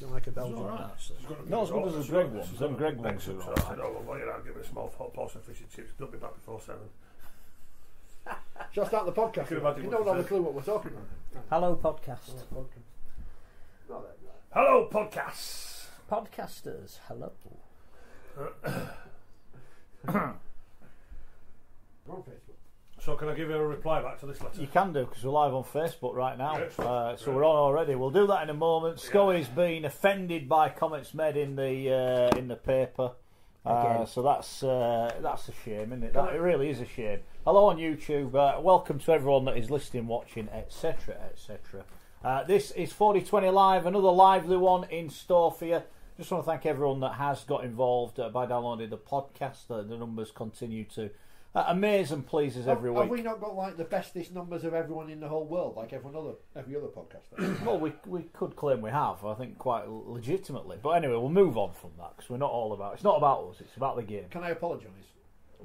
Do you like a Belgian? Right. Not as good as the Greg ones. Them Greg ones are I right. said, oh, well, I'll give it a small portion of fish and chips. Don't be back before 7. Shall I start the podcast? Could imagine You what don't you have a said. clue what we're talking about. Hello, podcast. Hello, podcasts. Podcasters, hello. We're on Facebook. So can I give you a reply back to this letter? You can do, because we're live on Facebook right now. Yes. So we're on already. We'll do that in a moment. Schoey's been offended by comments made in the paper. So that's a shame, isn't it? It really is a shame. Hello on YouTube. Welcome to everyone that is listening, watching, etc., etc. This is 4020 Live, another lively one in store for you. Just want to thank everyone that has got involved by downloading the podcast. The numbers continue to amaze and please us every week. Have we not got like the bestest numbers of everyone in the whole world, like every other podcaster? Well, we could claim we have, I think, quite legitimately. But anyway, we'll move on from that, because we're not all about... It's not about us, it's about the game. Can I apologise?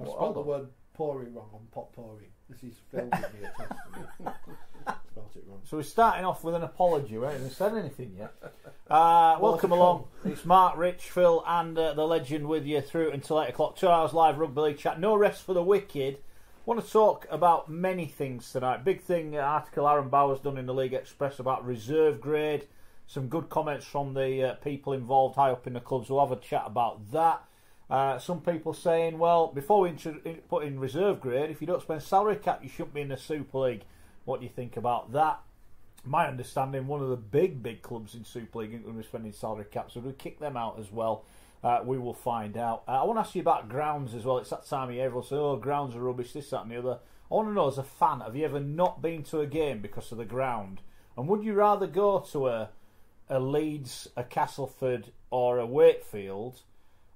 I spelled the word "pourri" wrong on potpourri. This is Phil giving me a test. Spelled it wrong. So we're starting off with an apology. We haven't said anything yet. Welcome along. It's Mark, Rich, Phil and the legend with you through until 8 o'clock. 2 hours live rugby league chat. No rest for the wicked. Want to talk about many things tonight. Big thing, article Aaron Bauer's done in the League Express about reserve grade. Some good comments from the people involved high up in the clubs. We'll have a chat about that. Some people saying, well, before we put in reserve grade, if you don't spend salary cap, you shouldn't be in the Super League. What do you think about that? My understanding, one of the big clubs in Super League isn't going to be spending salary cap, so we'll kick them out as well. We will find out. I want to ask you about grounds as well. It's that time of year. Everyone says, oh, grounds are rubbish, this, that and the other. I want to know, as a fan, have you ever not been to a game because of the ground? And would you rather go to a Leeds, a Castleford or a Wakefield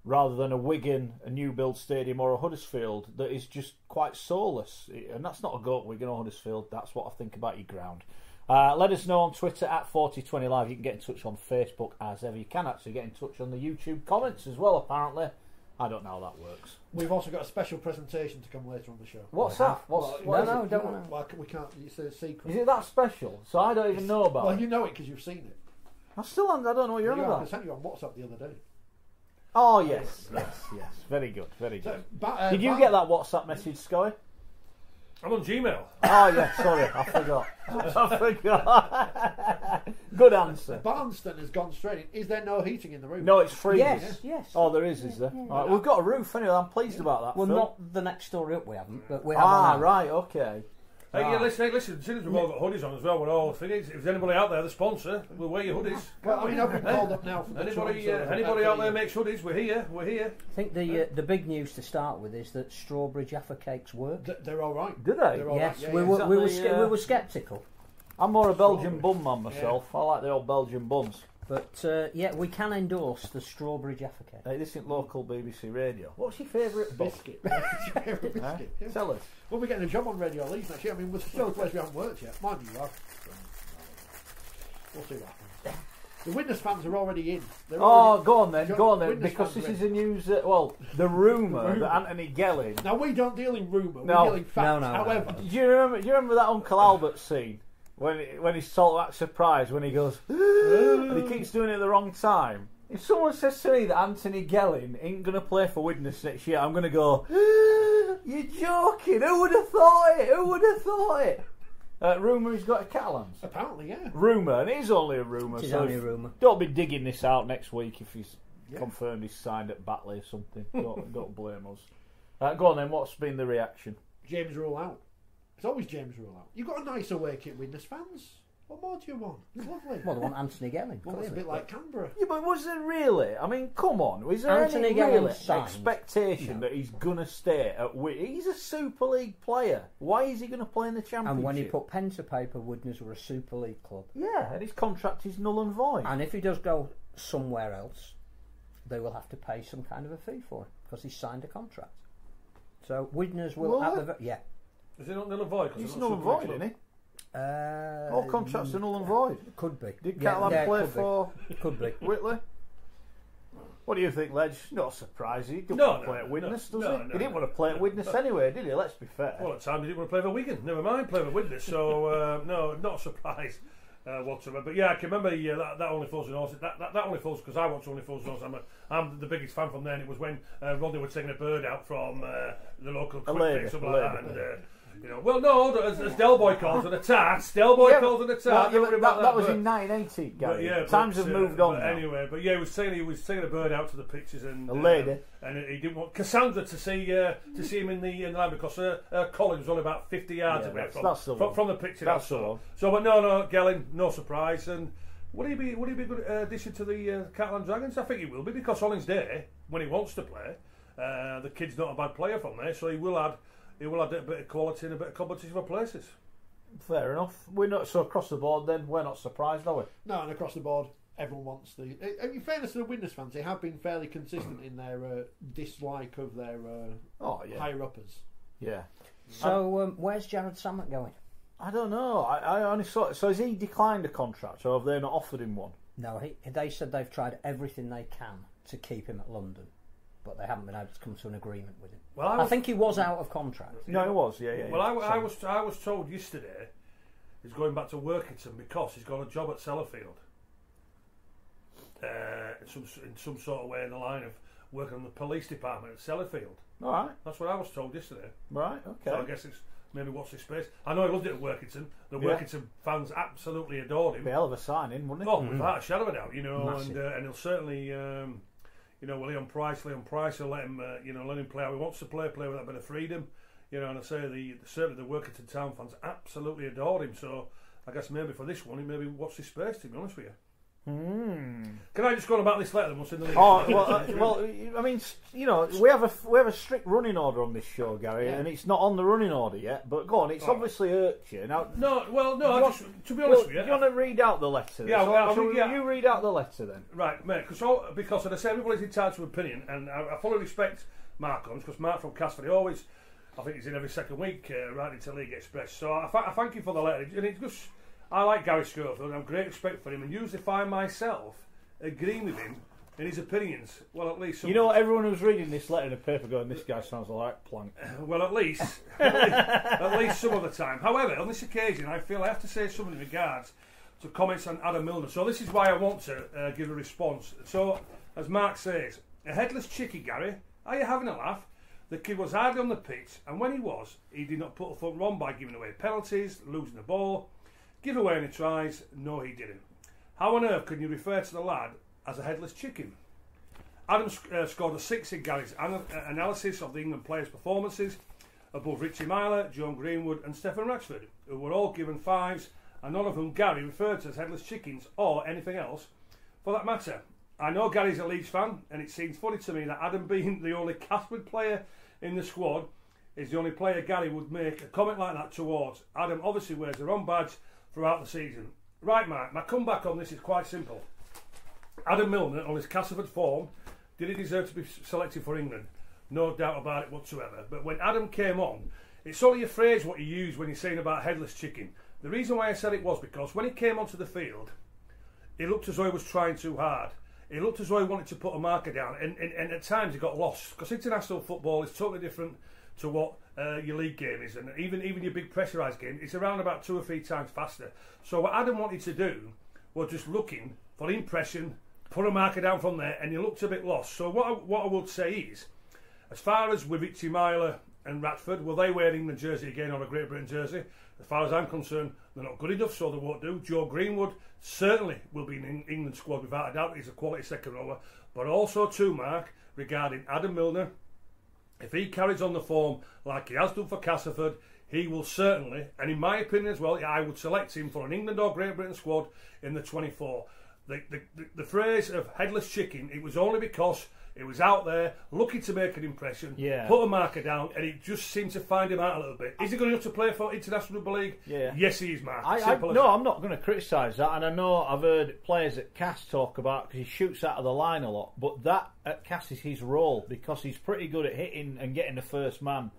rather than a Wigan, a new build stadium or a Huddersfield that is just quite soulless? And that's not a go at Wigan or Huddersfield. That's what I think about your ground. Let us know on Twitter at 4020 Live. You can get in touch on Facebook as ever. You can actually get in touch on the YouTube comments as well, apparently. I don't know how that works. We've also got a special presentation to come later on the show. What's that? Don't know. Well, we can't. It's a secret. Is it that special? So I don't even know about Well, it. you know it because you've seen it. I don't know what you're on I about. sent you on WhatsApp the other day. Oh, yes. Very good. So, Did you get that WhatsApp message, Schoey? I'm on Gmail. Oh, yeah, sorry, I forgot. Good answer. Barnston has gone straight in. Is there no heating in the room? No, it's free. Yes. Oh, there is there? Yeah. Right, we've got a roof anyway. I'm pleased about that. Well, Phil. not the next story up, we haven't, but we have on ours. Right, okay. Hey, yeah, listen, as soon as we've all got hoodies on as well, we're all thinking, if there's anybody out there, the sponsor, we'll wear your hoodies. Well, I mean, I've been called up now from the Anybody out there makes hoodies, we're here. I think the big news to start with is that strawberry Jaffa cakes work. They're all right. Do they? They're all Yes, right. we were sceptical, I'm more a Belgian bun man myself. I like the old Belgian buns. but we can endorse the strawberry Jaffa cake. Hey, this isn't local BBC radio. What's your favourite Biscuit. biscuit? Yeah. Tell us. Well, we're getting a job on Radio Leeds next year. I mean, we're still a place we haven't worked yet. Mind you, we'll see what happens. The Witness fans are already in. Go on then, because this is a news. The rumour that Anthony Gelling. Now, we don't deal in rumour, No. we deal in facts. No. However, Do you remember that Uncle Albert scene when he's sort of that surprise when he goes and he keeps doing it at the wrong time? If someone says to me that Anthony Gelling ain't going to play for Widnes next year, I'm going to go, you're joking, who would have thought it? Rumour he's got a Catalans. apparently, yeah. Rumour, and it is only a rumour. It is so only a rumour. Don't be digging this out next week if he's confirmed he's signed at Batley or something. Don't blame us. Go on then, what's been the reaction? James Rule out. It's always James Rule out. You've got a nice away kit, Witness fans. What more do you want? It's lovely. Well, they want Anthony Gelling. Well, it's a bit like Canberra. Yeah, but was there really? I mean, come on. Was there Anthony any Gelling real signed? expectation that he's going to stay at He's a Super League player. Why is he going to play in the Championship? And when he put pen to paper, Widnes were a Super League club. Yeah, and his contract is null and void. And if he does go somewhere else, they will have to pay some kind of a fee for him because he's signed a contract. So Widnes will Is it not null and void? He's null and void, isn't he? All contracts are null and void. Could be. Did Catalan play could for Could be. Whitley? What do you think, Ledge? Not surprised. He didn't No, want to play at Widnes, does he? no, He didn't want to play at Widnes anyway, did he? Let's be fair. Well, at times he didn't want to play for Wigan. Never mind, play for Widnes. So, no, not surprised. whatever. But yeah, I can remember that Only Fools and Horses. That Only Fools, because I watch Only Fools and Horses. I'm the biggest fan from there, and it was when Rodney was taking a bird out from the local quick fix, something like that. And, well, no, as Del Boy calls it, a tart. Del Boy calls it a tart. That was in 1980, Gary. Yeah, times have moved on. Anyway, but yeah, he was taking a bird out to the pictures, and a lady, and he didn't want Cassandra to see him in the line because her college was only about 50 yards away from the picture. That's the one. So, but no, Gellin, no surprise, and would he be a good addition to the Catalan Dragons? I think he will be, because on his day when he wants to play, the kid's not a bad player from there, so he will add a bit of quality and a bit of competition for places. Fair enough. We're not so across the board. Then we're not surprised, are we? No, and across the board, everyone wants the. In fairness to the Winners fans, they have been fairly consistent in their dislike of their higher uppers. Yeah. So where's Jared Samet going? I don't know. I only saw. So has he declined a contract, or have they not offered him one? No, they said they've tried everything they can to keep him at London, but they haven't been able to come to an agreement with him. Well, I think he was out of contract. No, he was. Yeah. Well, I was told yesterday he's going back to Workington because he's got a job at Sellafield. In some sort of way in the line of working on the police department at Sellafield. All right. That's what I was told yesterday. Right. Okay. So I guess it's maybe what's his space. I know he loved it at Workington. The Workington fans absolutely adored him. Be a hell of a signing, wouldn't it? Oh, without a shadow of a doubt, Massive. and he'll certainly. Leon Price will let him, let him play how he wants to play with that bit of freedom, and I say certainly the Workington Town fans absolutely adored him. So I guess maybe for this one, he maybe watch his space. To be honest with you. Can I just go on about this letter? Then what's in the league? Well, I mean, we have a strict running order on this show, Gary, and it's not on the running order yet. But go on, it's obviously hurt you. Now, to be honest with you, do you want to read out the letter? You read out the letter then. Right, mate. Because as I say, everybody's entitled to opinion, and I fully respect Mark Holmes, because Mark from Casford, I think he's in every second week writing to League Express. So I thank you for the letter, and it's just. I like Gary Schofield and I have great respect for him, and usually find myself agreeing with him in his opinions. Well, at least everyone who's reading this letter in the paper going, "This guy sounds like plank." Well, at least some of the time. However, on this occasion, I feel I have to say something in regards to comments on Adam Milner. So this is why I want to give a response. So, as Mark says, a headless chickie, Gary. Are you having a laugh? The kid was hardly on the pitch, and when he did not put a foot wrong by giving away penalties, losing the ball. Give away any tries? No, he didn't. How on earth can you refer to the lad as a headless chicken? Adam scored a 6 in Gary's analysis of the England players' performances above Richie Myler, John Greenwood and Stephen Ratchford, who were all given 5s, and none of whom Gary referred to as headless chickens or anything else for that matter. I know Gary's a Leeds fan, and it seems funny to me that Adam, being the only Casford player in the squad, is the only player Gary would make a comment like that towards. Adam obviously wears the wrong badge throughout the season. Right, Mark, my comeback on this is quite simple. Adam Milner, on his Castleford form, did he deserve to be selected for England? No doubt about it whatsoever. But when Adam came on, it's only a phrase what you use when you're saying about headless chicken. The reason why I said it was because when he came onto the field, it looked as though he was trying too hard. It looked as though he wanted to put a marker down, and at times he got lost, because international football is totally different to what your league game is, and even your big pressurised game, it's around about 2 or 3 times faster. So what Adam wanted to do was just looking for the impression, put a marker down from there, and he looked a bit lost. So what I would say is, as far as with Richie Myler and Ratford, will they wear an England jersey again or a Great Britain jersey? As far as I'm concerned, they're not good enough, so they won't do. Joe Greenwood certainly will be in the England squad without a doubt. He's a quality second rower. But also too, Mark, regarding Adam Milner, if he carries on the form like he has done for Castleford, he will certainly, and in my opinion as well, I would select him for an England or Great Britain squad in the 24. The phrase of headless chicken, it was only because it was out there looking to make an impression, put a marker down, and it just seemed to find him out a little bit. Is he good enough to play for International Rugby League? Yeah. Yes, he is, Mark. I'm not going to criticise that, and I know I've heard players at Cass talk about because he shoots out of the line a lot, but that at Cass is his role because he's pretty good at hitting and getting the first man.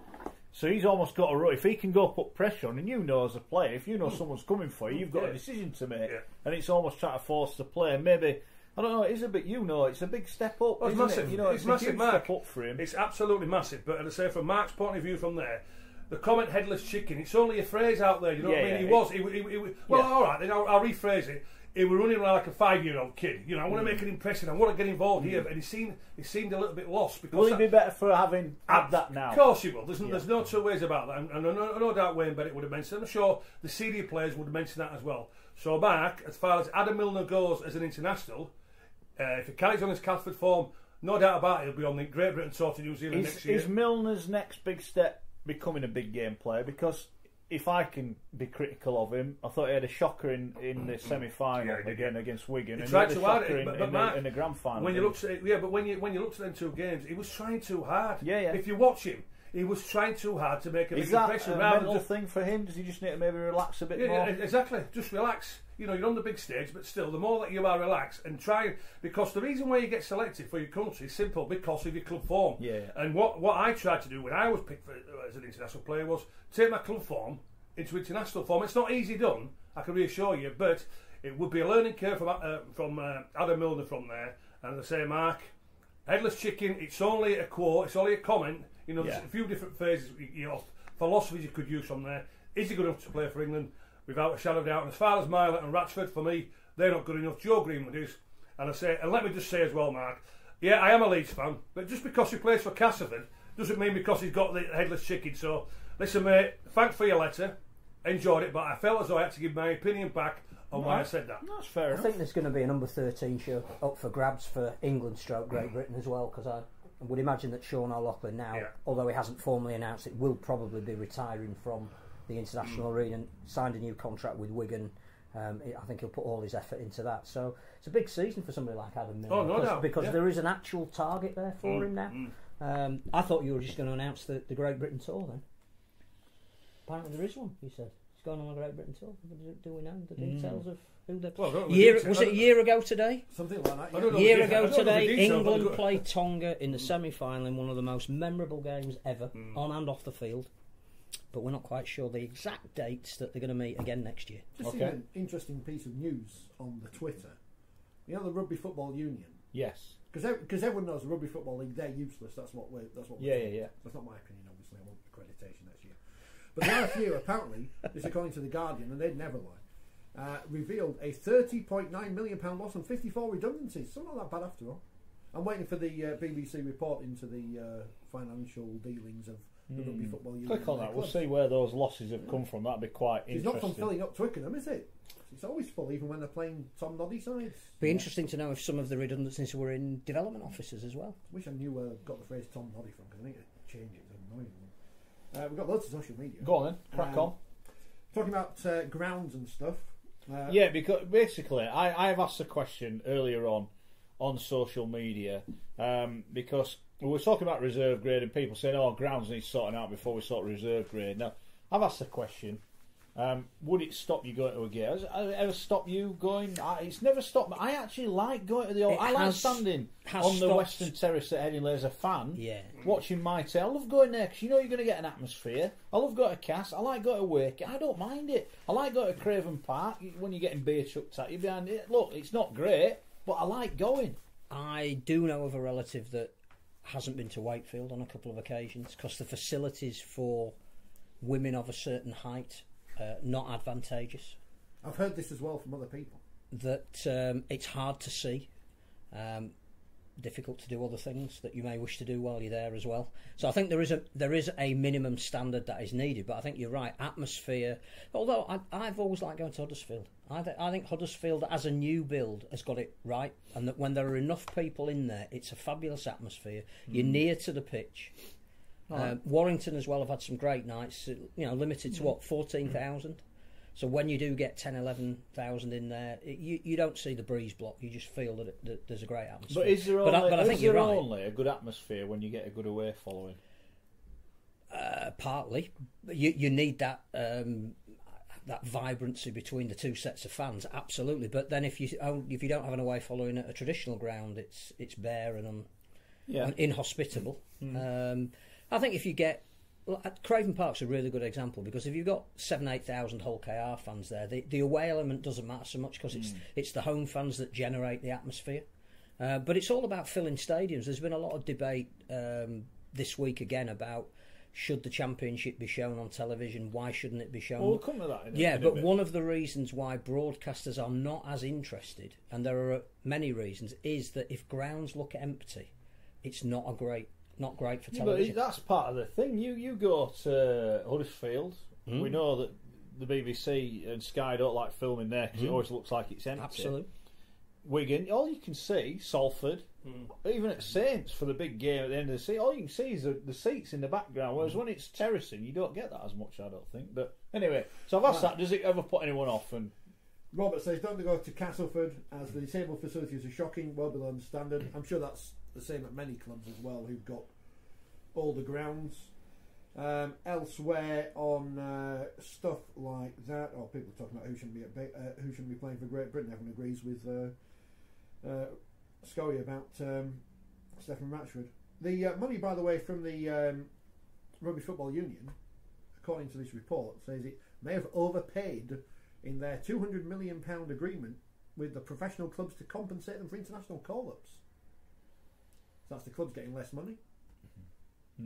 So he's almost got a role. If he can go put pressure on, and you know as a player, if you know someone's coming for you, you've got a decision to make, and it's almost trying to force the play. Maybe. I don't know, it's a bit, it's a big step up. It's massive. It's massive, a Mark. Step up for him. It's absolutely massive. But as I say, from Mark's point of view from there, the comment "headless chicken." It's only a phrase out there. You know what I mean? Well, all right. Then I'll rephrase it. He was running like a 5-year-old kid. You know, I want to make an impression. I want to get involved here. And he seemed a little bit lost. Because will he be better for having had that now? Of course he will. There's no two ways about that. And no doubt Wayne Bennett would have mentioned it. I'm sure the senior players would have mentioned that as well. So Mark, as far as Adam Milner goes as an international, if he carries on his Catford form, no doubt about it, he'll be on the Great Britain tour to New Zealand next year. Is Milner's next big step becoming a big game player? Because if I can be critical of him, I thought he had a shocker in the semi-final again against Wigan. He and tried he too had a hard, shocker in the grand final. When you looked at it, but when you looked at them 2 games, he was trying too hard. Yeah. If you watch him, he was trying too hard to make a big impression. Is that a mental thing for him? Does he just need to maybe relax a bit more? Yeah, exactly. Just relax. You know, you're on the big stage, but still, the more that you are relaxed and try, because the reason why you get selected for your country is simple, because of your club form. Yeah. And what I tried to do when I was picked as an international player was take my club form into international form. It's not easy done, I can reassure you, but it would be a learning curve from Adam Milner from there. And as I say, Mark, headless chicken, it's only a quote, it's only a comment. You know, there's a few different phrases, philosophies you could use from there. Is he good enough to play for England? Without a shadow of doubt. And as far as Milot and Ratchford, for me, they're not good enough. Joe Greenwood is. And let me just say as well, Mark, yeah, I am a Leeds fan, but just because he plays for Castleford doesn't mean because he's got the headless chicken. So, listen, mate, thanks for your letter. Enjoyed it, but I felt as though I had to give my opinion back on why I said that. That's fair enough. I think there's going to be a number 13 show up for grabs for England / Great Britain as well, because I would imagine that Sean O'Loughlin now, although he hasn't formally announced it, will probably be retiring from the international arena and signed a new contract with Wigan. I think he'll put all his effort into that. So it's a big season for somebody like Adam Milner because there is an actual target there for him now. I thought you were just going to announce the Great Britain tour then. Apparently there is one, you said. He's going on a Great Britain tour. Do we know the details of who they're playing? Was it a year ago today? Something like that, A year ago today, England played Tonga in the semi-final in one of the most memorable games ever, on and off the field. But we're not quite sure the exact dates that they're going to meet again next year. Just seen an interesting piece of news on the Twitter. You know the Rugby Football Union? Yes. Because everyone knows the Rugby Football League, they're useless. That's what we're That's not my opinion, obviously. I want accreditation next year. But there are a few, apparently, this according to The Guardian, and they'd never lie, revealed a £30.9 million loss and 54 redundancies. So not that bad after all. I'm waiting for the BBC report into the financial dealings of the Rugby Football Union. Click on that. We'll see where those losses have come from. That'd be quite interesting. It's not from filling up Twickenham, is it? It's always full, even when they're playing Tom Noddy sides. Be interesting to know if some of the redundancies were in development officers as well. Wish I knew where I got the phrase Tom Noddy from, because I need to change it. It's annoying. We've got loads of social media. Go on then, crack on. Talking about grounds and stuff. Because basically, I've asked a question earlier on social media because we were talking about reserve grade and people saying, "Oh, grounds need sorting out before we sort reserve grade." Now, I've asked a question. Would it stop you going to a game? Has it ever stopped you going? It's never stopped me. I actually like going to the old. I like standing on the Western Terrace at Headingley as a fan, watching my team. I love going there because you know you're going to get an atmosphere. I love going to Cass. I like going to Wake. I don't mind it. I like going to Craven Park when you're getting beer chucked at you behind it. Look, it's not great, but I like going. I do know of a relative that hasn't been to Wakefield on a couple of occasions because the facilities for women of a certain height not advantageous. I've heard this as well from other people. That it's hard to see, difficult to do other things that you may wish to do while you're there as well. So I think there is a minimum standard that is needed. But I think you're right. Atmosphere. Although I've always liked going to Huddersfield. I think Huddersfield as a new build has got it right, and that when there are enough people in there, it's a fabulous atmosphere. You're near to the pitch. Warrington as well have had some great nights, limited to 14,000. So when you do get 10, 11,000 in there, you don't see the breeze block. You just feel that there's a great atmosphere. But is there only, I think you're right. only a good atmosphere when you get a good away following? Partly, you need that that vibrancy between the two sets of fans, absolutely. But then if you don't have an away following at a traditional ground, it's bare and inhospitable. I think if you get Craven Park's a really good example because if you've got 7,000-8,000 Hull KR fans there, the away element doesn't matter so much because it's the home fans that generate the atmosphere. But it's all about filling stadiums. There's been a lot of debate this week again about should the Championship be shown on television? Why shouldn't it be shown? Well, we'll come to that. But one of the reasons why broadcasters are not as interested, and there are many reasons, is that if grounds look empty, it's not great for television. But that's part of the thing. You go to Huddersfield. We know that the BBC and Sky don't like filming there because it always looks like it's empty. Absolutely. Wigan, all you can see, Salford, even at Saints for the big game at the end of the season, all you can see is the seats in the background, whereas when it's terracing, you don't get that as much, I don't think. But anyway, so I've asked that, does it ever put anyone off? And Robert says, don't they go to Castleford, as the disabled facilities are shocking, well below the standard. I'm sure that's the same at many clubs as well, who've got all the grounds. Elsewhere on stuff like that, people are talking about who shouldn't be playing for Great Britain. Everyone agrees with Schoey about Stephen Ratchford. The money, by the way, from the Rugby Football Union, according to this report, says it may have overpaid in their £200 million agreement with the professional clubs to compensate them for international call-ups. So that's the clubs getting less money.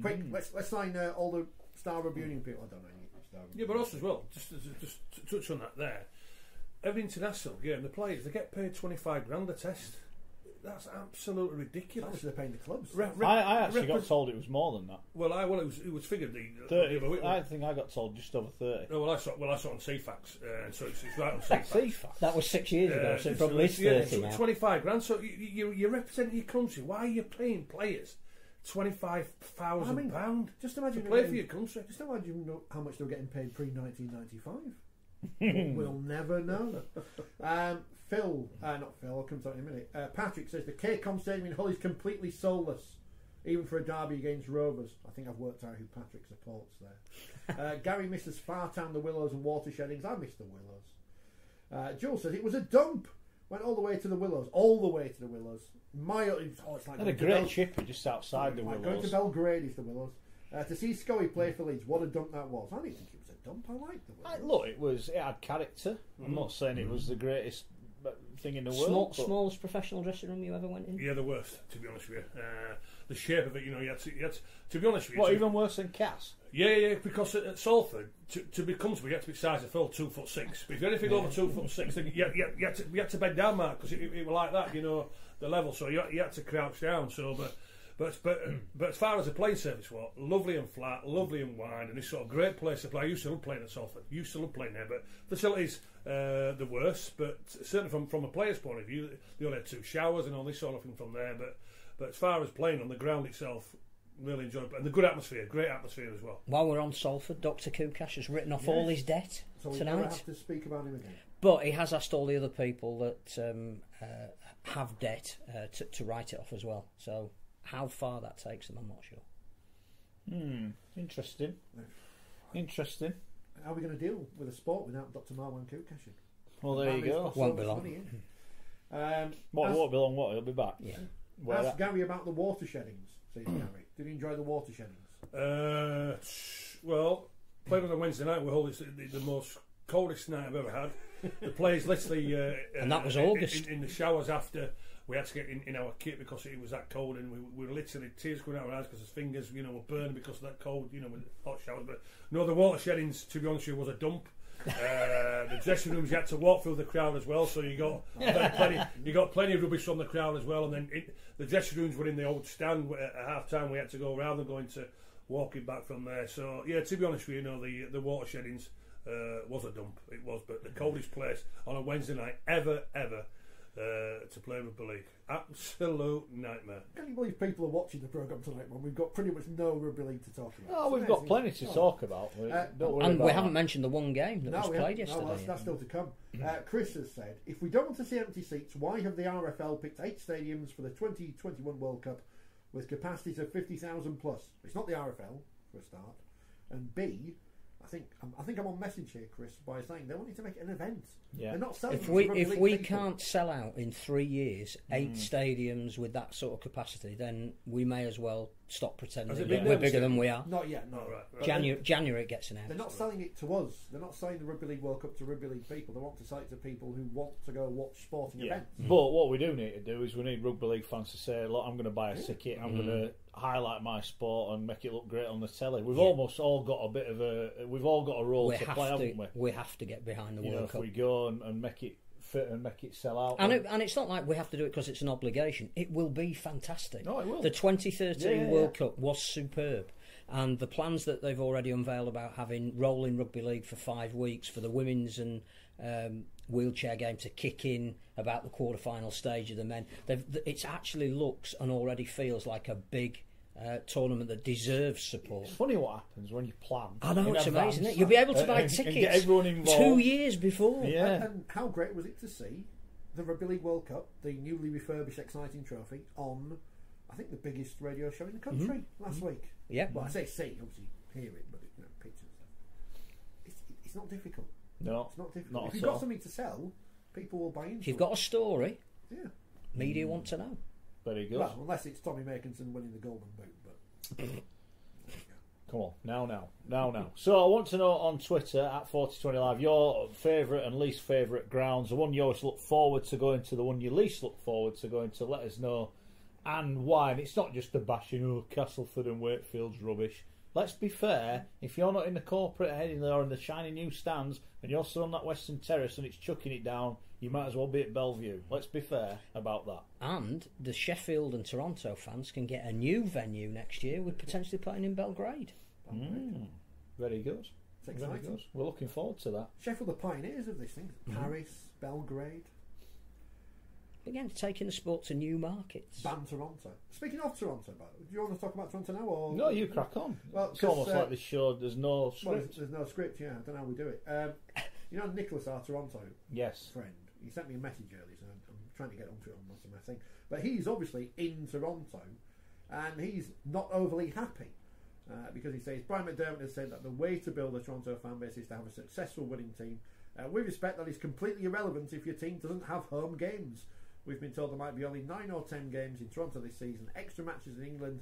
Quick, let's sign all the Star Rugby Union people. I don't know any Star Rugby. Yeah, but us as well. Just to touch on that there. Every international game, the players, they get paid 25 grand a test. That's absolutely ridiculous. How much are they paying the clubs? I actually got told it was more than that. Well, it was figured 30. I think I got told just over 30. No, I saw it on CFAX, so it's right on CFAX. CFAX? That was 6 years ago, so it probably is 30 now. 25 grand. So you're representing your country. Why are you paying players £25,000 just imagine to play for your country? Just imagine how much they were getting paid pre-1995. We'll never know. Not Phil, I'll come to that in a minute. Patrick says the KCOM Stadium in Hull is completely soulless, even for a derby against Rovers. I think I've worked out who Patrick supports there. Gary misses Fartown, the Willows and water sheddings. I miss the Willows. Jules says it was a dump. Went all the way to the Willows. It's like and a great chipper just outside the Willows. Going to Belgrade is the Willows. To see Schoey play for Leeds, what a dump that was. I didn't think it was a dump. I liked the Willows. It had character. I'm not saying it was the greatest thing in the world. Smallest professional dressing room you ever went in? Yeah, the worst, to be honest with you. The shape of it, you had to be honest with you. What, even worse than Cass? Yeah, because at Salford, to be comfortable, you had to be size of Phil, 2'6". But if you're anything over 2'6", then you had to bend down, Mark, because it was like that, the level. So you had to crouch down. So, but as far as the playing surface was, lovely and flat, lovely and wide, and it's sort of great place to play. I used to love playing at Salford. Used to love playing there, but facilities the worst. But certainly from a player's point of view, they only had 2 showers and all this sort of thing from there. But as far as playing on the ground itself, really enjoyed it. And the good atmosphere, great atmosphere as well. While we're on Salford, Dr. Kukash has written off all his debt so we tonight. never have to speak about him again. But he has asked all the other people that have debt to write it off as well. So how far that takes them, I'm not sure. Interesting. How are we going to deal with a sport without Dr. Marwan Kukash? Well, there you go. Won't be long. Won't be long. He'll be back. Yeah. Ask Gary about the water sheddings. Says Gary. Did you enjoy the water sheddings? Well, played on a Wednesday night. We hold it the most coldest night I've ever had. The players literally, and that was August. In the showers after. We had to get in our kit because it was that cold, and we were literally tears coming out of our eyes because his fingers, were burning because of that cold, with hot showers. But no, the water sheddings, to be honest with you, was a dump. The dressing rooms, you had to walk through the crowd as well, so you got plenty of rubbish from the crowd as well. And then the dressing rooms were in the old stand. At half time, we had to go around and going to walking back from there. So yeah, to be honest with you, the water sheddings was a dump. It was, but the coldest place on a Wednesday night ever. To play rugby league, absolute nightmare. Can you believe people are watching the programme tonight when we've got pretty much no rugby league to talk about? Oh, we've got plenty to talk about. And we haven't mentioned the one game that was played yesterday. No, that's still to come. Chris has said, if we don't want to see empty seats, why have the RFL picked 8 stadiums for the 2021 World Cup with capacities of 50,000 plus? It's not the RFL for a start, and B, I think I'm on message here, Chris, by saying they wanted to make it an event. Yeah. They're not selling. If we can't sell out in 3 years 8 stadiums with that sort of capacity, then we may as well stop pretending we're bigger than we are. Not yet. No. Right. January it gets announced. They're not selling it to us. They're not selling the Rugby League World Cup to Rugby League people. They want to sell it to people who want to go watch sporting events. But what we do need to do is we need Rugby League fans to say, look, I'm going to buy a ticket. I'm highlight my sport and make it look great on the telly. We've almost all got a bit of we've all got a role to play, haven't we? We have to get behind the World Cup. If we go and make it fit and make it sell out. And it's not like we have to do it because it's an obligation. It will be fantastic. No, it will. The 2013 World Cup was superb. And the plans that they've already unveiled about having rolling rugby league for 5 weeks for the women's and wheelchair game to kick in about the quarter-final stage of the men, it actually looks and already feels like a big tournament that deserves support. It's funny what happens when you plan. I know, it's amazing, isn't it? You'll be able to buy tickets and get everyone involved 2 years before. Yeah. And how great was it to see the Rugby League World Cup, the newly refurbished exciting trophy, on, I think, the biggest radio show in the country last week. Yeah. Well, I say see, obviously hear it, but pictures and stuff. It's not difficult. No, it's not difficult. Not if you've got something to sell, people will buy into it. If you've got a story, media want to know. Very good. Well, unless it's Tommy Makinson winning the Golden Boot, but come on, now. So I want to know on Twitter at Forty20 Live your favourite and least favourite grounds, the one you always look forward to going to, the one you least look forward to going to. Let us know. And why? And it's not just the bashing, Castleford and Wakefield's rubbish. Let's be fair, if you're not in the corporate heading there or in the shiny new stands and you're still on that Western Terrace and it's chucking it down, you might as well be at Bellevue. Let's be fair about that. And the Sheffield and Toronto fans can get a new venue next year with potentially playing in Belgrade. Very good. It's exciting. Very good. We're looking forward to that. Sheffield are pioneers of this thing. Paris, Belgrade. Again, taking the sport to new markets. Ban Toronto. Speaking of Toronto, do you want to talk about Toronto now? Or no, you crack on. Well, it's almost like this show, there's no script. Well, there's no script, yeah. I don't know how we do it. You know Nicholas, our Toronto friend, he sent me a message earlier, so I'm trying to get onto it on my thing. But he's obviously in Toronto, and he's not overly happy. Because he says, Brian McDermott has said that the way to build a Toronto fan base is to have a successful winning team. We respect that it's completely irrelevant if your team doesn't have home games. We've been told there might be only 9 or 10 games in Toronto this season. Extra matches in England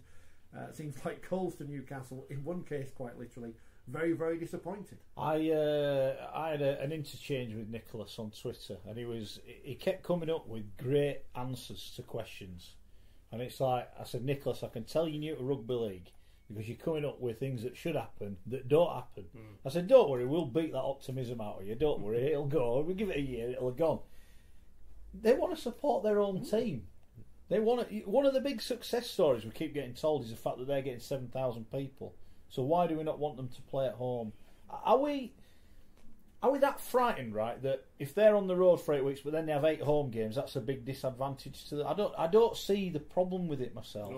seems like coals to Newcastle. In one case, quite literally, very, very disappointed. I had an interchange with Nicholas on Twitter, and he kept coming up with great answers to questions. And it's like, I said, Nicholas, I can tell you're new to rugby league because you're coming up with things that should happen that don't happen. I said, don't worry, we'll beat that optimism out of you. Don't worry, it'll go. We'll give it a year, it'll have gone. They want to support their own team. They want to, one of the big success stories we keep getting told is the fact that they're getting 7,000 people. So why do we not want them to play at home? Are we that frightened, right, that if they're on the road for 8 weeks but then they have 8 home games, that's a big disadvantage to them? I don't see the problem with it myself.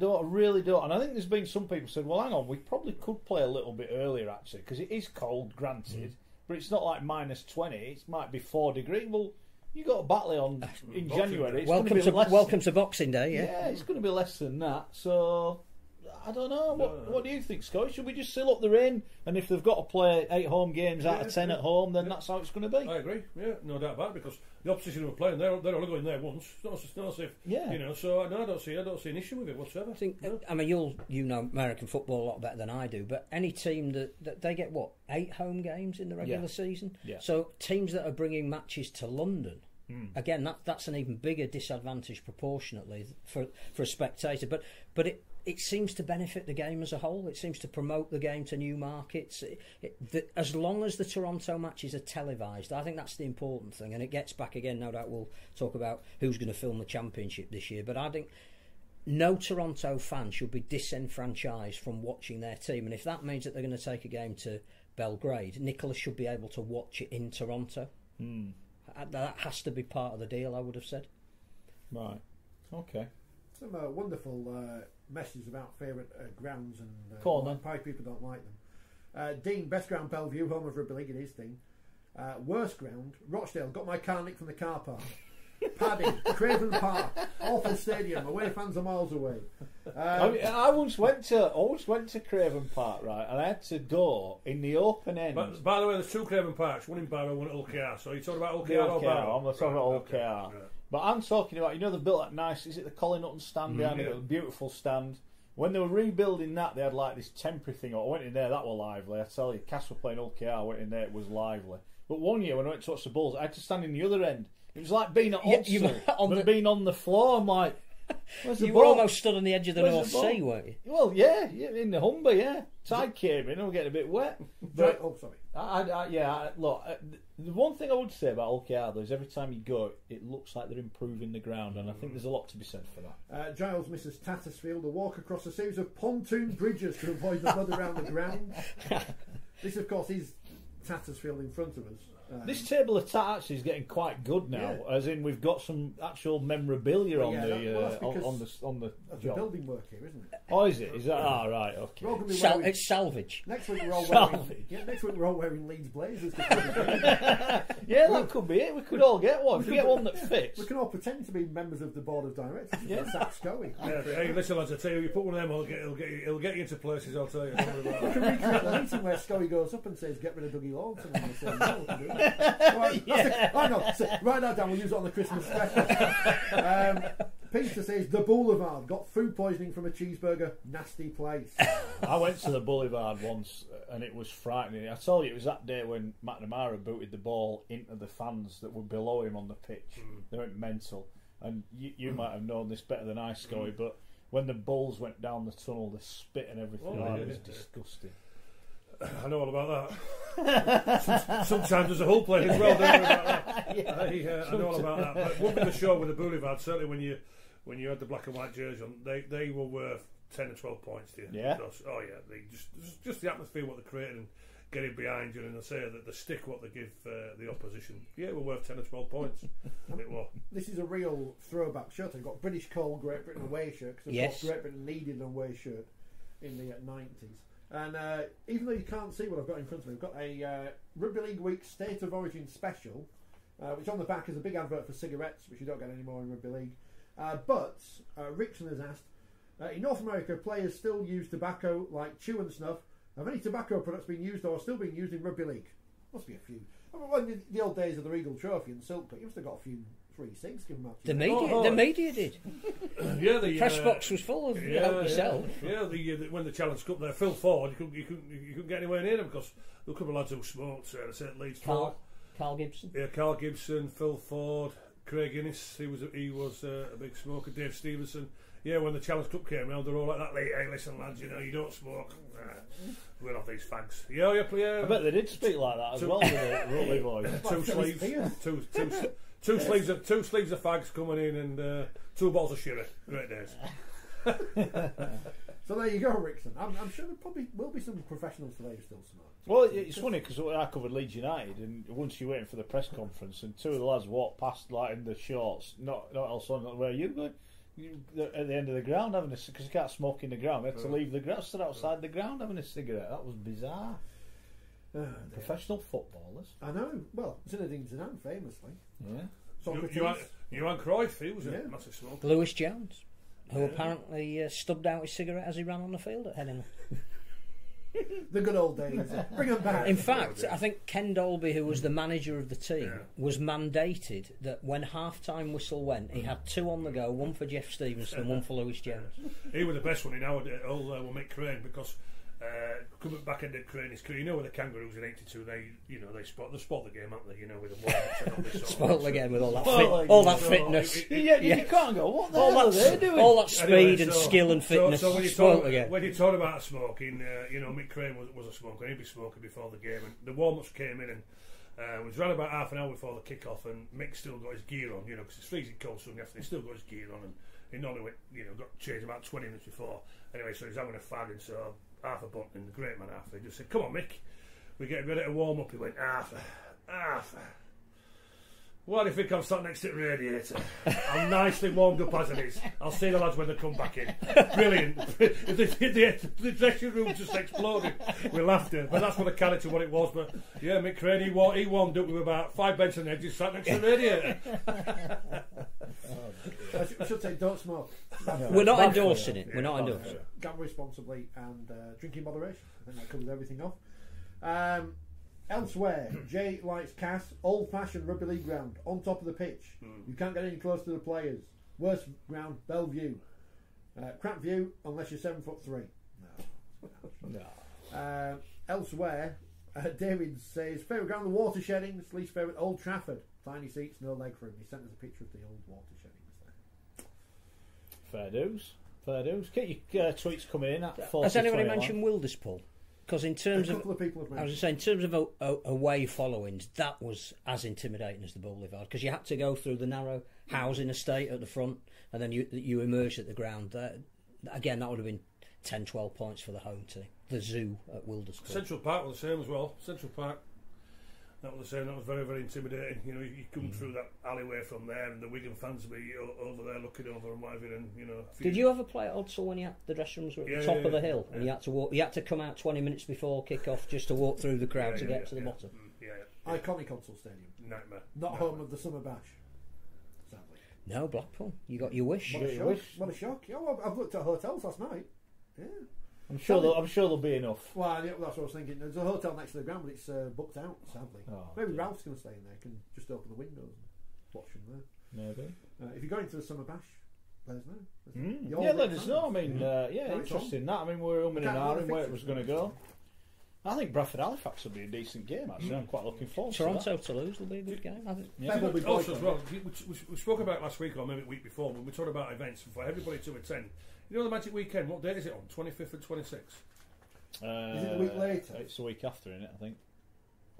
No, I really don't. And I think there's been some people said, well, hang on, we probably could play a little bit earlier actually, because it is cold, granted, but it's not like -20. It might be 4 degrees. Well, you got Batley on in January. Welcome to Boxing Day. Yeah, it's going to be less than that. So I don't know. What do you think, Schoey? Should we just seal up the rain? And if they've got to play 8 home games out of 10 at home, then that's how it's going to be. I agree. Yeah, no doubt about it. Because the opposition who are playing, they're only going there once. It's not as if So I don't see an issue with it whatsoever. I think. I mean, you know American football a lot better than I do. But any team that they get 8 home games in the regular season. Yeah. So teams that are bringing matches to London. Again, that's an even bigger disadvantage proportionately for a spectator. But it seems to benefit the game as a whole. It seems to promote the game to new markets. As long as the Toronto matches are televised, I think that's the important thing. And it gets back again, no doubt we'll talk about who's going to film the championship this year. But I think no Toronto fan should be disenfranchised from watching their team. And if that means that they're going to take a game to Belgrade, Nicholas should be able to watch it in Toronto. That has to be part of the deal, I would have said. Right. Okay. Some wonderful messages about favourite grounds and why people don't like them. Dean, best ground Bellevue, home of Rugby League, it is Dean. Worst ground, Rochdale, got my car nicked from the car park. Paddy, Craven Park, awful stadium, away fans are miles away. I once went to Craven Park, right, and I had to go in the open end. But by the way, there's 2 Craven Parks, one in Barrow, one at OKR. So you're talking about OKR or Barrow? I'm talking about OKR. Right. But I'm talking about, they've built that nice, is it the Colin Hutton stand behind it? A beautiful stand. When they were rebuilding that, they had like this temporary thing. I went in there, that were lively. I tell you, Cass were playing OKR, I went in there, it was lively. But one year when I went to watch the Bulls, I had to stand in the other end. It was like being at Odsal, but being on the floor. I'm like, You were almost stood on the edge of the North Sea, weren't you? Well, yeah, in the Humber, yeah. Tide came in and we're getting a bit wet. But, oh, sorry. Look, the one thing I would say about Old Harbour is every time you go, it looks like they're improving the ground, and I think there's a lot to be said for that. Giles misses Tattersfield, a walk across a series of pontoon bridges to avoid the mud around the ground. This, of course, is Tattersfield in front of us. This table of tat actually is getting quite good now, as in we've got some actual memorabilia on the job. Building work here, isn't it? Oh, is it? Is that? Right, okay. It's salvage. Next week we're all wearing Leeds blazers. Yeah, that could be it. We could all get one. If we get one that fits, we can all pretend to be members of the board of directors. Yeah, Sack Schoey. Hey, listen, lads, I tell you, you put one of them, it'll get you into places. I'll tell you. We can recreate the meeting where Schoey goes up and says, "Get rid of Dougie Lawson," and they say, "No, we can do it." Write that down, we'll use it on the Christmas special. Peter says the Boulevard got food poisoning from a cheeseburger, nasty place. I went to the Boulevard once and it was frightening. I told you it was that day when McNamara booted the ball into the fans that were below him on the pitch. They went mental, and you might have known this better than I, Schoey, but when the Bulls went down the tunnel, the spit and everything, it was disgusting. I know all about that. Sometimes there's a whole play as well, don't you, about that? I know all about that. But one thing to show with the Boulevard, certainly when you had the black and white jersey on, they were worth 10 or 12 points to you. Yeah. Because, they just the atmosphere what they created and getting behind you, and they say that the stick what they give the opposition, we're worth 10 or 12 points. And it was. This is a real throwback shirt. They've got British Coal Great Britain away shirt, because Great Britain needed an away shirt in the 90s. And even though you can't see what I've got in front of me, I've got a Rugby League Week State of Origin special, which on the back is a big advert for cigarettes, which you don't get anymore in Rugby League. But Rickson has asked, in North America, players still use tobacco like chew and snuff. Have any tobacco products been used or still being used in Rugby League? Must be a few. I mean, in the old days of the Regal Trophy and Silk, you must have got a few 3-6 given out. The media did. The press box was full of yourself. When the Challenge Cup there, Phil Ford, you couldn't get anywhere near him because there were a couple of lads who smoked. They said at Leeds. Carl Gibson. Yeah, Carl Gibson, Phil Ford, Craig Innes. He was a big smoker. Dave Stevenson. Yeah, when the Challenge Cup came round, they're all like that. Hey, listen, lads, you don't smoke. We're off these fags. Yeah. I bet they did speak like that as well. With the Rugby boys. Two sleeves of fags coming in and 2 bottles of sherry. Great days. So there you go, Rickson. I'm sure there probably will be some professionals today who still smoke. Well, it's funny because I covered Leeds United, and once you're waiting for the press conference, and 2 of the lads walked past like in the shorts, not else on where you going. At the end of the ground having because you can't smoke in the ground. They had to leave the ground, stood outside the ground having a cigarette. That was bizarre. Professional footballers. I know. Well, Zinedine Zidane famously. Yeah. Johan Cruyff, he was a massive smoker. Lewis Jones, who apparently stubbed out his cigarette as he ran on the field at Headingley. The good old days. Bring them back. In fact, I think Ken Dolby, who was the manager of the team, was mandated that when half-time whistle went, he had 2 on the go, one for Jeff Stevenson and one for Lewis Jones. He was the best one in our day, Mick Crane, because coming back into Crane's career, with the Kangaroos in '82, they spot the game, haven't they? With the warm-ups and all this sort spoiled the game with all that fitness. You can't go, what the hell are they doing? All that speed and skill and fitness. So when you talk about smoking, Mick Crane was a smoker. He'd be smoking before the game, and the warm-ups came in, and it was around about half an hour before the kick-off, and Mick still got his gear on, because it's freezing cold soon after. He still got his gear on, and he normally went, got changed about 20 minutes before. Anyway, so he's having a fag, and so Arthur Bunting, the great man Arthur, he just said, "Come on, Mick, we're getting ready to warm up." He went, Arthur, why do you think I'm sat next to the radiator? I'm nicely warmed up as it is. I'll see the lads when they come back in. Brilliant. The dressing room just exploded. We laughed at it, but that's what the character what it was. But yeah, Mick Crane, he warmed up with about 5 bench on the edges, sat next to the radiator. I should say, don't smoke. We're not endorsing it. We're not endorsing it. Gamble responsibly and drink in moderation. I think that covers everything off. Elsewhere, Jay likes Cass, old-fashioned rugby league ground, on top of the pitch. You can't get any closer to the players. Worst ground, Bellevue. Crap view, unless you're 7'3". No. Elsewhere, David says, favourite ground, the water sheddings, least favourite, Old Trafford. Tiny seats, no leg room. He sent us a picture of the old water sheddings there. Fair dues. Get your tweets coming in at 40. Has anybody mentioned Wilderspool? Because in terms of people have mentioned. I was saying, in terms of away followings, that was as intimidating as the Boulevard, because you had to go through the narrow housing estate at the front, and then you emerged at the ground. Again, that would have been 10, 12 points for the home team. The zoo at Wilderspool. Central Park was the same as well. Central Park. That was the same. That was very, very intimidating. You know, you come through that alleyway from there, and the Wigan fans would be over there looking over and whatever. And you know, did you ever play at Odsal when the dressing rooms were at the top of the hill, and you had to walk? You had to come out 20 minutes before kick-off just to walk through the crowd to get to the bottom. Iconic Odsal Stadium. Nightmare. Not home of the Summer Bash. Sadly. No, Blackpool. You got your wish. What a shock! Oh, I've looked at hotels last night. Yeah. I'm sure there'll be enough. Well, yeah, that's what I was thinking. There's a hotel next to the ground, but it's booked out, sadly. Maybe Ralph's going to stay in there. Can just open the windows and watch from there. Maybe. If you're going to the Summer Bash, let us know. Let us know. I mean, interesting that. I mean, we're umming and ahhing where it was going to go. I think Bradford Halifax will be a decent game. Actually, I'm quite looking forward to that. Toronto Toulouse will be a good game. I think. Yeah. Also, as well, we spoke about last week or maybe the week before when we talked about events for everybody to attend. You know the Magic Weekend, what date is it on? 25th and 26th? Is it the week later? It's the week after, isn't it, I think?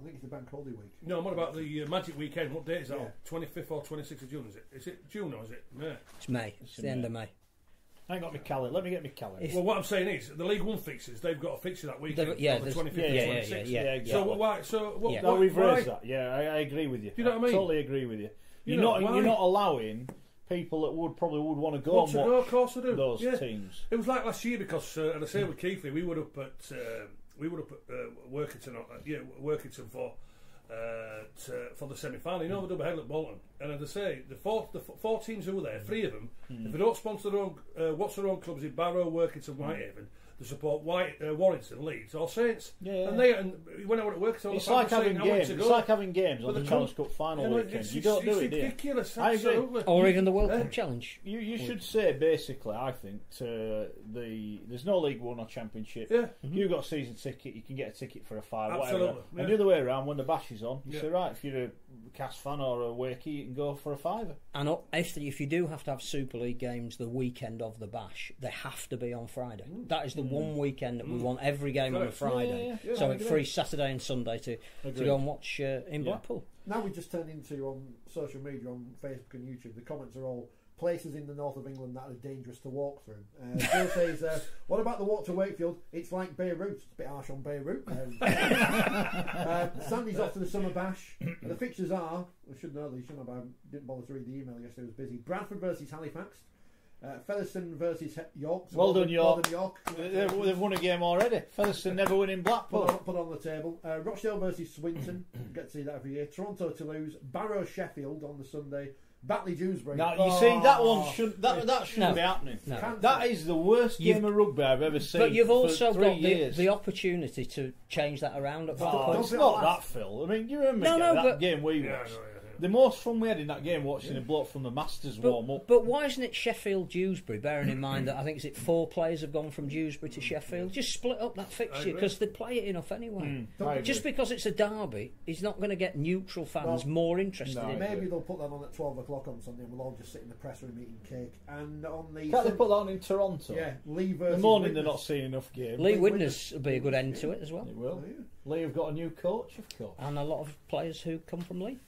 I think it's the Bank Holiday week. No, what about the Magic Weekend? What date is that on? 25th or 26th of June, is it? Is it June or is it May? It's May. It's the end of May. I ain't got my calendar. Let me get my calendar. Well, what I'm saying is, the League One fixtures, they've got a fixture that weekend on the 25th and 26th. Yeah, exactly. No, we've raised that. Yeah, I agree with you. Do you know what I mean? Totally agree with you. You're not allowing people that would want to go and watch those teams. It was like last year because, and I say with Keithley, we were up at Workington, Workington for the semi-final. You know the double header at Bolton, and as I say, the four teams who were there, three of them, if they don't sponsor their own, what's their own clubs in Barrow, Workington, Whitehaven. They support Warrington, Leeds, or Saints, and when I went to work, it's like having games. It's like having games on the Challenge Cup final weekend. You don't do it, do you? Ridiculous, absolutely. Or even the World Cup Challenge. You should say basically, I think, there's no League One or Championship. Yeah. You've got a season ticket. You can get a ticket for a £5, absolutely, whatever. And the other way around, when the bash is on, you say right, if you're a Cas fan or a Wakey, you can go for a £5. And if you do have to have Super League games the weekend of the bash, they have to be on Friday. That is the one weekend that we want every game on a Friday. So it's free Saturday and Sunday to go and watch in Blackpool. Now we just turned into on social media, on Facebook and YouTube, the comments are all places in the north of England that are dangerous to walk through. Joe says, what about the walk to Wakefield? It's like Beirut. It's a bit harsh on Beirut. Sandy's off to the Summer Bash. The fixtures are, I should know these, shouldn't I didn't bother to read the email yesterday, I was busy. Bradford versus Halifax. Featherstone versus York. So well done, York. They've won a game already. Featherstone never win in Blackpool. Put on the table. Rochdale versus Swinton. Get to see that every year. Toronto Toulouse. Barrow Sheffield on the Sunday. Batley Dewsbury. Now you see that one shouldn't be happening. No. That is the worst game of rugby I've ever seen. But you've also got the opportunity to change that around at Blackpool. It's not that, Phil. I mean, you remember that game we watched. The most fun we had in that game watching a bloke from the Masters warm up. But why isn't it Sheffield Dewsbury? Bearing in mind that I think 4 players have gone from Dewsbury to Sheffield. Just split up that fixture because they play it enough anyway. Just because it's a derby, he's not going to get neutral fans more interested in it. Maybe they'll put that on at 12 o'clock on Sunday and we'll all just sit in the press room eating cake. And on the can't they put that on in Toronto? Yeah, Lee versus the morning they're not seeing enough games. Lee Widnes will be a good end to it as well. It will. Lee have got a new coach, of course, and a lot of players who come from Lee.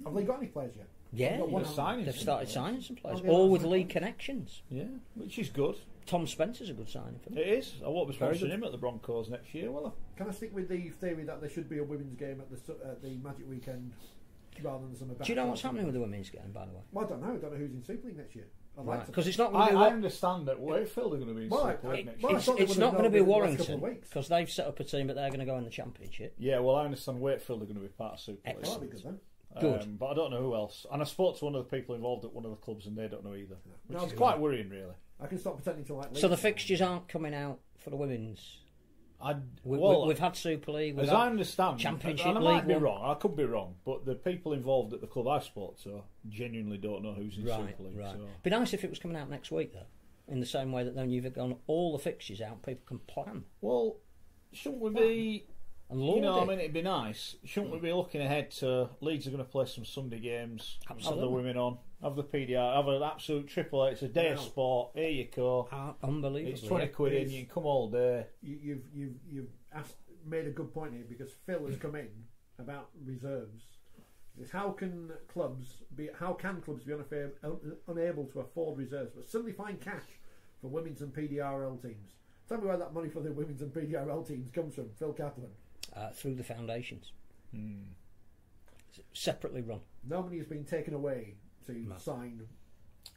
Have they got any players yet? Yeah, they've started signing some players, all with League connections. Yeah, which is good. Tom Spencer's a good signing for them. It is. I won't be sponsoring him at the Broncos next year, will I? Can I stick with the theory that there should be a women's game at the Magic Weekend rather than the Summer Bash? Do you know what's happening with the women's game, by the way? Well, I don't know. I don't know who's in Super League next year. Because it's not going to be. I understand that Wakefield are going to be in Super League next year. It's not going to be Warrington because they've set up a team, but they're going to go in the Championship. Yeah, well, I understand Wakefield are going to be part of Super League. That'll be good then. Good. But I don't know who else. And I spoke to one of the people involved at one of the clubs and they don't know either. Which is quite worrying, really. I can stop pretending to like Leeds. So the fixtures aren't coming out for the women's? We've had Super League. As I understand, Championship and I League might be wrong, I could be wrong, but the people involved at the club I spoke to genuinely don't know who's in Super League. Right. So. Be nice if it was coming out next week, though. In the same way that then you've got all the fixtures out, people can plan. Well, shouldn't we be... I mean, it'd be nice. Shouldn't we be looking ahead to Leeds are going to play some Sunday games, Absolutely. have the women on, Have the PDR, have an absolute triple. It's a day of sport. Here you go. Unbelievable. It's 20 quid in. You can come all day. You've made a good point here, because Phil has come in about reserves. How can clubs be unable to afford reserves, but suddenly find cash for women's and PDRL teams? Tell me where that money for the women's and PDRL teams comes from, Phil Kaplan. Through the foundations. Separately run. No money has been taken away to sign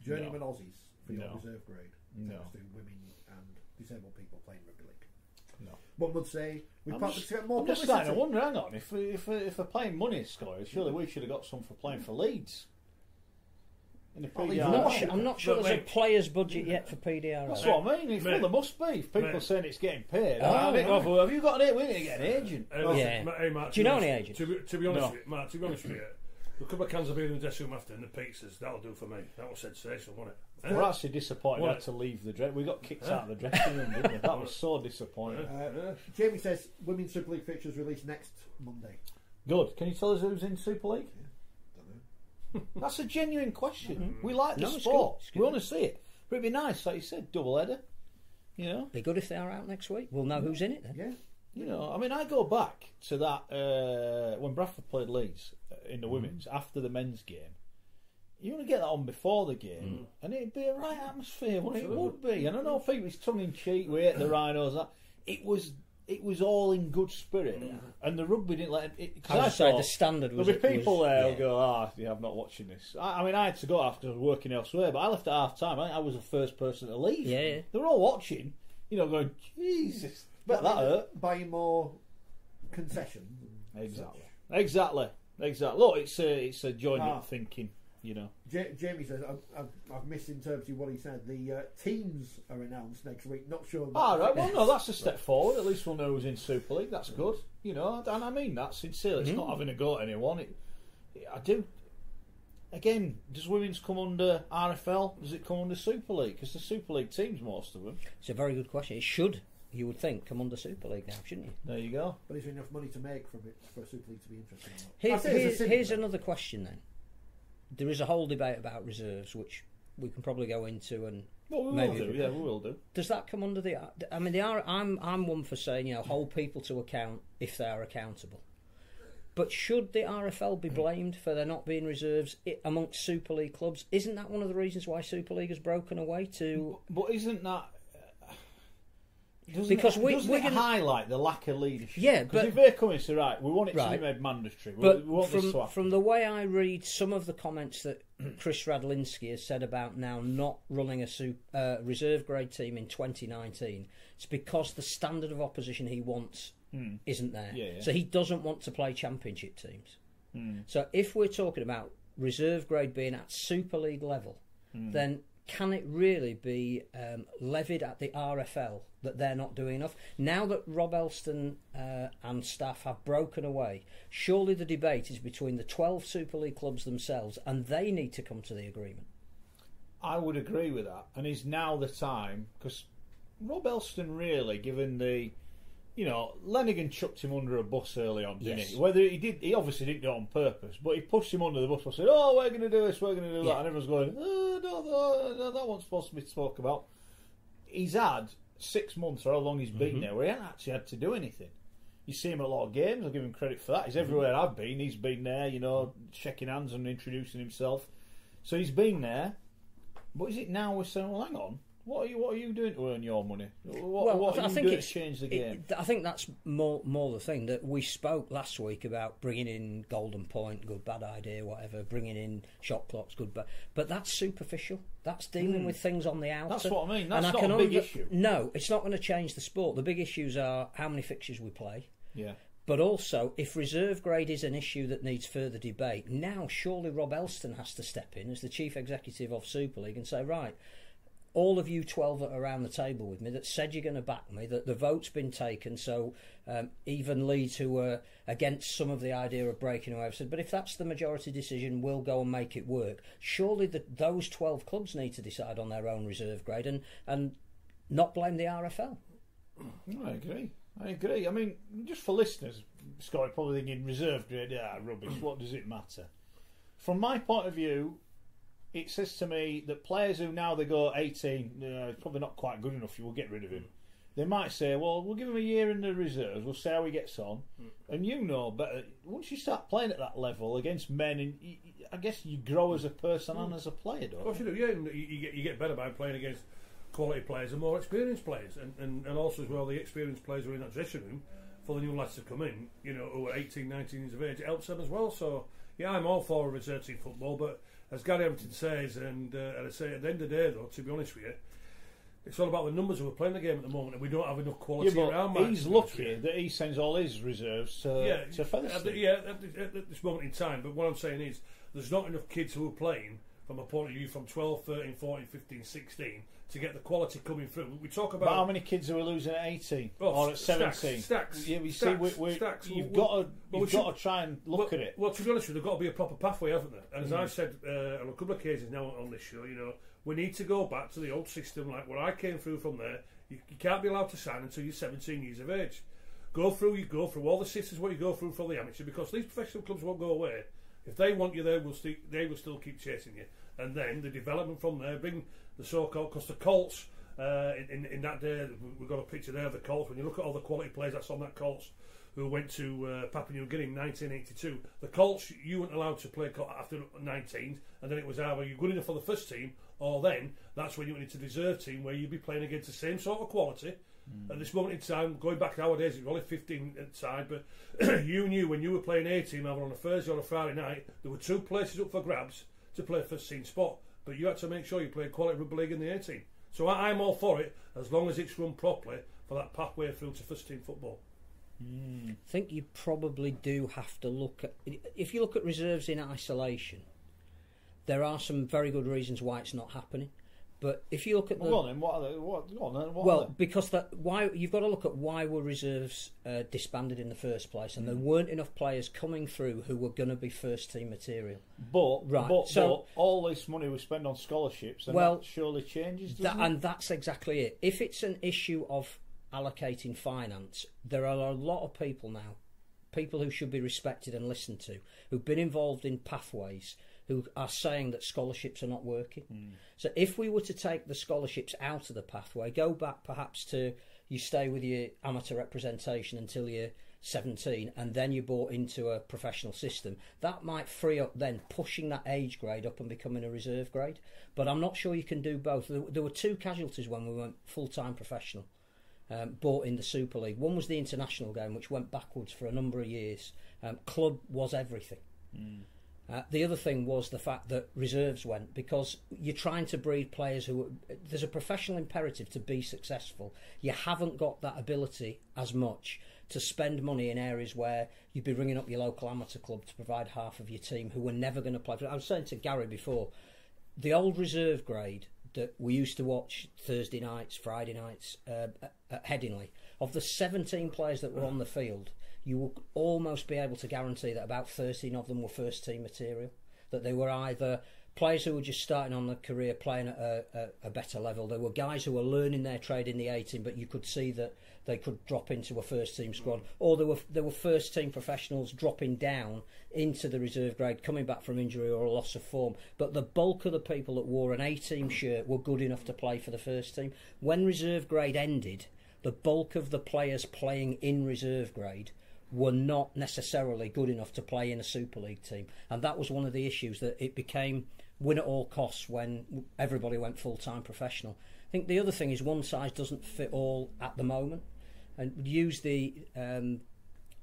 journeyman Aussies for your reserve grade. Thanks to women and disabled people playing rugby league. No. One would say we probably get more I'm just starting to wonder, hang on, if they're playing money scoring, surely we should have got some for playing for Leeds. In the PDR. I'm not sure there's a player's budget yet for PDR. That's what I mean. Well, there must be. If people are saying it's getting paid. Have you got an agent? We need to get an agent. Hey, Mark, do you know any agents? To be honest with you, Mark, a couple of cans of beer in the dressing room after and the pizzas, that'll do for me. That was sensational, wasn't it? We're actually disappointed we had to leave the dress. We got kicked out of the dressing room, didn't we? That was so disappointing. Jamie says Women's Super League fixtures released next Monday. Good. Can you tell us who's in Super League? Don't know. That's a genuine question. We like the sport. We want to see it. But it'd be nice, like you said, double header. You know, be good if they are out next week. We'll know who's in it then. Yeah. You know, I mean, I go back to that when Bradford played Leeds in the women's after the men's game. You want to get that on before the game, and it'd be a right atmosphere. Well, it would be. And I know people, it's tongue in cheek. We hate the Rhinos. That it was all in good spirit, and the rugby didn't let it. I would say the standard was. There'll be people there who'll go, I'm not watching this. I mean, I had to go after working elsewhere, but I left at half time. I think I was the first person to leave. Yeah. They were all watching, you know, going, Jesus. But that hurt. Buying more concessions. Exactly. Look, it's a joined-up thinking, you know. Jamie says, I've misinterpreted what he said. The teams are announced next week. Not sure. Right. Well, no, that's a step forward. At least we'll know who's in Super League. That's good. You know, and I mean that sincerely. It's not having a go at anyone. I do. Again, does women's come under RFL? Does it come under Super League? Because the Super League teams, most of them. It's a very good question. It should. You would think come under Super League now, shouldn't you? There you go. But is there enough money to make from it for Super League to be interesting? Here's another question then. There is a whole debate about reserves, which we can probably go into, and we will do. Does that come under the? I mean, I'm one for saying, you know, hold people to account if they are accountable. But should the RFL be blamed for there not being reserves amongst Super League clubs? Isn't that one of the reasons why Super League has broken away to? But isn't that? Because we highlight the lack of leadership. Yeah, because if they come and say, right, we want it to be made mandatory. But we want this to happen. From the way I read some of the comments that Chris Radlinski has said about now not running a reserve grade team in 2019, it's because the standard of opposition he wants isn't there. Yeah. So he doesn't want to play championship teams. So if we're talking about reserve grade being at Super League level, then can it really be levied at the RFL that they're not doing enough? Now that Rob Elston and staff have broken away, surely the debate is between the 12 Super League clubs themselves, and they need to come to the agreement. I would agree with that, and is now the time, because Rob Elston really, given the, you know, Lenigan chucked him under a bus early on, didn't he? Whether he obviously didn't do it on purpose, but he pushed him under the bus and said, we're going to do this, we're going to do that, and everyone's going, no, that wasn't supposed to be spoke about. He's had 6 months or how long he's been there where he hasn't actually had to do anything. You see him at a lot of games, I'll give him credit for that. He's everywhere I've been, he's been there, you know, shaking hands and introducing himself. So he's been there, but is it now we're saying, well, hang on, what are you doing to earn your money? What are you doing to change the game? I think that's more the thing, that we spoke last week about bringing in Golden Point, good, bad idea, whatever, bringing in shot clocks, good, bad. But that's superficial. That's dealing with things on the outer. That's what I mean. That's not a big issue. No, it's not going to change the sport. The big issues are how many fixtures we play. Yeah. But also, if reserve grade is an issue that needs further debate, now surely Rob Elston has to step in as the chief executive of Super League and say, right, all of you 12 that are around the table with me that said you're going to back me, that the vote's been taken, so even Leeds, who were against some of the idea of breaking away, have said, but if that's the majority decision, we'll go and make it work. Surely those 12 clubs need to decide on their own reserve grade and not blame the RFL. I agree. I mean, just for listeners, Schoey probably thinking reserve grade, rubbish, what does it matter? From my point of view, it says to me that players who now they go 18, probably not quite good enough, you will get rid of him. They might say, well, we'll give him a year in the reserves, we'll see how he gets on. And you know better, once you start playing at that level against men, and I guess you grow as a person and as a player, don't you? Of course you do, yeah. You get better by playing against quality players and more experienced players. And also as well, the experienced players who are in that dressing room, for the new lads to come in, who are 18, 19 years of age, it helps them as well. So, yeah, I'm all for reserve team football, but as Gary Hampton says, and I say at the end of the day, though, to be honest with you, it's all about the numbers who are playing the game at the moment, and we don't have enough quality around. He's lucky that he sends all his reserves to Featherstone. At this moment in time. But what I'm saying is, there's not enough kids who are playing from a point of view from 12, 13, 14, 15, 16 to get the quality coming through. We talk about... But how many kids are we losing at 18 or at 17? Stacks. Yeah, stacks. You've got to try and look at it. Well, to be honest with you, there's got to be a proper pathway, haven't there? And as I've said on a couple of occasions now on this show, we need to go back to the old system, like where I came through from there. You can't be allowed to sign until you're 17 years of age. Go through all the systems what you go through for the amateur, because these professional clubs won't go away. If they want you there, they will still keep chasing you. And then the development from there, bring the so-called, because the Colts, in that day, we've got a picture there of the Colts. When you look at all the quality players that's on that Colts, who went to Papua New Guinea in 1982, the Colts, you weren't allowed to play after 19, and then it was either you're good enough for the first team, or then that's when you went into the reserve team, where you'd be playing against the same sort of quality. At this moment in time, going back nowadays, it was only 15 inside, but you knew when you were playing A team either on a Thursday or a Friday night, there were 2 places up for grabs to play first team spot, but you had to make sure you played quality rugby league in the A team. So I'm all for it, as long as it's run properly for that pathway through to first team football. I think you probably do have to look at, if you look at reserves in isolation, there are some very good reasons why it's not happening. But if you look at because why you've got to look at why were reserves disbanded in the first place, and there weren't enough players coming through who were going to be first team material. But all this money we spend on scholarships, and that surely changes. And that's exactly it. If it's an issue of allocating finance, there are a lot of people now, people who should be respected and listened to, who've been involved in pathways, who are saying that scholarships are not working. So if we were to take the scholarships out of the pathway, go back perhaps to you stay with your amateur representation until you're 17 and then you're brought into a professional system, that might free up then pushing that age grade up and becoming a reserve grade. But I'm not sure you can do both. There were 2 casualties when we went full-time professional, bought in the Super League. One was the international game, which went backwards for a number of years. Club was everything. The other thing was the fact that reserves went, because you're trying to breed players who... There's a professional imperative to be successful. You haven't got that ability as much to spend money in areas where you'd be ringing up your local amateur club to provide half of your team who were never going to play. I was saying to Gary before, the old reserve grade that we used to watch Thursday nights, Friday nights at Headingley, of the 17 players that were on the field, you will almost be able to guarantee that about 13 of them were first team material, that they were either players who were just starting on their career playing at a better level. There were guys who were learning their trade in the 18, but you could see that they could drop into a first team squad, or there were first team professionals dropping down into the reserve grade, coming back from injury or a loss of form. But the bulk of the people that wore an A-team shirt were good enough to play for the first team. When reserve grade ended, the bulk of the players playing in reserve grade were not necessarily good enough to play in a Super League team, and that was one of the issues, that it became win at all costs when everybody went full-time professional. I think the other thing is one size doesn't fit all at the moment, and use the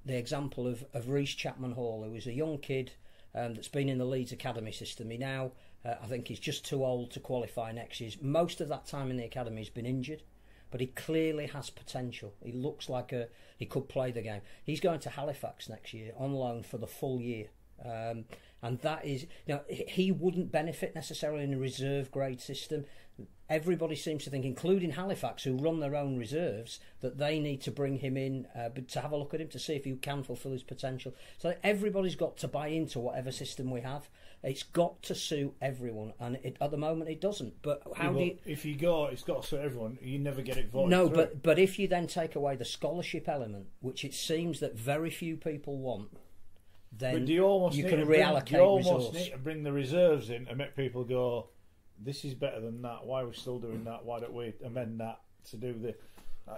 example of Rhys Chapman Hall, who is a young kid that's been in the Leeds Academy system. He now, I think he's just too old to qualify next year. Most of that time in the academy he's been injured, but he clearly has potential. He looks like he could play the game. He's going to Halifax next year on loan for the full year. And that is, he wouldn't benefit necessarily in a reserve grade system. Everybody seems to think, including Halifax, who run their own reserves, that they need to bring him in to have a look at him to see if he can fulfil his potential. So everybody's got to buy into whatever system we have. It's got to suit everyone, and at the moment it doesn't. But if you go, it's got to suit everyone. You never get it voted. No, but if you then take away the scholarship element, which it seems that very few people want, then you can reallocate resource. Need to bring the reserves in and make people go, this is better than that. Why are we still doing that? Why don't we amend that to do the...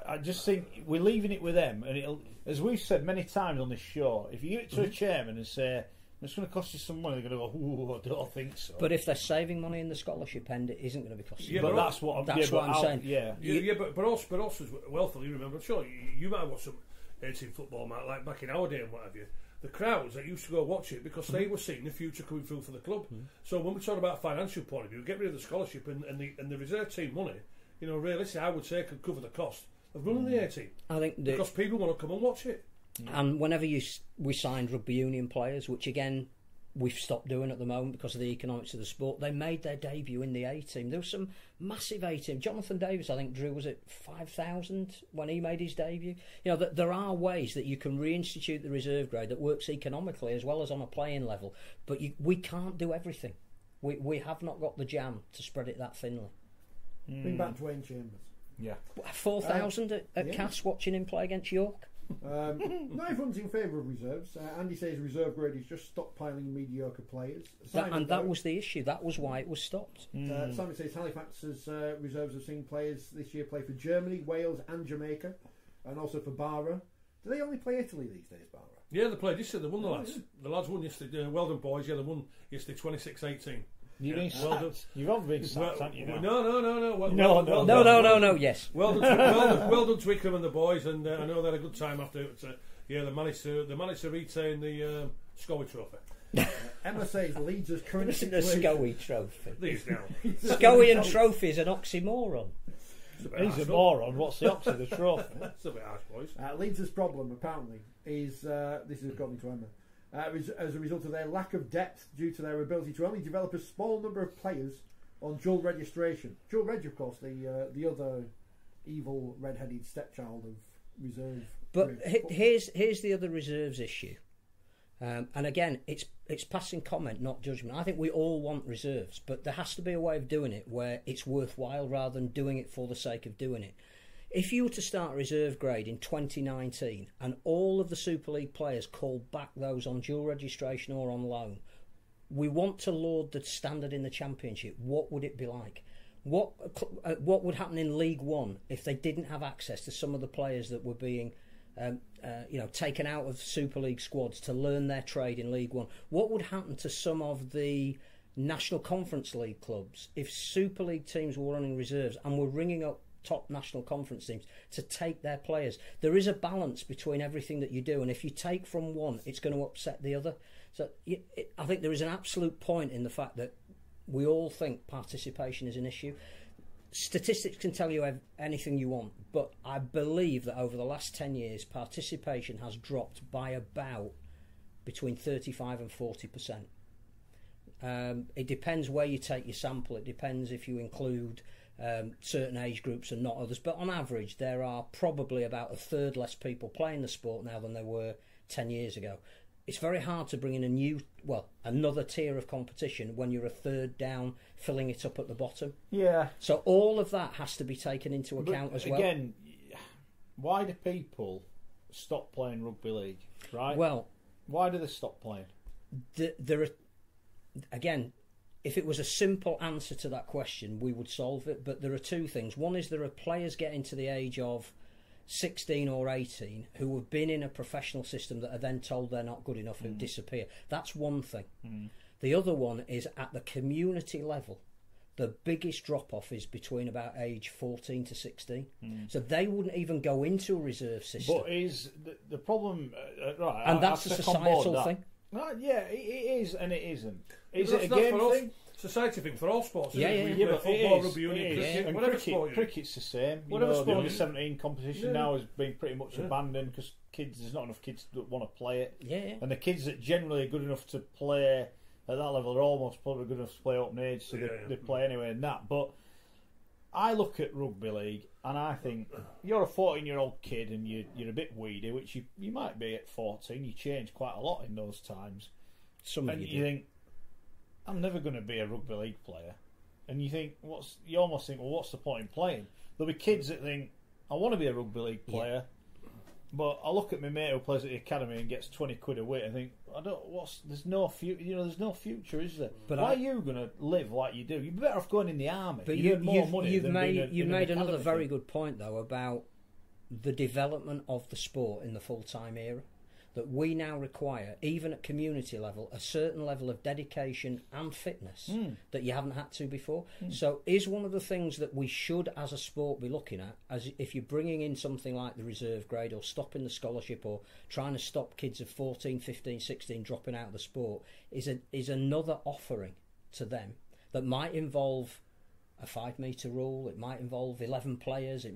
I just think we're leaving it with them, and it'll, as we've said many times on this show, if you give it to a chairman and say it's going to cost you some money, they're going to go, ooh, I don't think so. But if they're saving money in the scholarship end, it isn't going to be costing. Yeah, but that's what I'm saying. Yeah, but also as well, Phil, you remember, I'm sure you might have watched some 18 football, like back in our day and what have you. The crowds that used to go watch it because they were seeing the future coming through for the club. So when we talk about financial point of view, get rid of the scholarship and the reserve team money. You know, realistically, I would say could cover the cost of running the 18. I think because people want to come and watch it. And whenever we signed rugby union players, which again we've stopped doing at the moment because of the economics of the sport, they made their debut in the A team. There was some massive A team. Jonathan Davis, I think, drew, was it 5,000 when he made his debut? You know, there are ways that you can reinstitute the reserve grade that works economically as well as on a playing level. But we can't do everything. We have not got the jam to spread it that thinly. Bring back Dwayne Chambers. Yeah. 4,000 at Cass watching him play against York. Not everyone's in favour of reserves. Andy says reserve grade is just stockpiling mediocre players. That was the issue. That was why it was stopped. Simon says Halifax's reserves have seen players this year play for Germany, Wales and Jamaica, and also for Barra. Do they only play Italy these days, Barra? Yeah, they played yesterday. They won the lads. Yeah. The lads won yesterday. Well done, boys. Yeah, they won yesterday 26-18. You've been sacked. You've all been sacked, haven't you? No. No. Yes. Well done to Wickham and the boys, and I know they had a good time after it. They managed to retain the Schoey trophy. Emma says Leeds' current situation. The Schoey trophy. These now. Schoey and trophy is an oxymoron. He's a moron. What's the opposite of the trophy? It's a bit harsh, boys. Leeds' problem apparently is this is according to Emma. As a result of their lack of depth due to their ability to only develop a small number of players on dual registration. Dual reg, of course, the other evil red-headed stepchild of reserve. But here's the other reserves issue, and again, it's passing comment, not judgment. I think we all want reserves, but there has to be a way of doing it where it's worthwhile rather than doing it for the sake of doing it. If you were to start reserve grade in 2019 and all of the Super League players called back those on dual registration or on loan, we want to laud the standard in the Championship. What would it be like? What would happen in League One if they didn't have access to some of the players that were being taken out of Super League squads to learn their trade in League One? What would happen to some of the National Conference League clubs if Super League teams were running reserves and were ringing up top National Conference teams to take their players? There is a balance between everything that you do, and if you take from one, it's going to upset the other. So I think there is an absolute point in the fact that we all think participation is an issue. Statistics can tell you anything you want, but I believe that over the last 10 years, participation has dropped by about between 35 and 40%. It depends where you take your sample. It depends if you include certain age groups and not others, but on average there are probably about a third less people playing the sport now than there were 10 years ago. It's very hard to bring in another tier of competition when you're a third down, filling it up at the bottom. Yeah. So all of that has to be taken into account as well. Again, why do people stop playing rugby league? Right. Well, why do they stop playing? There are, again, if it was a simple answer to that question, we would solve it. But there are two things. One is there are players getting to the age of 16 or 18 who have been in a professional system that are then told they're not good enough and disappear. That's one thing. The other one is at the community level. The biggest drop-off is between about age 14 to 16. So they wouldn't even go into a reserve system. But is the problem... right, and that's a societal thing. Yeah, it is and it isn't. Is it a game thing? Society thing for all sports. Yeah, but football, rugby union, cricket, whatever sport. Cricket's the same. Whatever sport. The under-17 competition now has been pretty much abandoned because there's not enough kids that want to play it. Yeah. And the kids that generally are good enough to play at that level are almost probably good enough to play open age, so they play anyway in that. But I look at rugby league and I think you're a 14-year-old kid and you're a bit weedy, which you might be at 14. You change quite a lot in those times. You think, I'm never going to be a rugby league player, and you almost think, well, what's the point in playing? There'll be kids that think, I want to be a rugby league player, But I look at my mate who plays at the academy and gets 20 quid a week. I think there's no future. There's no future, is there? But why are you going to live like you do? You're better off going in the army. But you've made another very good point though about the development of the sport in the full-time era. That we now require, even at community level, a certain level of dedication and fitness that you haven't had to before. So is one of the things that we should, as a sport, be looking at, as if you're bringing in something like the reserve grade or stopping the scholarship or trying to stop kids of 14, 15, 16 dropping out of the sport, is another offering to them that might involve a 5 metre rule, it might involve 11 players,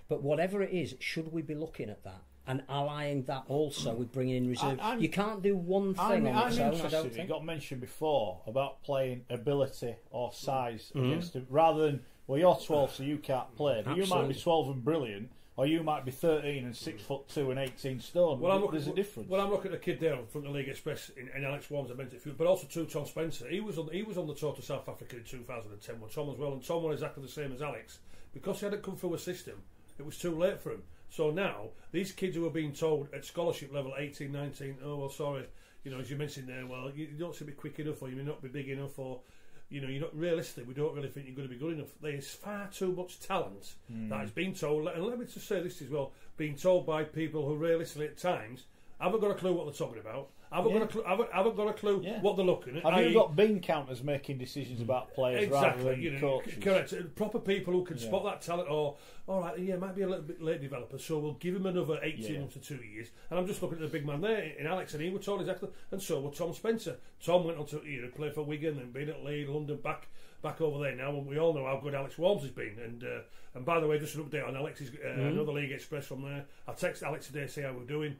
but whatever it is, should we be looking at that? And allying that also with bringing in reserve. You can't do one thing on its own, I don't think. It got mentioned before about playing ability or size against it, rather than, well, you're 12 so you can't play. But you might be 12 and brilliant, or you might be 13 and 6'2" and 18 stone. Well, there's a difference. Well, I'm looking at a kid there from the League Express in Alex Warnes, I mentioned it, but also Tom Spencer. He was on the tour to South Africa in 2010 with Tom as well, and Tom was exactly the same as Alex. Because he hadn't come through a system, it was too late for him. So now, these kids who are being told at scholarship level 18, 19, oh, well, sorry, as you mentioned there, well, you don't seem to be quick enough, or you may not be big enough, or, you're not realistic, we don't really think you're going to be good enough. There's far too much talent that is being told, and let me just say this as well, being told by people who realistically at times haven't got a clue what they're talking about, haven't got a clue what they're looking at. Have you got bean counters making decisions about players rather than coaches? Correct. Proper people who can spot that talent, or all right, might be a little bit late developer, so we'll give him another 18 months to 2 years. And I'm just looking at the big man there in Alex, and he was told exactly, and so was Tom Spencer. Tom went on to play for Wigan and been at Leeds, London, back over there now, and we all know how good Alex Warnes has been. And by the way, just an update on Alex, he's another League Express from there. I texted Alex today to see how we're doing.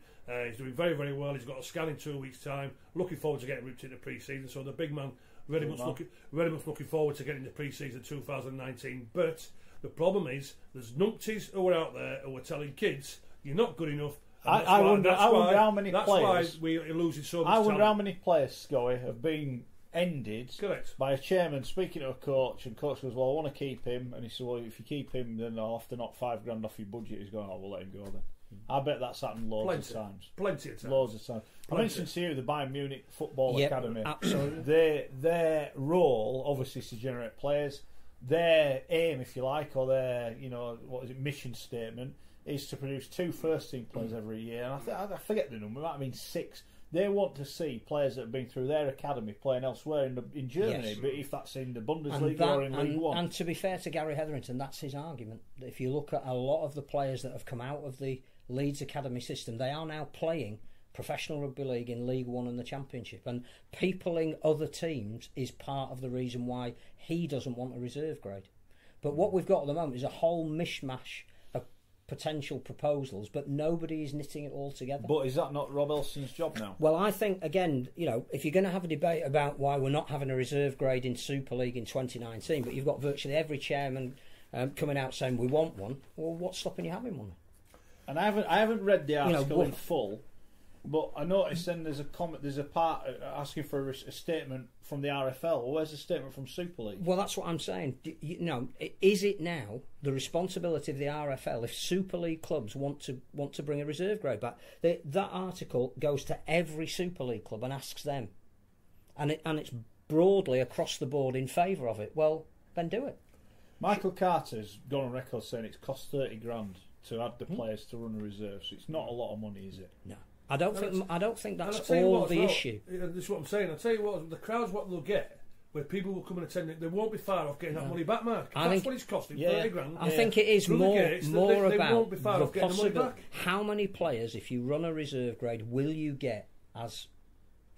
He's doing very, very well. He's got a scan in 2 weeks' time. Looking forward to getting ripped into pre-season. So the big man very much looking forward to getting into pre-season 2019. But the problem is there's numpties who are out there who are telling kids you're not good enough. I wonder how many players. That's why we're losing so much talent. I wonder how many players, Schoey, have been ended Correct. by a chairman speaking to a coach, and coach goes, well, I want to keep him, and he said, well, if you keep him then I'll have to knock $5,000 off your budget. He's going, oh, we'll let him go then. I bet that's happened loads of times. Plenty of times. Loads of times. I mentioned to you the Bayern Munich Football Academy. Absolutely. Their role, obviously, is to generate players. Their aim, if you like, or their mission statement, is to produce 2 first-team players every year. And I forget the number, it might have been 6. They want to see players that have been through their academy playing elsewhere in Germany, yes. but if that's in the Bundesliga or in League One. And to be fair to Gary Hetherington, that's his argument. If you look at a lot of the players that have come out of the Leeds Academy system, they are now playing professional rugby league in League One and the Championship. And peopling other teams is part of the reason why he doesn't want a reserve grade. But what we've got at the moment is a whole mishmash of potential proposals, but nobody is knitting it all together. But is that not Rob Elson's job now? Well, I think, again, if you're going to have a debate about why we're not having a reserve grade in Super League in 2019, but you've got virtually every chairman coming out saying we want one, well, what's stopping you having one? And I haven't read the article in full, but I noticed then there's a part asking for a statement from the RFL. Well, where's the statement from Super League? Well, that's what I'm saying. Is it now the responsibility of the RFL if Super League clubs want to bring a reserve grade back? That article goes to every Super League club and asks them, and it's broadly across the board in favour of it. Well, then do it. Michael Carter's gone on record saying it's cost $30,000 to add the players to run a reserve, so it's not a lot of money, is it? No. I don't think that's all the issue. This is what I'm saying. I'll tell you what, the crowd's what they'll get, where people will come and attend it, they won't be far off getting that money back, Mark. That's what it's costing, $30,000. I think it is more about the possibility. Back. How many players, if you run a reserve grade, will you get as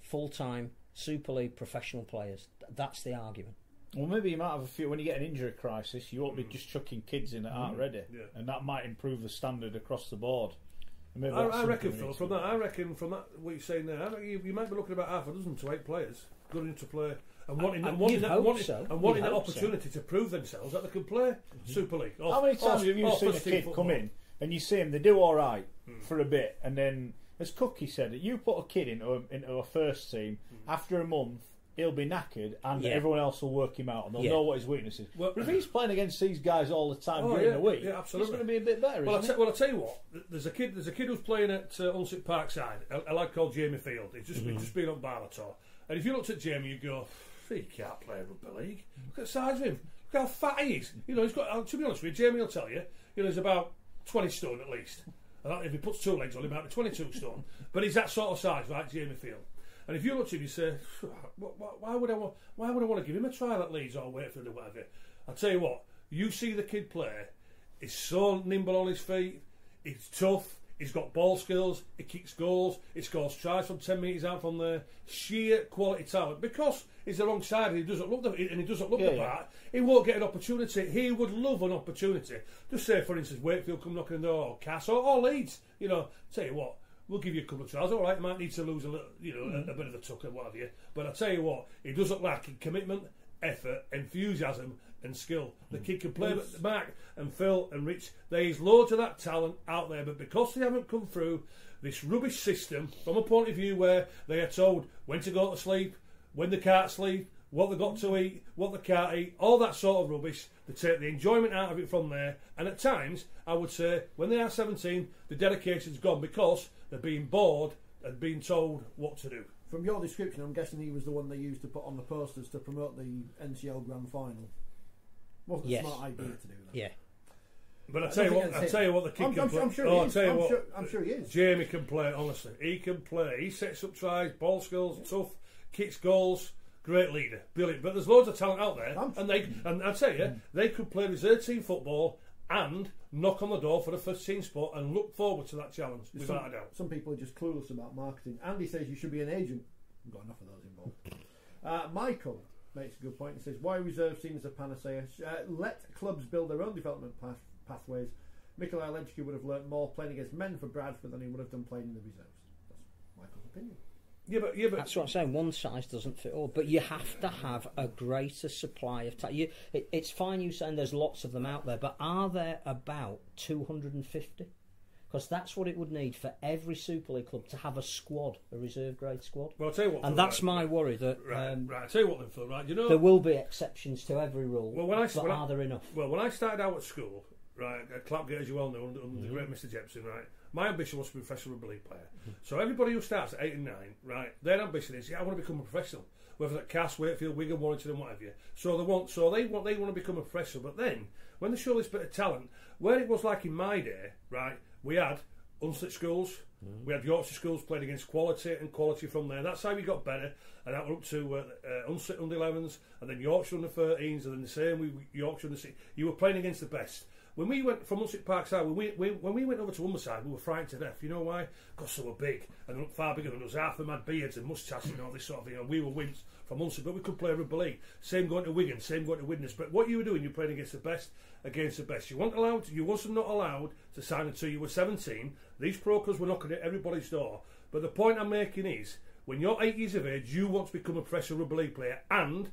full-time Super League professional players? That's the argument. Well, maybe you might have a few. When you get an injury crisis, you won't be just chucking kids in that aren't ready, and that might improve the standard across the board. I reckon, Phil, from that, what you're saying there, you might be looking at about half a dozen to 8 players good enough to play, and wanting that opportunity to prove themselves that they can play Super League. How many times have you seen a kid come in and you see them, they do all right for a bit, and then, as Cookie said, you put a kid into a first team, after a month, he'll be knackered, and Yeah. everyone else will work him out, and they'll Yeah. know what his weakness is. Well, But if he's playing against these guys all the time during yeah, the week, yeah, absolutely. it's going to be a bit better. Well, isn't it? I'll tell you what. There's a kid who's playing at Hunsett Parkside. A lad called Jamie Field. He's just been on Barlator. And if you looked at Jamie, you'd go, he can't play rugby league. Look at the size of him. Look how fat he is. You know, he's got. To be honest with you, Jamie will tell you. You know, he's about 20 stone at least. And if he puts 2 legs on, he might be 22 stone. But he's that sort of size, like Jamie Field. And if you look at him, you say, why would I want to give him a trial at Leeds or Wakefield or whatever? I'll tell you what. You see the kid play. He's so nimble on his feet. He's tough. He's got ball skills. He kicks goals. He scores tries from 10 metres out from there. Sheer quality talent. Because he's the wrong side and he doesn't look the part. He won't get an opportunity. He would love an opportunity. Just say, for instance, Wakefield come knocking on the door, or Cass, or Leeds. You know, tell you what, we'll give you a couple of trials. All right, you might need to lose a little, you know, a bit of the tuck and what have you. But I tell you what, he doesn't lack in commitment, effort, enthusiasm, and skill. The kid can play, but Mark and Phil and Rich, there's loads of that talent out there, but because they haven't come through this rubbish system from a point of view where they are told when to go to sleep, when they can't sleep, what they've got to eat, what they can't eat, all that sort of rubbish, they take the enjoyment out of it from there, and at times, I would say, when they are 17, the dedication's gone because they're being bored and being told what to do. From your description, I'm guessing he was the one they used to put on the posters to promote the NCL Grand Final. Wasn't a smart idea to do that. Yeah. But I tell you what, the kid can play. I'm sure he is. I'm sure he is. Jamie can play. Honestly, he can play. He sets up tries, ball skills, tough, kicks goals. Great leader, brilliant. But there's loads of talent out there, and I tell you, they could play reserve team football and knock on the door for the first team spot and look forward to that challenge without a doubt. Some people are just clueless about marketing. Andy says you should be an agent. We've got enough of those involved. Michael makes a good point. He says, why reserve seen as a panacea? Let clubs build their own development pathways. Michael Lechke would have learnt more playing against men for Bradford than he would have done playing in the reserves. That's Michael's opinion. Yeah, but that's what I'm saying. One size doesn't fit all, but you have to have a greater supply of talent. It's fine you saying there's lots of them out there, but are there about 250? Because that's what it would need for every Super League club to have a squad, a reserve grade squad. Well, I'll tell you what, and that's my worry. That right. I'll tell you what, then, Phil. Right, you know, there will be exceptions to every rule. Well, but are there enough? Well, when I started out at school, right, at Clapgate, as you well know, under the great Mr. Jepson, right. My ambition was to be a professional rugby league player. So everybody who starts at 8 and 9, right, their ambition is, I want to become a professional. Whether that's Cass, Wakefield, Wigan, Warrington, and whatever. So they want to become a professional. But then, when they show this bit of talent, where it was like in my day, right, we had Hunslet schools, we had Yorkshire schools playing against quality and quality from there. That's how we got better, and that went up to Hunslet under 11s, and then Yorkshire under 13s, and then the same with Yorkshire under 6. You were playing against the best. When we went from Hunslet Parkside, when we went over to Humberside, we were frightened to death. You know why? Because they were big, and they looked far bigger than us. Half of them had beards and moustaches and all this sort of thing, and we were wimps from Hunslet, but we could play rugby league. Same going to Wigan, same going to Widnes. But what you were doing, you were playing against the best. You wasn't not allowed to sign until you were 17. These pro clubs were knocking at everybody's door. But the point I'm making is, when you're 8 years of age, you want to become a professional rugby league player, and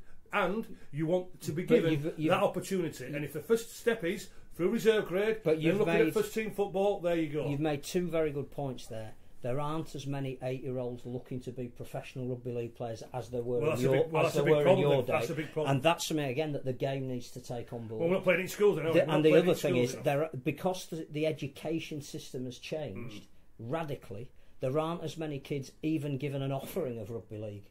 you want to be given that opportunity. And if the first step is through reserve grade, then looking at first team football, there you go. You've made two very good points there. There aren't as many 8-year-olds looking to be professional rugby league players as there were in your day. That's a big problem. And that's something, again, that the game needs to take on board. Well, we're not playing in schools. And the other thing is, because the education system has changed radically, there aren't as many kids even given an offering of rugby league.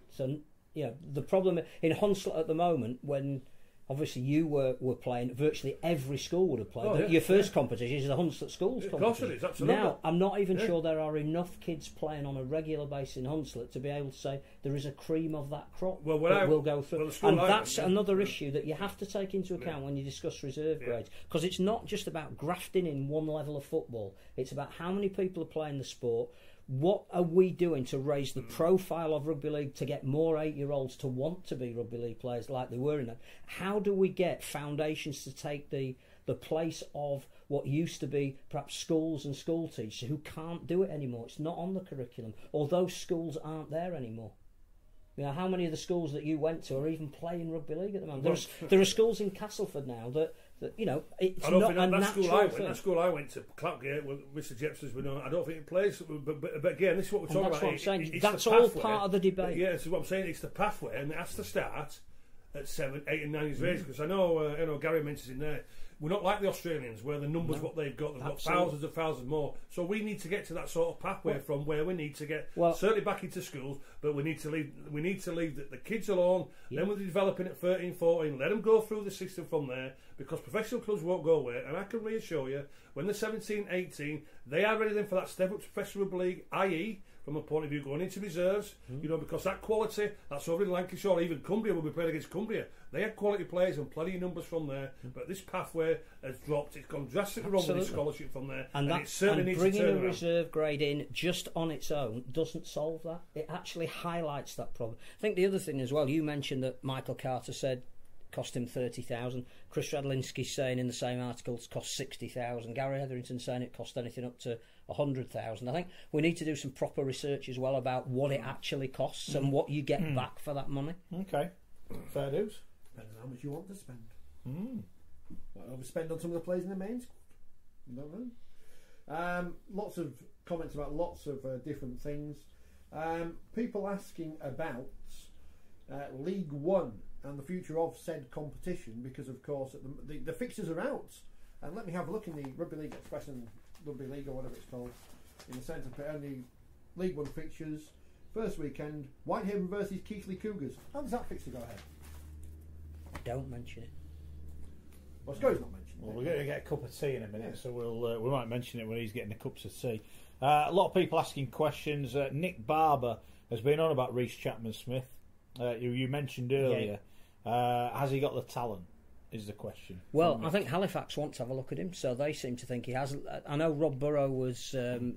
So, the problem in Hunslet at the moment, when obviously you were playing, virtually every school would have played. Your first competition is the Hunslet Schools competition. Of course it is, absolutely. Now, I'm not even sure there are enough kids playing on a regular basis in Hunslet to be able to say there is a cream of that crop that will go through. And that's another issue that you have to take into account when you discuss reserve grades. Because it's not just about grafting in one level of football. It's about how many people are playing the sport. What are we doing to raise the profile of rugby league to get more 8-year-olds to want to be rugby league players like they were in that? How do we get foundations to take the place of what used to be perhaps schools and school teachers who can't do it anymore? It's not on the curriculum, although schools aren't there anymore. You know, how many of the schools that you went to are even playing rugby league at the moment? There are schools in Castleford now that you know, it's not a natural thing. That school I went to, Clapgate, with Mr. Jepson's, I don't think it plays. But again, this is what we're talking about. That's what I'm saying. It's that's all part of the debate. Yeah, this is what I'm saying. It's the pathway, and it has to start at 7, 8 and 9 years of age. Because I know Gary mentions in there, we're not like the Australians where the numbers what they've got thousands and thousands more. So we need to get to that sort of pathway from where we need to get certainly back into schools, but we need to leave the kids alone. Then we're developing at 13, 14, let them go through the system from there, because professional clubs won't go away. And I can reassure you, when they're 17, 18, they are ready then for that step up to professional rugby league, i.e. from a point of view going into reserves, you know, because that quality, that's over in Lancashire, or even Cumbria, when we played against Cumbria, they had quality players and plenty of numbers from there, but this pathway has dropped. It's gone drastically wrong with the scholarship from there, and it certainly needs to turn around. Bringing a reserve grade in just on its own doesn't solve that. It actually highlights that problem. I think the other thing as well, you mentioned that Michael Carter said cost him 30,000. Chris Radlinski's saying in the same article it's cost 60,000. Gary Etherington saying it cost anything up to 100,000. I think we need to do some proper research as well about what it actually costs and what you get back for that money. Okay, fair dues. Depends on how much you want to spend. Might overspend on some of the players in the main squad. Don't know. Lots of comments about lots of different things. People asking about League One and the future of said competition, because of course the fixtures are out. And let me have a look in the Rugby League Express and Rugby League, or whatever it's called, in the centre, and the League One fixtures. First weekend, Whitehaven versus Keighley Cougars. How does that fixture go ahead? Don't mention it. Well, Schoey's not mentioned. Well, we're going to get a cup of tea in a minute, so we might mention it when he's getting the cups of tea. A lot of people asking questions. Nick Barber has been on about Reece Chapman-Smith. You mentioned earlier. Has he got the talent? Is the question. Well, I think Halifax want to have a look at him, so they seem to think he has. I know Rob Burrow was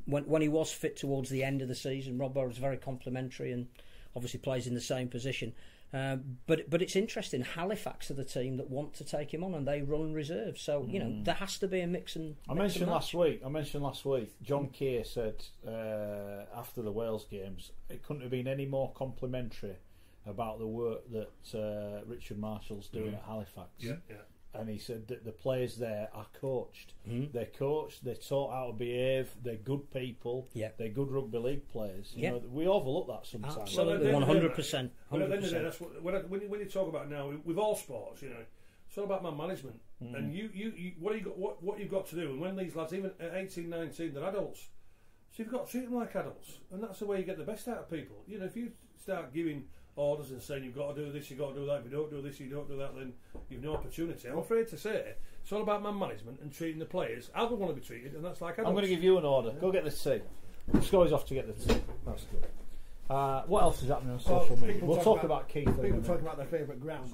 when he was fit towards the end of the season. Rob Burrow was very complimentary and obviously plays in the same position. But it's interesting. Halifax are the team that want to take him on, and they run reserves. So you know there has to be a mix and. I mentioned last week. John Keir said after the Wales games, it couldn't have been any more complimentary about the work that Richard Marshall's doing at Halifax. Yeah. And he said that the players there are coached. They're coached, they're taught how to behave, they're good people, they're good rugby league players. You know, we overlook that sometimes. Absolutely, 100%. But at the end of the day, that's when you talk about now, with all sports, you know, it's all about man management. And you what you've got to do, and when these lads, even at 18, 19, they're adults, so you've got to treat them like adults, and that's the way you get the best out of people. You know, if you start giving orders and saying you've got to do this, you've got to do that, if you don't do this, you don't do that, then you've no opportunity. I'm afraid to say it's all about man management and treating the players how they want to be treated, and that's like adults. I'm going to give you an order. Go get the tea. Schoey's off to get the tea. That's good. What else is happening on social media? We'll talk about Keith. People talking about their favourite grounds.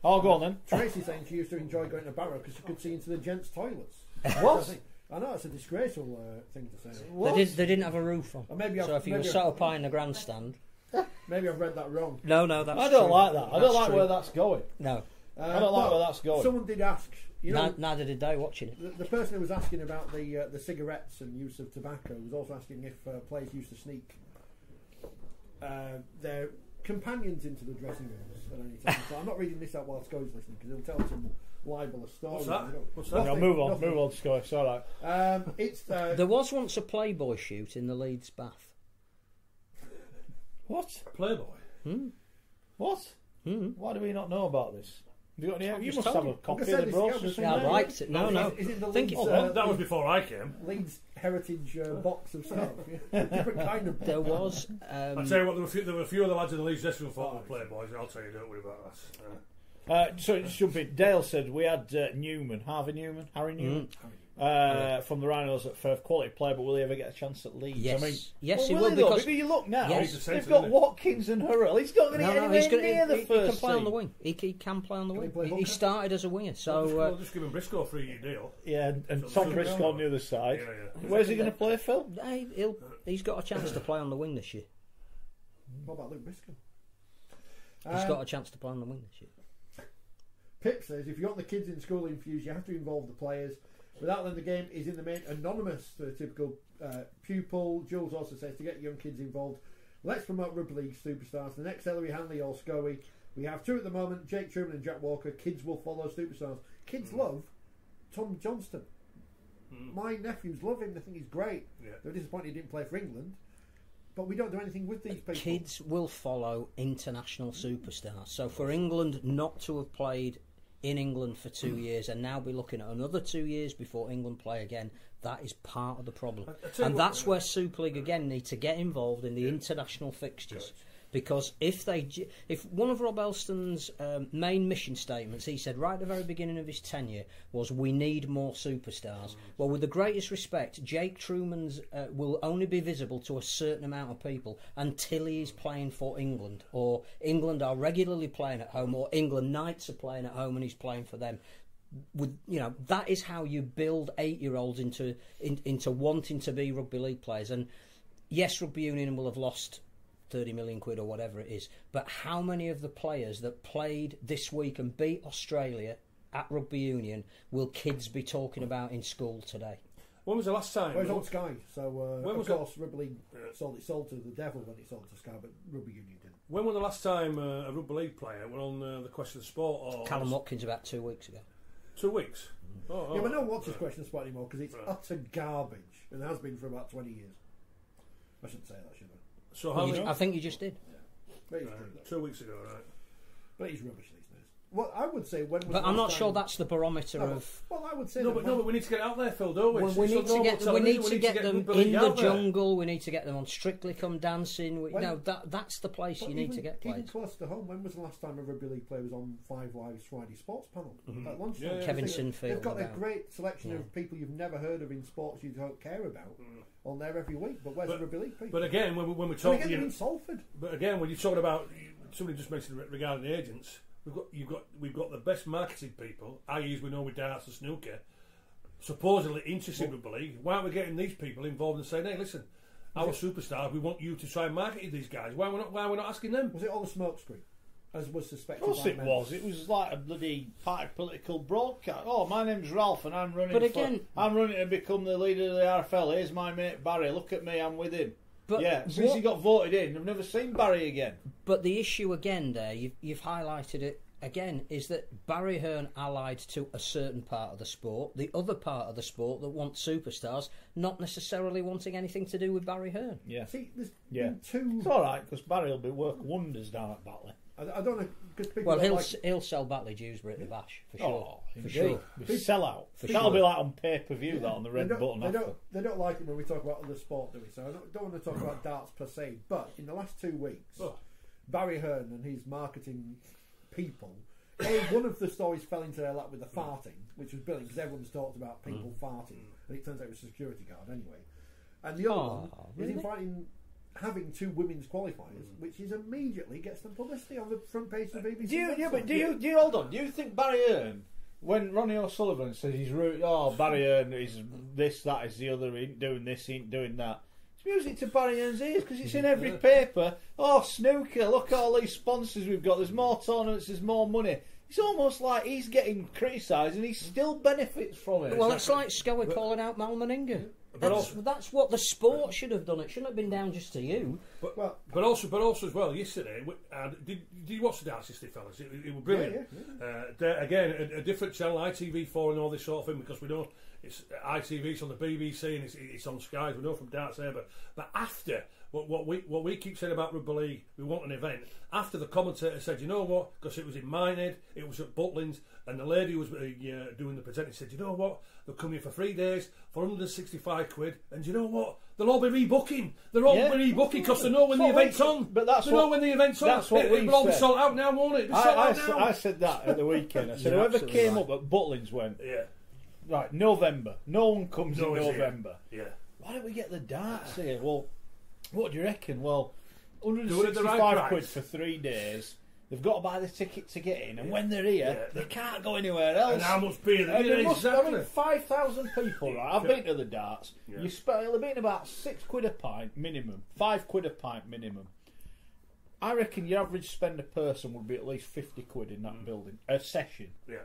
Oh, go on then. Tracy saying she used to enjoy going to Barrow because she could see into the gents' toilets. What? I know, it's a disgraceful thing to say. They didn't have a roof on. So if you were sat up high in the grandstand. Maybe I've read that wrong. No, that's I don't true. like that. I don't like true. where that's going. No. I don't like where that's going. Someone did ask. You know, neither did they watching it. The person who was asking about the cigarettes and use of tobacco was also asking if players used to sneak their companions into the dressing rooms at any time. So I'm not reading this out while Schoey's listening because it'll tell some libelous stories. What's that? No, move on, Schoey. It's all right. There was once a Playboy shoot in the Leeds Bath. What? Playboy? What? Why do we not know about this? Have you got any? You must told have you. a copy of the brochure. Yeah, I liked it. No. Is it the Think Leeds, that was before I came. Leeds Heritage box of stuff. Different kind of. There was. I'll tell you what, there were a few of the lads in the Leeds dressing room thought were Playboys, and I'll tell you, don't worry about that. So it should be. Dale said we had Harry Newman from the Rhinos at Firth, quality player, but will he ever get a chance at Leeds? Yes, I mean, he will. Because you look now, yes. they've got Watkins and Hurrell. He's not going to get anywhere near the first. He can play on the wing. He can play on the wing. He started as a winger, so we'll just give him Briscoe a 3-year deal. Yeah, and Tom Briscoe on the other side. Yeah. Where's he going to play, Phil? He's got a chance to play on the wing this year. What about Luke Briscoe? He's got a chance to play on the wing this year. Pip says if you want the kids in school infused, you have to involve the players. Without them, the game is in the main anonymous to a typical pupil. Jules also says to get young kids involved, Let's promote Rugby League superstars. The next Ellery Hanley or Schoey. We have 2 at the moment, Jake Truman and Jack Walker. Kids will follow superstars. Kids love Tom Johnston. My nephews love him. They think he's great. Yeah. They're disappointed he didn't play for England. But we don't do anything with these people. Kids will follow international superstars. So for England not to have played in England for 2 years and now be looking at another 2 years before England play again, that is part of the problem. And that's where Super League again need to get involved in the international fixtures. Because if one of Rob Elston's main mission statements, he said right at the very beginning of his tenure, was we need more superstars. Well, with the greatest respect, Jake Truman's will only be visible to a certain amount of people until he is playing for England, or England are regularly playing at home, or England Knights are playing at home and he's playing for them. That is how you build 8-year-olds into wanting to be rugby league players. And yes, rugby union will have lost 30 million quid or whatever it is, but how many of the players that played this week and beat Australia at rugby union will kids be talking about in school today? When was the last time? Well, it was on Sky, so of course Rugby League sold to the devil when it sold to Sky, but rugby union didn't. When was the last time a rugby league player went on the Question of Sport? Or Callum Watkins about 2 weeks ago. 2 weeks? Yeah, but no one watches Question of Sport anymore because it's utter garbage, and has been for about 20 years. I shouldn't say that, should I? So how many? I think you just did. Yeah. Right. 2 weeks ago, right? But he's rubbish these days. Well, I would say when. But I'm not sure that's the barometer of. Well, I would say. No, but we need to get out there, Phil, don't we? We need to get them in the jungle. We need to get them on Strictly Come Dancing. That's the place you need to get players. Even close to home, when was the last time a rugby league player was on Five Live's Friday Sports panel at lunchtime? Yeah. Kevin Sinfield. They've got a great selection of people you've never heard of in sports you don't care about on there every week. But where's the rugby league people? But again, when we're talking, in Salford. But again, when you're talking about, somebody just mentioned regarding the agents. We've got the best marketing people, i.e. we know with darts and snooker, supposedly interested in rugby league. Why aren't we getting these people involved and saying, hey, listen, our superstars, we want you to try and market these guys. Why are we not asking them? Was it all the smokescreen, as was suspected? Of course it was. It was like a bloody party political broadcast. Oh, my name's Ralph and I'm running I'm running to become the leader of the RFL. Here's my mate Barry. Look at me, I'm with him. But since he got voted in, I've never seen Barry again. But the issue again there, you've highlighted it again, is that Barry Hearn allied to a certain part of the sport, the other part of the sport that wants superstars, not necessarily wanting anything to do with Barry Hearn. Yeah. See, there's two. It's all right because Barry will be work wonders down at Batley. I don't know because people. Well, he'll sell Batley Dewsbury at the Bash for sure. For sure, sell out. That'll be like on pay-per-view. That on the red button. They don't like it when we talk about other sport, do we? So I don't want to talk about darts per se. But in the last 2 weeks, Barry Hearn and his marketing people. One of the stories fell into their lap with the farting, which was brilliant because everyone's talked about people farting, and it turns out it was a security guard anyway. And the other one is inviting. Having 2 women's qualifiers, which is immediately gets them publicity on the front page of the BBC. Do you hold on? Do you think Barry Hearn, when Ronnie O'Sullivan says he's Barry Hearn is this, that, is the other, he ain't doing this, he ain't doing that, it's music to Barry Hearn's ears because it's in every paper. Oh, snooker! Look at all these sponsors we've got. There's more tournaments. There's more money. It's almost like he's getting criticised and he still benefits from it. Well, it's like Schoey calling out Mal Meninga. That's what the sport should have done. It shouldn't have been down just to you. But also as well. Yesterday, did you watch the darts yesterday, fellas? It was brilliant. Again, a different channel, ITV4 and all this sort of thing, because we know it's ITV's on the BBC and it's on Sky. We know from darts there, but after what we keep saying about rugby league, we want an event. After the commentator said, you know what? Because it was in Minehead, it was at Butlins, and the lady who was doing the presenting said, you know what? They'll come here for 3 days for 165 quid, and you know what? They'll all be rebooking. They're all be rebooking because they know when the event's on. But they know when the event's on. That's what it'll all be sold out now, won't it? I said that at the weekend. I said whoever came up at Butlins went. Yeah. Right, November. No one comes in November. Yeah. Why don't we get the darts here? Well, what do you reckon? Well, 165 quid for 3 days. They've got to buy the ticket to get in, and when they're here, they can't go anywhere else. And how much beer they get? Exactly. 5,000 people, right? I've been to the darts. Yeah. They've been about £6 a pint minimum, £5 a pint minimum. I reckon your average spend a person would be at least 50 quid in that building a session. Yeah.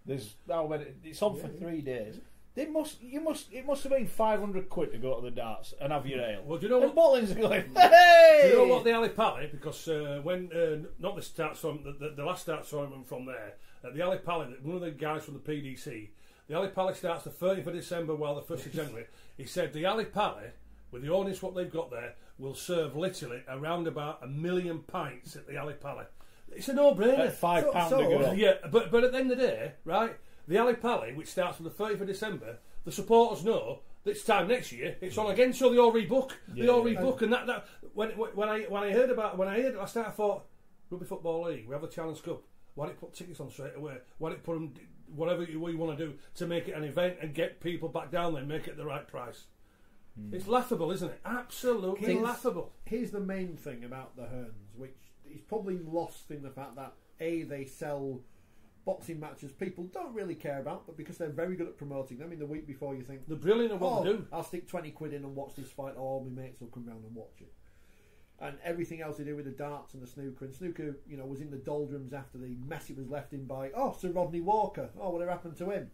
It's on for 3 days. It must have been 500 quid to go to the darts and have your ale. Well, do you know and what? Butlins are going, hey! Do you know what the Ali Pally? Because when not the start the last start tournament from there, the Ali Pally, one of the guys from the PDC, the Ali Pally starts the 30th of December, while the 1st of January. He said the Ali Pally, with the audience what they've got there, will serve literally around about 1 million pints at the Ali Pally. It's a no-brainer. At £5 to go. Yeah, but at the end of the day, right? The Ali Pally, which starts on the 30th of December, the supporters know that it's time next year. It's on again, so they all rebook. They all rebook, and that when I heard it last night, I thought Rugby Football League. We have the Challenge Cup. Why don't you put tickets on straight away? Why don't you put them whatever you want to do to make it an event and get people back down there and make it the right price? It's laughable, isn't it? Absolutely laughable. Here's the main thing about the Hearns, which is probably lost in the fact that they sell boxing matches people don't really care about, but because they're very good at promoting them, in the week before you think they're brilliant at what they do. I'll stick 20 quid in and watch this fight, or all my mates will come round and watch it. And everything else they do with the darts and the snooker, and snooker, was in the doldrums after the mess it was left in by Sir Rodney Walker. Whatever happened to him?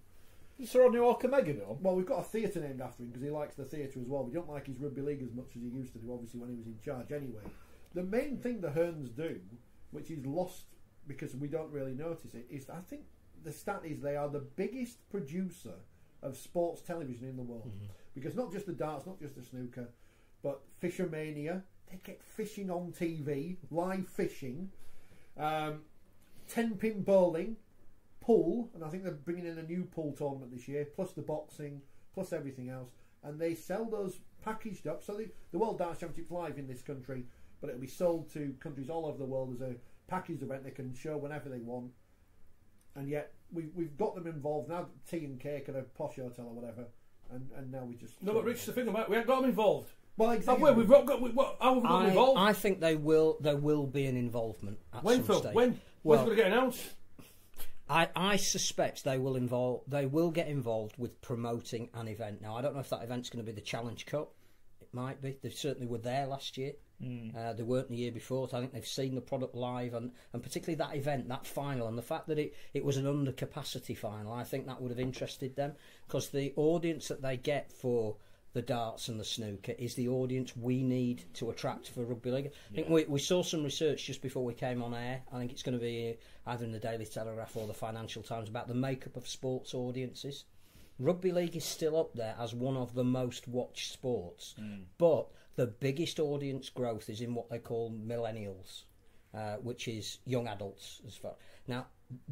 Sir Rodney Walker Megadome? Well, we've got a theatre named after him because he likes the theatre as well. We don't like his rugby league as much as he used to do, obviously, when he was in charge anyway. The main thing the Hearns do, which is lost because we don't really notice it, is I think the stat is they are the biggest producer of sports television in the world. Because not just the darts, not just the snooker, but Fishermania, they get fishing on TV, live fishing, 10-pin bowling, pool, and I think they're bringing in a new pool tournament this year, plus the boxing, plus everything else, and they sell those packaged up. So the World Darts Championship's live in this country, but it'll be sold to countries all over the world as a packaged event they can show whenever they want. And yet we've got them involved now. Tea and cake at a posh hotel or whatever, and now we just no. But Rich, the thing about we haven't got them involved. Well, exactly. How have we got them involved? I think there will be an involvement at some stage. When? When's it going to get announced? I suspect they will get involved with promoting an event. Now, I don't know if that event's going to be the Challenge Cup. It might be. They certainly were there last year. They weren't the year before. So I think they've seen the product live, and particularly that event, that final, and the fact that it was an under capacity final. I think that would have interested them, because the audience that they get for the darts and the snooker is the audience we need to attract for rugby league. I think we saw some research just before we came on air. I think it's going to be either in the Daily Telegraph or the Financial Times about the makeup of sports audiences. Rugby league is still up there as one of the most watched sports, but the biggest audience growth is in what they call millennials, which is young adults. Now,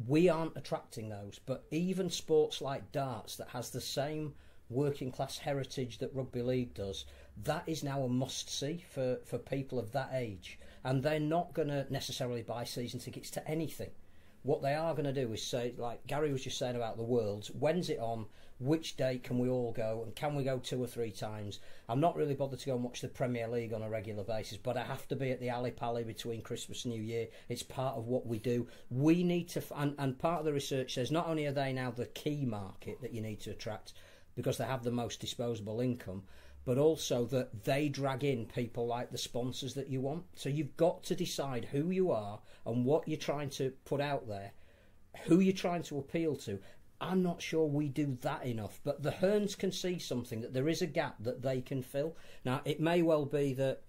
we aren't attracting those, but even sports like darts that has the same working class heritage that rugby league does, that is now a must see for people of that age, and they're not going to necessarily buy season tickets to anything. What they are going to do is say, like Gary was just saying about the Worlds, when's it on, which date can we all go, and can we go 2 or 3 times? I'm not really bothered to go and watch the Premier League on a regular basis, but I have to be at the Ali Pally between Christmas and New Year. It's part of what we do. We need to, and part of the research says not only are they now the key market that you need to attract because they have the most disposable income, but also that they drag in people like the sponsors that you want. So you've got to decide who you are and what you're trying to put out there, who you're trying to appeal to. I'm not sure we do that enough, but the Hearns can see something, that there is a gap that they can fill. Now, it may well be that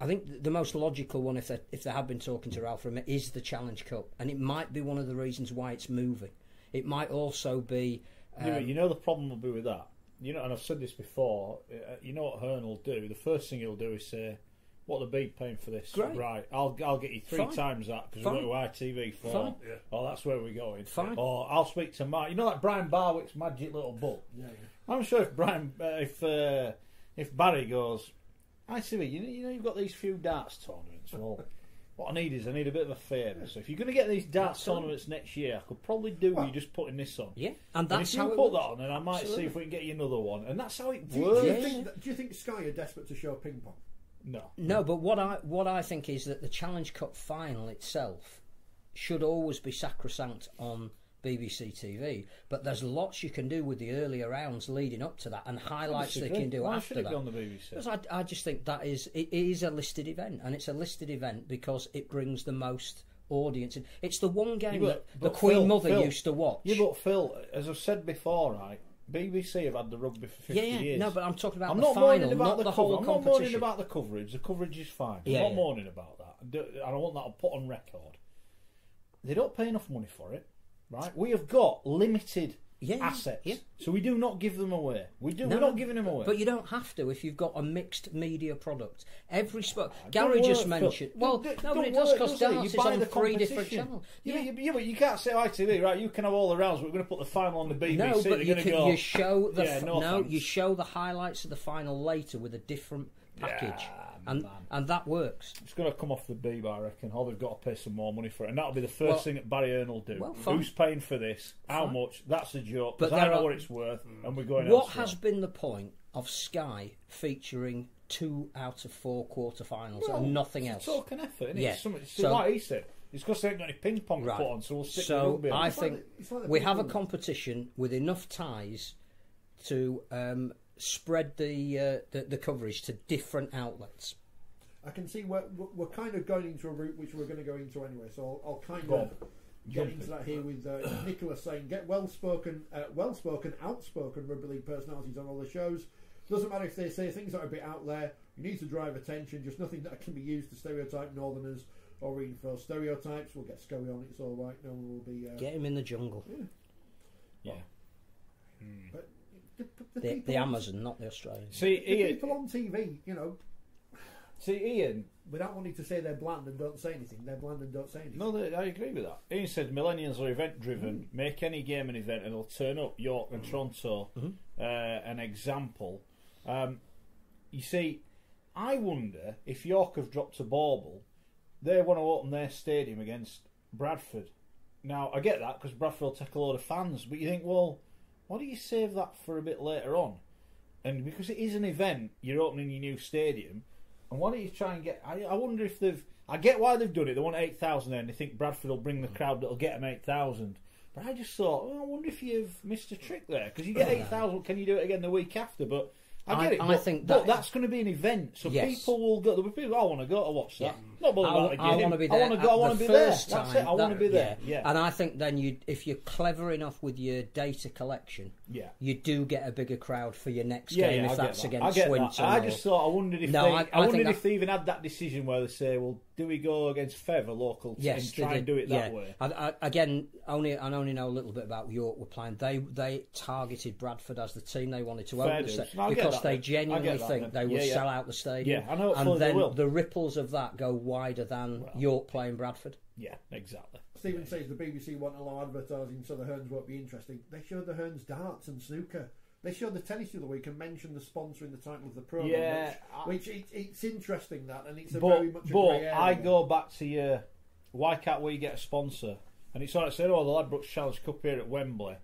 I think the most logical one, if they have been talking to Ralph from it, is the Challenge Cup, and it might be one of the reasons why it's moving. It might also be... you know the problem will be with that? And I've said this before, you know what Hearn will do? The first thing he'll do is say, what the big paying for this? Great. Right, I'll get you 3 times that because we're going to ITV for. Oh, that's where we're going. Fine. Or I'll speak to Mark. You know that Brian Barwick's magic little book. Yeah. I'm sure if Barry goes, ITV, you know you've got these few darts tournaments. Well, what I need is a bit of a favour. So if you're going to get these darts tournaments next year, I could probably do with you just putting this on. Yeah, and that's if how you it put that works. on, then I might see if we can get you another one. And that's how it Do works. you think Sky are desperate to show ping pong? No, but what I think is that the Challenge Cup final itself should always be sacrosanct on BBC TV, but there's lots you can do with the earlier rounds leading up to that, and highlights they can do Why after should it that. be on the BBC? Because I just think that it is a listed event, and it's a listed event because it brings the most audience in. It's the one game that the Queen Mother used to watch. Yeah, but Phil, as I've said before, right, BBC have had the rugby for 50 years. No, but I'm talking about I'm the not final, moaning about not the whole I'm competition. not moaning about the coverage. The coverage is fine. I'm not moaning about that. I don't want that put on record. They don't pay enough money for it, right? We have got limited assets, so we do not give them away. We're not giving them away. But you don't have to if you've got a mixed media product. Every sport. Gary just mentioned. Well, no, but it does because darts is on 3 different channels. Yeah, but you can't say ITV, right? You can have all the rounds. But we're going to put the final on the BBC. No, but you show the you show the highlights of the final later with a different package. And that works. It's going to come off the beeb, I reckon. Or they've got to pay some more money for it, and that'll be the first thing that Barry Hearn will do. Well, who's paying for this? How much? That's a joke. But I know what it's worth, and we're going. What elsewhere. has been the point of Sky featuring 2 out of 4 quarterfinals and nothing else? It's a token effort, isn't it? Yeah. It's like he said. It's because they ain't got any ping pong to put on, so we'll stick with rugby. I think we have a competition with enough ties to spread the coverage to different outlets. I can see we're kind of going into a route which we're going to go into anyway, so I'll kind of get into that here with Nicholas saying, get outspoken rugby league personalities on all the shows. Doesn't matter if they say things that are a bit out there, you need to drive attention, just nothing that can be used to stereotype Northerners or reinforce stereotypes. We'll get Schoey on, it's all right. No one will be... Get him in the jungle. Yeah. But the Amazon, not the Australian. See, Ian, people on TV, Ian, without wanting to say they're bland and don't say anything, they're bland and don't say anything. No, I agree with that. Ian said millennials are event driven. Make any game an event, and they'll turn up. York and Toronto, an example. You see, I wonder if York have dropped a bauble. They want to open their stadium against Bradford. Now, I get that because Bradford will take a load of fans, but you think, well, why do you save that for a bit later on? And because it is an event, you're opening your new stadium. And why don't you try and get... I wonder if they've... I get why they've done it. They want 8,000 there and they think Bradford will bring the crowd that'll get them 8,000. But I just thought, I wonder if you've missed a trick there. Because you get 8,000, can you do it again the week after? But I get it. I think that's going to be an event. So people will go... There'll be people, I want to go to watch that. Yeah. Not bothered I want to be there. I want to be there. That's it. I want to be there. Yeah. And I think then if you're clever enough with your data collection, you do get a bigger crowd for your next game if that's against Swinton. I just thought, I wondered if if they even had that decision where they say, well, do we go against Fev, a local team, and try and do it that way? I only know a little bit about York were playing. They targeted Bradford as the team they wanted to open the stadium because they genuinely think they will sell out the stadium. Yeah, I know. And then the ripples of that go wider than York playing Bradford. Yeah, exactly. Stephen says the BBC won't allow advertising, so the Hearns won't be interesting. They showed the Hearns darts and snooker. They showed the tennis the other week and mentioned the sponsor in the title of the programme. Which it's interesting that, and it's very much a grey area. I go back to why can't we get a sponsor? And it's like I said, the Ladbrokes Challenge Cup here at Wembley.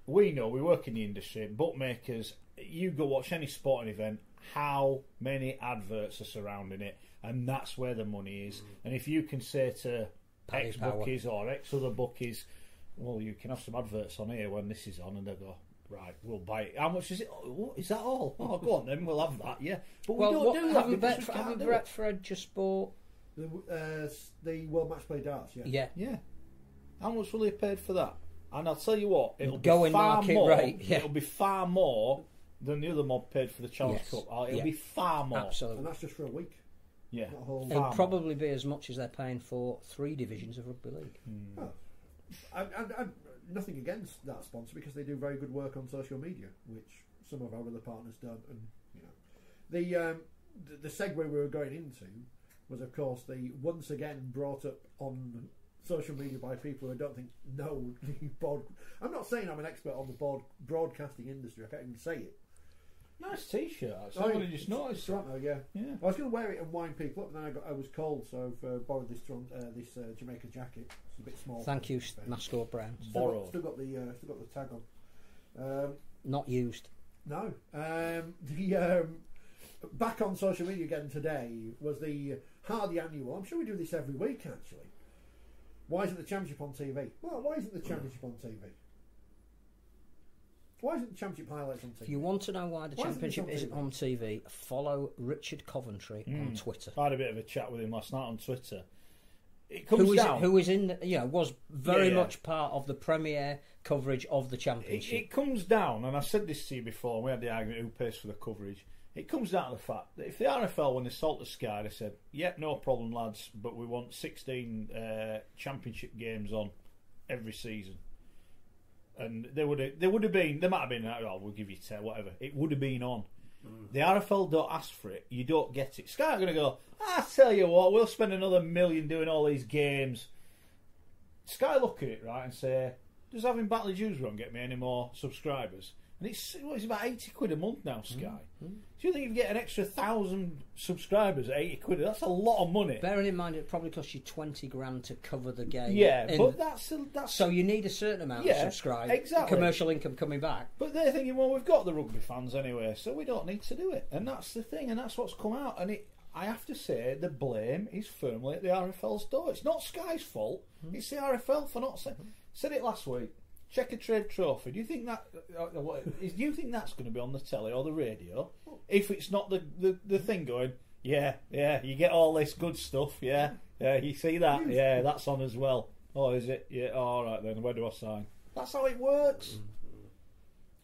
We know, we work in the industry, bookmakers, you go watch any sporting event, how many adverts are surrounding it, and that's where the money is. And if you can say to X bookies or X other bookies, well, you can have some adverts on here when this is on, and they go, right, we'll buy it. How much is it? Oh, is that all? Oh, go on then, we'll have that, yeah. But we don't do that. Haven't Betfred just bought the World Match Play darts? Yeah. How much will they paid for that? And I'll tell you what, it'll be going far market more. rate. Yeah. It'll be far more than the other mob paid for the Challenge Cup. It'll be far more. Absolutely. And that's just for a week. Yeah. It'll probably be as much as they're paying for 3 divisions of rugby league. I'm nothing against that sponsor because they do very good work on social media, which some of our other partners don't. And the segue we were going into was, of course, the once again brought up on social media by people who I don't think know the board. I'm not saying I'm an expert on the broadcasting industry. I can't even say it. Nice T-shirt. Somebody just noticed. Toronto, yeah. Well, I was going to wear it and wind people up, and then I was cold, so I've borrowed this Jamaica jacket. It's a bit small. Thank you, Mascot Brown. Still got the tag on. Not used. No. Back on social media again today was the Hardy annual. I'm sure we do this every week, actually. Why isn't the Championship on TV? Well, why isn't the Championship on TV? Why isn't the Championship highlights on TV? If you want to know why the Championship isn't on TV, follow Richard Coventry on Twitter. I had a bit of a chat with him last night on Twitter. it comes down. Who is in? Was very much part of the Premier coverage of the Championship. It comes down, and I said this to you before. And we had the argument who pays for the coverage. It comes down to the fact that if the RFL, when they sold to Sky, they said, "Yep, no problem, lads, but we want 16 Championship games on every season." And there would have been, there might have been, oh, we'll give you 10, whatever. It would have been on. The RFL don't ask for it, you don't get it. Sky are going to go, I tell you what, we'll spend another $1 million doing all these games. Sky look at it, right, and say, does having Batley Jews run get me any more subscribers? And it's about 80 quid a month now, Sky. Do you think you get an extra 1,000 subscribers at 80 quid? That's a lot of money. Bearing in mind it probably costs you 20 grand to cover the game. Yeah, but that's so you need a certain amount of subscribers. Exactly. Commercial income coming back. But they're thinking, well, we've got the rugby fans anyway, so we don't need to do it. And that's the thing, and that's what's come out. And I have to say, the blame is firmly at the RFL's door. It's not Sky's fault. It's the RFL for not saying. Said it last week. Checker Trade Trophy. Do you think that's going to be on the telly or the radio? If it's not the thing going, yeah, you get all this good stuff, yeah, you see that, yeah, that's on as well. Oh, is it? Yeah, all right then. Where do I sign? That's how it works.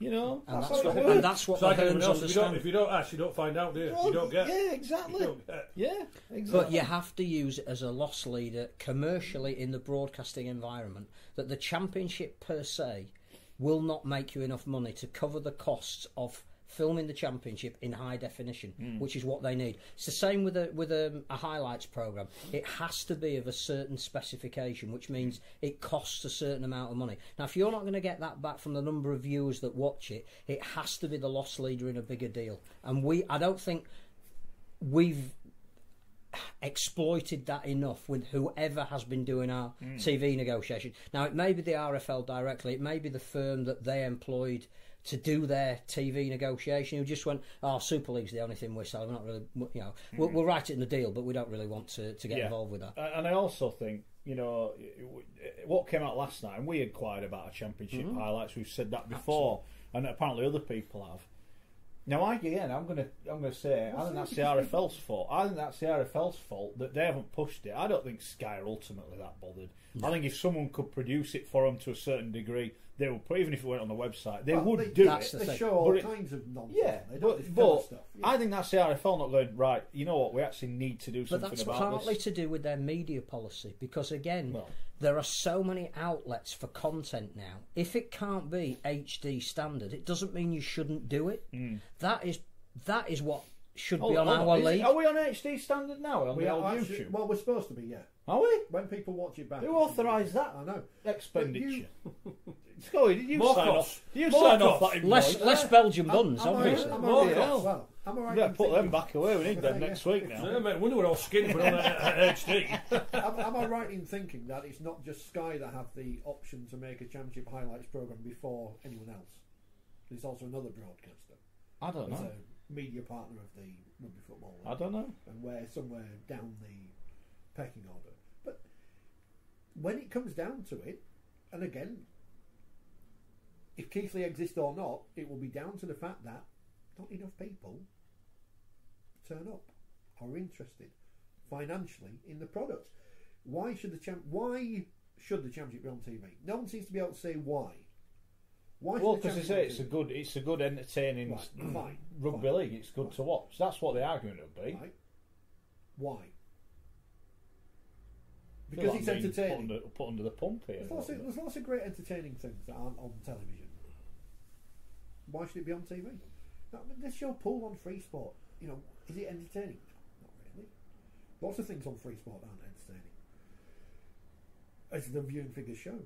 And that's how it works. And that's what the Hearns understand. If you don't ask, you don't find out, do you? You don't get. Yeah, exactly. Yeah, exactly. But you have to use it as a loss leader commercially in the broadcasting environment that the Championship per se will not make you enough money to cover the costs of filming the Championship in high definition, which is what they need. It's the same with a highlights programme. It has to be of a certain specification, which means it costs a certain amount of money. Now, if you're not going to get that back from the number of viewers that watch it, it has to be the loss leader in a bigger deal. And I don't think we've exploited that enough with whoever has been doing our TV negotiation. Now, it may be the RFL directly, it may be the firm that they employed to do their TV negotiation who just went, Super League's the only thing we're selling. We're not really, we'll write it in the deal, but we don't really want to get involved with that. And I also think, what came out last night, and we inquired about a Championship highlights. We've said that before, and apparently other people have. Now, I'm going to say, I think that's the RFL's fault. I think that's the RFL's fault that they haven't pushed it. I don't think Sky are ultimately that bothered. No. I think if someone could produce it for them to a certain degree, they would. Even if it went on the website, they would do it. They show all kinds of nonsense. Yeah, but stuff. Yeah. I think that's the RFL not going, right, you know what, we actually need to do something about this. But that's partly to do with their media policy, because again, there are so many outlets for content now. If it can't be HD standard, it doesn't mean you shouldn't do it. That is what should be on our league. Are we on HD standard now on the old YouTube? Well, we're supposed to be, yeah. Are we? When people watch it back. Who authorised that? I know. Expenditure. Schoey, did you sign off? Did you sign off that invoice? Less Belgian buns, obviously. Am I right in put them back away. We need them next week now. I wonder we're all skinny, but on HD. Am I right in thinking that it's not just Sky that have the option to make a Championship highlights programme before anyone else? There's also another broadcaster. I don't know. A media partner of the Rugby Football League. I don't know. And we're somewhere down the pecking order. But when it comes down to it, and again, if Keithley exists or not, it will be down to the fact that not enough people turn up or are interested financially in the product. Why should the Championship be on TV? No one seems to be able to say why. Well, because it's a good entertaining rugby league. It's good to watch. That's what the argument would be. Right. Why? Because it's entertaining. Put under the pump here. There's lots of great entertaining things that aren't on television. Why should it be on TV? This show pulled on Free Sport. Is it entertaining? Not really. Lots of things on Free Sport aren't entertaining. As the viewing figures show.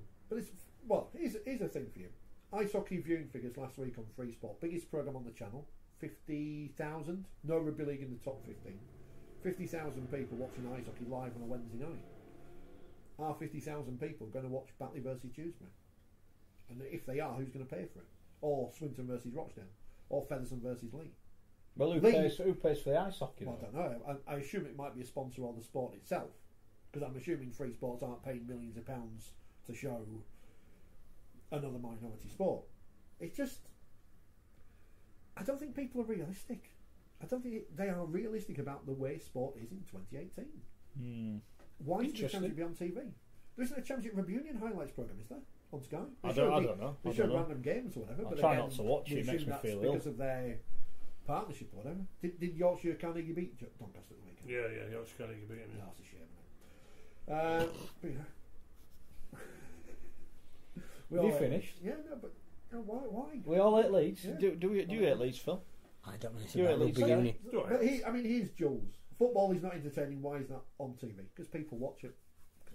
But here's a thing for you. Ice hockey viewing figures last week on Free Sport. Biggest programme on the channel. 50,000. No rugby league in the top 15. 50,000 people watching ice hockey live on a Wednesday night. Are 50,000 people going to watch Batley versus Dewsbury? And if they are, who's going to pay for it? Or Swinton versus Rochdale? Or Featherstone versus Lee? Well, who pays for the ice hockey? Well, I don't know. I assume it might be a sponsor of the sport itself. Because I'm assuming Free Sports aren't paying millions of pounds to show another minority sport. It's just, I don't think people are realistic. I don't think they are realistic about the way sport is in 2018. Why isn't the Championship be on TV? There isn't a Championship Rugby Union highlights programme, is there? On Sky? I don't know. They show random games or whatever. I try not to watch it. It makes me feel ill. Because of their partnership or whatever. Did Yorkshire Carnegie beat Doncaster at the weekend? Yeah, Yorkshire Carnegie beat him. No, that's a shame, isn't it? But yeah. You finished? Yeah, no, but why? We all hate Leeds. Yeah. Do you hate Leeds, Phil? I don't know anything about Rugby Union. But he's Jules. Football is not entertaining. Why is that on TV? Because people watch it.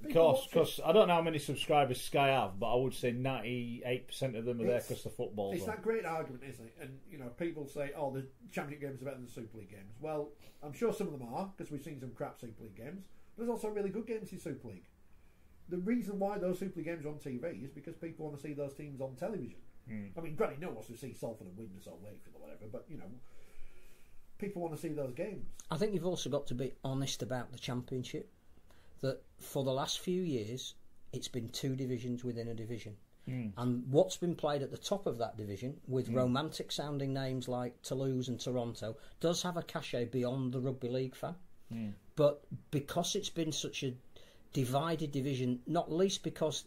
Of course, because I don't know how many subscribers Sky have, but I would say 98% of them are there because the football's It's on. that great argument, isn't it? And people say, "Oh, the Championship games are better than the Super League games." Well, I'm sure some of them are because we've seen some crap Super League games. There's also really good games in Super League. The reason why those Super League games are on TV is because people want to see those teams on television. I mean, granted, no one wants to see Salford and Widnes or Wakefield or whatever, but people want to see those games. I think you've also got to be honest about the Championship. That for the last few years, it's been 2 divisions within a division. And what's been played at the top of that division, with romantic sounding names like Toulouse and Toronto, does have a cachet beyond the rugby league fan. But because it's been such a divided division, not least because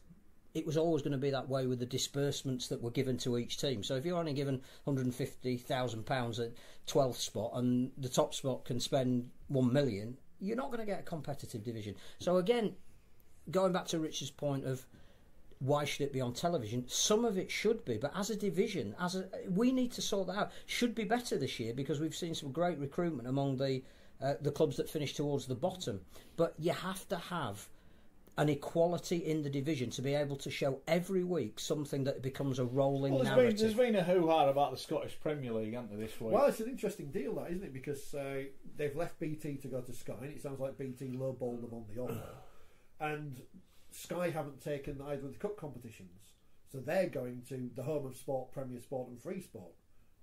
it was always going to be that way with the disbursements that were given to each team. So if you're only given £150,000 at 12th spot and the top spot can spend $1 million, you're not going to get a competitive division. So again, going back to Richard's point of why should it be on television, some of it should be, but as a division, we need to sort that out. Should be better this year because we've seen some great recruitment among the clubs that finish towards the bottom. But you have to have an equality in the division to be able to show every week something that becomes a rolling narrative. There's been a hoo-ha about the Scottish Premier League, hasn't there, this week? Well, it's an interesting deal, that, isn't it? Because they've left BT to go to Sky, and it sounds like BT lowballed them on the offer. And Sky haven't taken either of the cup competitions, so they're going to the home of sport, Premier Sport and Free Sport.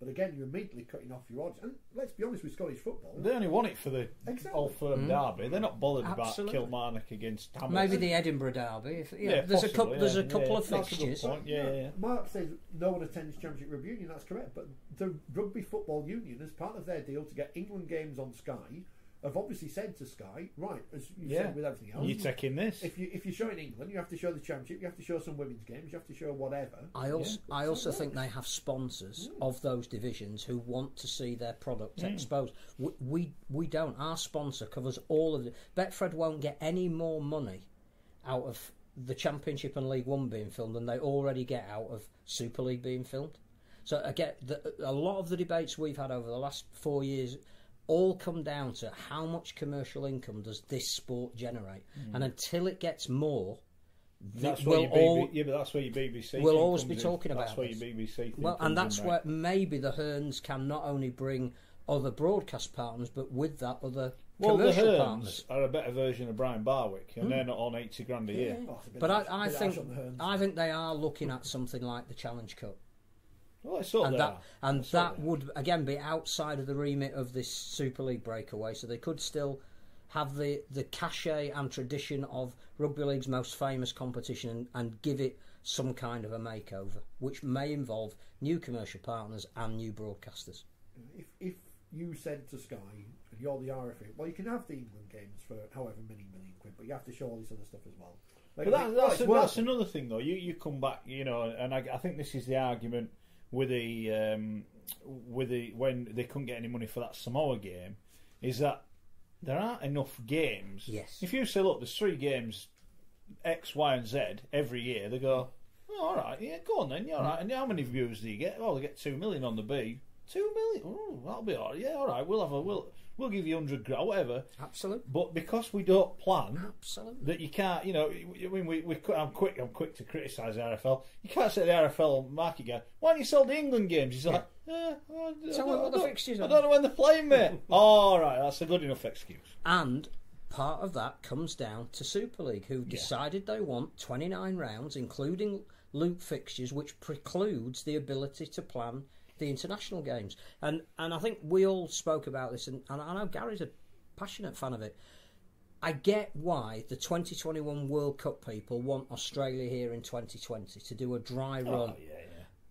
But again, you're immediately cutting off your odds. And let's be honest with Scottish football. They only want it for the Old Firm derby. They're not bothered about Kilmarnock against Hamilton. Maybe the Edinburgh derby. There's a couple of fixtures. Mark says no one attends Championship Rugby Union. That's correct. But the Rugby Football Union, as part of their deal to get England games on Sky, have obviously said to Sky, right, as you said with everything else, you're taking this. If you're showing England, you have to show the Championship, you have to show some women's games, you have to show whatever. I also think they have sponsors of those divisions who want to see their product exposed. We don't. Our sponsor covers all of it. Betfred won't get any more money out of the Championship and League One being filmed than they already get out of Super League being filmed. So again, a lot of the debates we've had over the last 4 years all come down to how much commercial income does this sport generate, and until it gets more, that's where your BBC we'll always be talking about. That's where your BBC and that's where maybe the Hearns can not only bring other broadcast partners, but with that other commercial the Hearns partners are a better version of Brian Barwick, and they're not on 80 grand a year. But I think they are looking at something like the Challenge Cup. Well, that would again be outside of the remit of this Super League breakaway, so they could still have the cachet and tradition of Rugby League's most famous competition and give it some kind of a makeover, which may involve new commercial partners and new broadcasters. If you said to Sky, and you're the RFA, well, you can have the England games for however many million quid, but you have to show all this other stuff as well. But that's another thing, though. You come back, and I think this is the argument with when they couldn't get any money for that Samoa game, is that there aren't enough games. Yes. If you say, look, there's 3 games, X, Y, and Z every year, they go, oh, all right, yeah, go on then, yeah, all right. And how many views do you get? Oh, they get 2 million on the B. 2 million? Oh, that'll be all right. Yeah, all right. We'll give you 100 grand, whatever. Absolutely. But because we don't plan, absolutely, that you can't. I'm quick to criticise the RFL. You can't say the RFL market guy, why don't you sell the England games? He's like, tell me what the fixtures are. I don't know when they're playing, mate. All right, that's a good enough excuse. And part of that comes down to Super League, who decided they want 29 rounds, including loop fixtures, which precludes the ability to plan the international games. And I think we all spoke about this, and I know Gary's a passionate fan of it. I get why the 2021 World Cup people want Australia here in 2020 to do a dry run.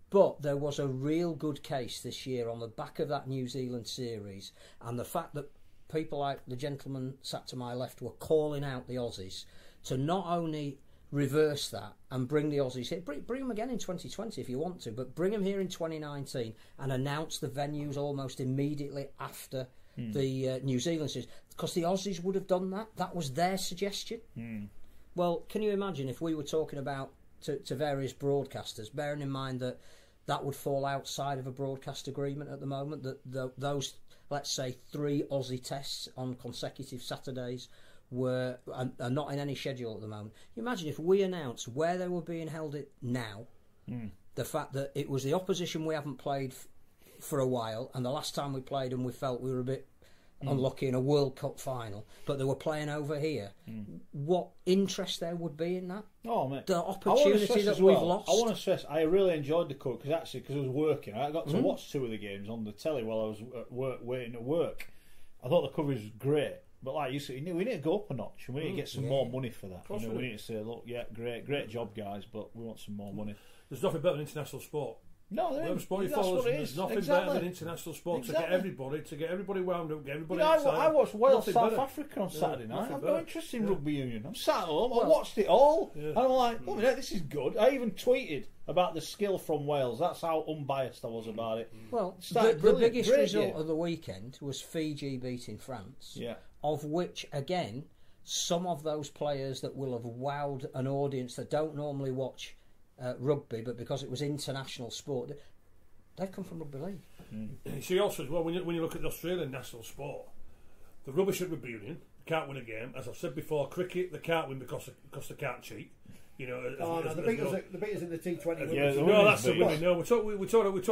But there was a real good case this year on the back of that New Zealand series, and the fact that people like the gentleman sat to my left were calling out the Aussies to not only reverse that and bring the Aussies here, bring them again in 2020 if you want to, but bring them here in 2019 and announce the venues almost immediately after the New Zealand series, because the Aussies would have done that. That was their suggestion. Well, can you imagine if we were talking about to various broadcasters, bearing in mind that would fall outside of a broadcast agreement at the moment, that those, let's say, 3 Aussie tests on consecutive Saturdays are not in any schedule at the moment. You imagine if we announced where they were being held now, the fact that it was the opposition we haven't played for a while, and the last time we played them we felt we were a bit unlucky in a World Cup final, but they were playing over here. What interest there would be in that? Oh, mate. The opportunity that we've lost. I want to stress, I really enjoyed the cover because I was working. I got to watch 2 of the games on the telly while I was at work, waiting at work. I thought the coverage was great, but like you said, we need to go up a notch and we need to get some more money for that. We need to say, look, yeah, great job, guys, but we want some more money. There's nothing better than international sport. No, there's nothing better than international sport to get everybody wound up, get everybody excited. I watched Wales South Africa on Saturday night. I've got interest in rugby union. I'm sat at home. I watched it all, and I'm like, oh, this is good. I even tweeted about the skill from Wales. That's how unbiased I was about it. Well, the biggest result of the weekend was Fiji beating France. Of which, again, some of those players that will have wowed an audience that don't normally watch rugby, but because it was international sport, they've come from rugby league. You see also as well, when you look at the Australian national sport, the rubbish at rugby union can't win a game. As I've said before, cricket they can't win because they can't cheat. You know, the beaters in the T20. No, that's the women. No, we're talking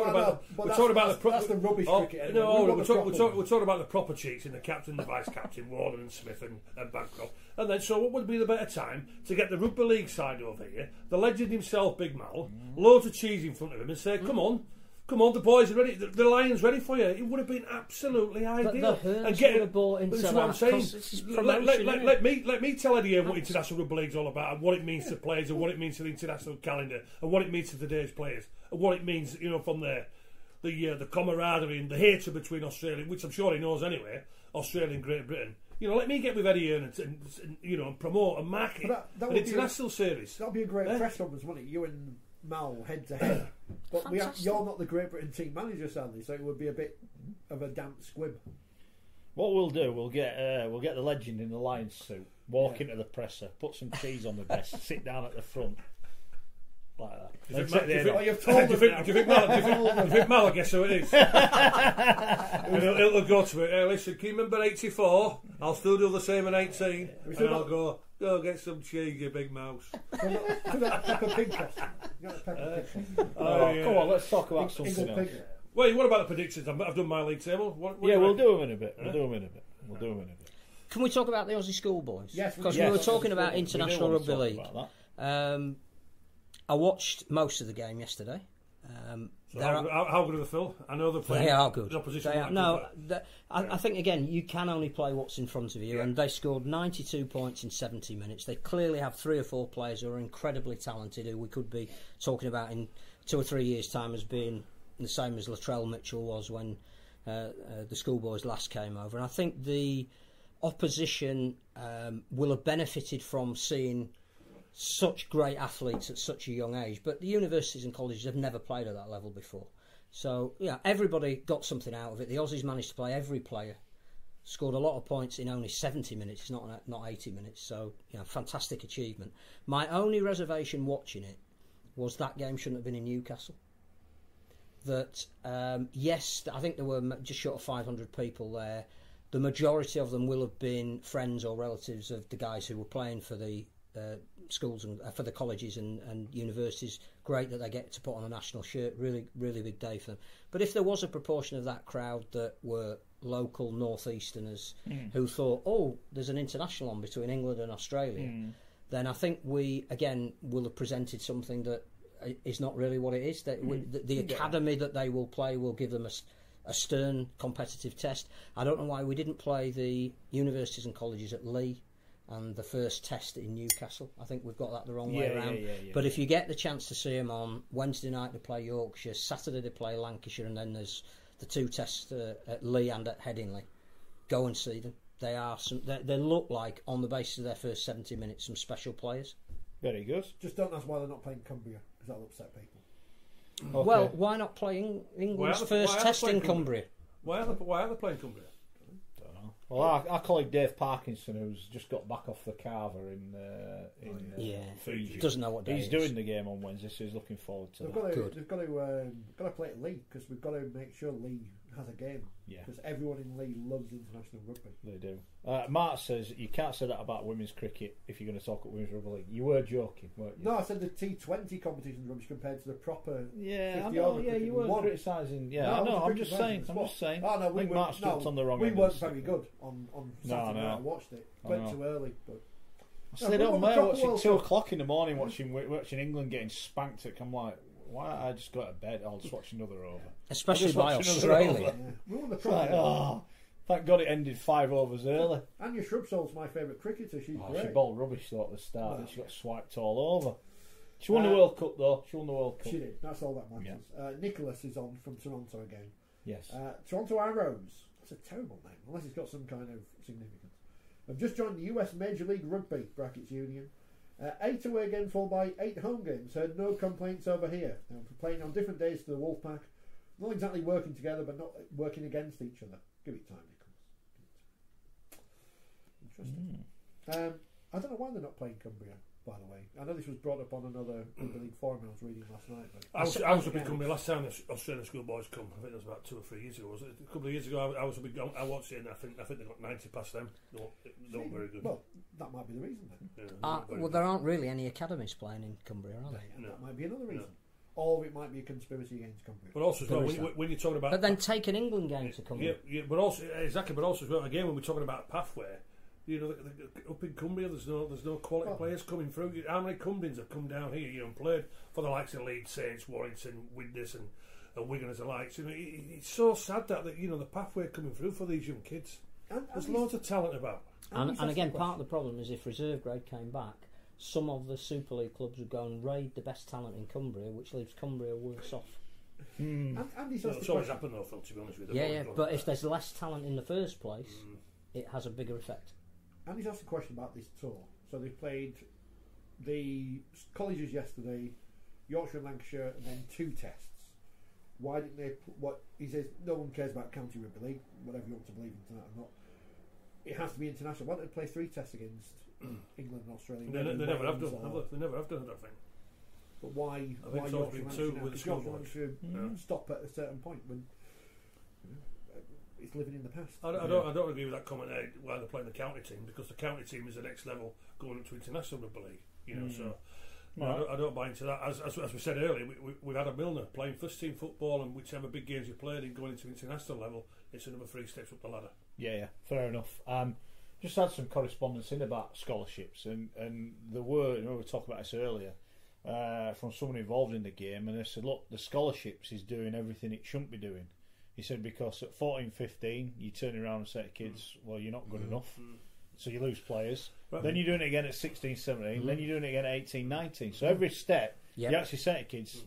about that's the rubbish cricket. No, we're talking about the proper cheats in the captain, the vice captain, Warner and Smith and Bancroft. And then, so what would be the better time to get the rugby league side over here, the legend himself, Big Mal, loads of cheese in front of him, and say, come on, the boys are ready, the Lions ready for you. It would have been absolutely ideal. But the Hearns would have bought into that. What I'm saying. Let me tell Eddie what international rugby league's all about, and what it means to players, and what it means to the international calendar, and what it means to today's players, and what it means, from there, the camaraderie and the hatred between Australia, which I'm sure he knows anyway, Australia and Great Britain. Let me get with Eddie Hearn and promote and market an international series. That'd be a great press conference, wouldn't it? You and Mal head to head, but you're not the Great Britain team manager, sadly, so it would be a bit of a damp squib. What we'll do, we'll get the legend in the Lions suit, walk into the presser, put some cheese on the desk, sit down at the front, like that. Do you think Mal will guess who it is? And he'll go to it. Hey, listen, can you remember 84? I'll still do the same in 18, and I'll go get some cheese, you big mouse. Peppa Pig costume. Come on, let's talk about something else. Wait, what about the predictions? I've done my league table. We'll do them in a bit. Can we talk about the Aussie schoolboys? Yes, because we were talking about international rugby league. I watched most of the game yesterday. How good are they, Phil? I know they are good. The opposition I think again you can only play what's in front of you, and they scored 92 points in 70 minutes. They clearly have 3 or 4 players who are incredibly talented, who we could be talking about in 2 or 3 years' time as being the same as Latrell Mitchell was when the schoolboys last came over. And I think the opposition will have benefited from seeing such great athletes at such a young age, but the universities and colleges have never played at that level before. So everybody got something out of it. The Aussies managed to play every player, scored a lot of points in only 70 minutes. It's not 80 minutes. So fantastic achievement. My only reservation watching it was that game shouldn't have been in Newcastle. That yes, I think there were just short of 500 people there. The majority of them will have been friends or relatives of the guys who were playing for the schools and for the colleges and universities. Great that they get to put on a national shirt. Really, really big day for them. But if there was a proportion of that crowd that were local northeasterners who thought, oh, there's an international on between England and Australia, then I think we again will have presented something that is not really what it is. The academy that they will play will give them a stern competitive test. I don't know why we didn't play the universities and colleges at Leigh and the first test in Newcastle. I think we've got that the wrong way around. But if you get the chance to see them on Wednesday night, they play Yorkshire, Saturday they play Lancashire, and then there's the 2 tests at Leigh and at Headingley. Go and see them. They are they look like, on the basis of their first 70 minutes, some special players. Very good. Just don't ask why they're not playing Cumbria, because that'll upset people. Okay. Well, why not playing England's first test in Cumbria? Why are they playing Cumbria? Well, our colleague Dave Parkinson, who's just got back off the Carver in Fiji, doesn't know what day he's doing the game on Wednesday, so he's looking forward to that. They've got to play at Lee, because we've got to make sure Lee has a game. Yeah, because everyone in Lee loves international rugby. They do. Mark says you can't say that about women's cricket if you're going to talk at women's rugby league. You were joking, weren't you? No, I said the T20 competition rubbish compared to the proper. Yeah, I know. Yeah, you were criticising. Yeah, I know. I'm just saying. Oh no, I think Mark's jumped on the wrong. We weren't very good on Saturday. No. I watched it. Went too early, but. I stayed on there watching 2 o'clock in the morning, watching England getting spanked. I'm like, why don't I just go to bed? I'll just watch another over. Especially by Australia. We won the trophy. Thank God it ended 5 overs early. Anya Shrubsole's my favourite cricketer. She's great. She bowled rubbish though at the start. She got swiped all over. She won the World Cup though. She did. That's all that matters. Yeah. Nicholas is on from Toronto again. Yes. Toronto Arrows. That's a terrible name, unless it's got some kind of significance. I've just joined the US Major League Rugby (brackets Union). 8 away games followed by 8 home games. Heard no complaints over here. Playing on different days to the Wolfpack. Not exactly working together, but not working against each other. Give it time, Nicholas. Interesting. I don't know why they're not playing Cumbria, by the way. I know this was brought up on another Rugby League forum I was reading last night. But I was a big Cumbria last time the Australian schoolboys come. I think it was about 2 or 3 years ago. Was it? A couple of years ago, I watched it, and I think they got 90 past them. They weren't very good. Well, that might be the reason then. Yeah, there aren't really any academies playing in Cumbria, are there? No. That might be another reason. Or it might be a conspiracy against Cumbria. But also, as well, when you're talking about... But then take an England game to Cumbria. Yeah, but also as well, again, when we're talking about pathway, you know, up in Cumbria, there's no quality players coming through. How many Cumbrians have come down here, and played for the likes of Leeds, Saints, Warrington, Widnes, and Wigan as the likes? You know, it's so sad that the pathway coming through for these young kids. There's loads of talent about. And again, part of the problem is if reserve grade came back, some of the Super League clubs would go and raid the best talent in Cumbria, which leaves Cumbria worse off. It's always happened though, Phil, to be honest with you. Yeah, but if there's less talent in the first place, it has a bigger effect. Andy's asked a question about this tour. So they played the colleges yesterday, Yorkshire and Lancashire, and then 2 tests. Why didn't they? He says no one cares about county rugby league, whatever you want to believe in tonight or not. It has to be international. Why don't they play 3 tests against England and Australia? They never have done. They never have done, I think. But why? Why Yorkshire and Lancashire stop at a certain point when it's living in the past? I don't agree with that comment. Why they're playing the county team, because the county team is the next level going up to international rugby league. You know, so. No, I don't buy into that. As we said earlier, we've had a Milner playing first team football, and whichever big games you played in going into international level, it's another 3 steps up the ladder. Yeah, fair enough. Just had some correspondence in about scholarships, and there were, we were talking about this earlier, from someone involved in the game, and they said, look, the scholarships is doing everything it shouldn't be doing. He said, because at 14, 15, you turn around and say to kids, well, you're not good enough. So you lose players. Right. Then you're doing it again at 16, 17. Then you're doing it again at 18, 19. So every step, you actually say to kids,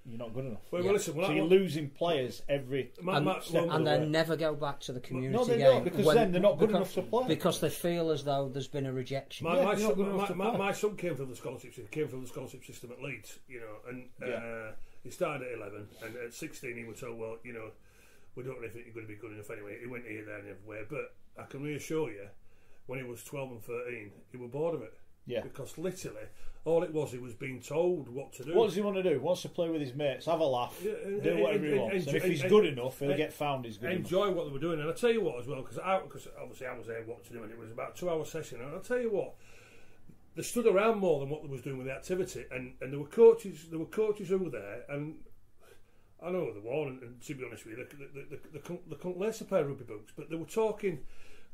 you're not good enough. Well, listen, so you're losing players every step. And they never go back to the community game. No, they don't, because then they're not good enough to play. Because they feel as though there's been a rejection. My son came through the scholarship system. He came through the scholarship system at Leeds, and he started at 11, and at 16 he was told, well, we don't really think you're going to be good enough anyway. He went here, there, and everywhere. But I can reassure you, when he was 12 and 13, he was bored of it. Yeah. Because literally, all it was, he was being told what to do. What does he want to do? He wants to play with his mates, have a laugh, do whatever he wants. And if he's good enough, he'll get found he's good enough. Enjoy what they were doing. And I'll tell you what as well, because obviously I was there watching him, and it was about a 2-hour session. And I'll tell you what, they stood around more than what they was doing with the activity. And there were coaches who were there, and I know they were, and to be honest with you, they couldn't lace a pair of rugby boots, but they were talking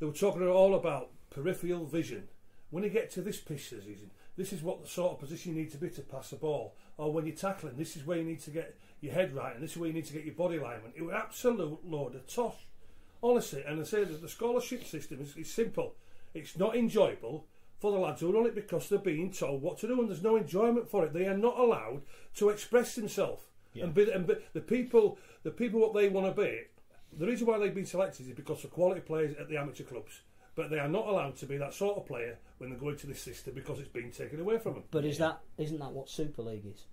all about peripheral vision. When you get to this pitch season, this is what the sort of position you need to be to pass the ball. Or when you're tackling, this is where you need to get your head right, and this is where you need to get your body alignment. It was an absolute load of toss, honestly. And I say that the scholarship system is simple. It's not enjoyable for the lads who are on it because they're being told what to do, and there's no enjoyment for it. They are not allowed to express themselves. Yeah. And be the people what they want to be. the reason why they've been selected is because of quality players at the amateur clubs. But they are not allowed to be that sort of player when they go into this system because it's been taken away from them. But isn't that what Super League is?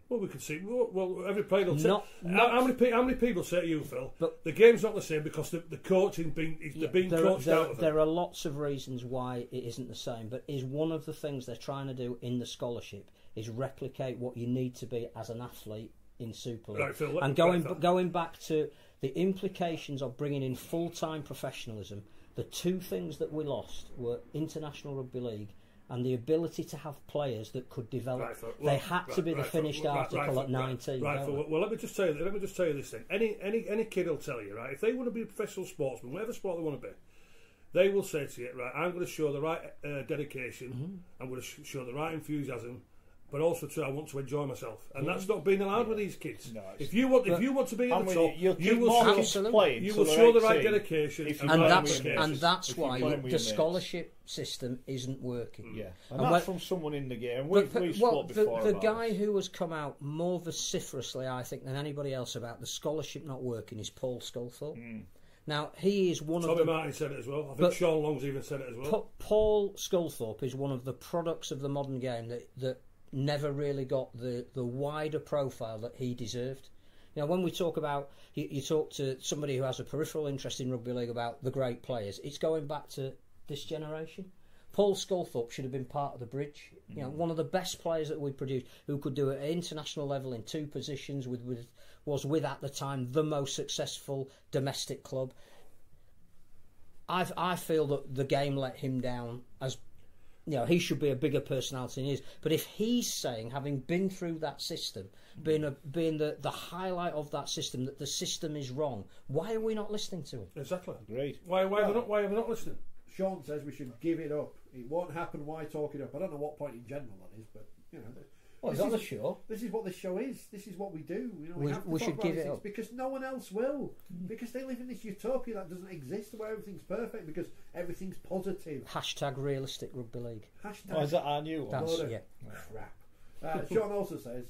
Well, we can see. Well, every player will say. How many people say to you, Phil? But the game's not the same because the coaching they're being coached out of them. There are lots of reasons why it isn't the same, but is one of the things they're trying to do in the scholarship is replicate what you need to be as an athlete in Super League. Right, Phil, and going back to the implications of bringing in full-time professionalism, the two things that we lost were International Rugby League and the ability to have players that could develop. They had to be the finished article at 19. Well, let me just tell you this thing. Any kid will tell you, right? If they want to be a professional sportsman, whatever sport they want to be, they will say to you, right, I'm going to show the right dedication, I'm going to show the right enthusiasm, but also too, I want to enjoy myself, and that's not being allowed with these kids. No, if you want to be at the top, you will show the right dedication, and that's why the scholarship system isn't working. Yeah, and that's from someone in the game. We've spoke before. The guy who has come out more vociferously, I think, than anybody else about the scholarship not working is Paul Sculthorpe. Now, he is one of Tommy Martin said it as well. I think Sean Long's even said it as well. Paul Sculthorpe is one of the products of the modern game that never really got the wider profile that he deserved. You know, when we talk about, you talk to somebody who has a peripheral interest in rugby league about the great players, it's going back to this generation. Paul Sculthorpe should have been part of the bridge. You know, one of the best players that we produced, who could do it at international level in two positions, was with at the time the most successful domestic club. I feel that the game let him down as. You know, he should be a bigger personality than he is. But if he's saying, having been through that system, being the highlight of that system, that the system is wrong, why are we not listening to him? Exactly. Great. Why are we not listening? Sean says we should give it up. It won't happen. Why talk it up? I don't know what point in general that is, but you know. Well, it's on the show. This is what the show is. This is what we do. You know, we have to should give it up because no one else will. Because they live in this utopia that doesn't exist, where everything's perfect because everything's positive. # realistic rugby league. Is that our new one? Crap. Sean also says,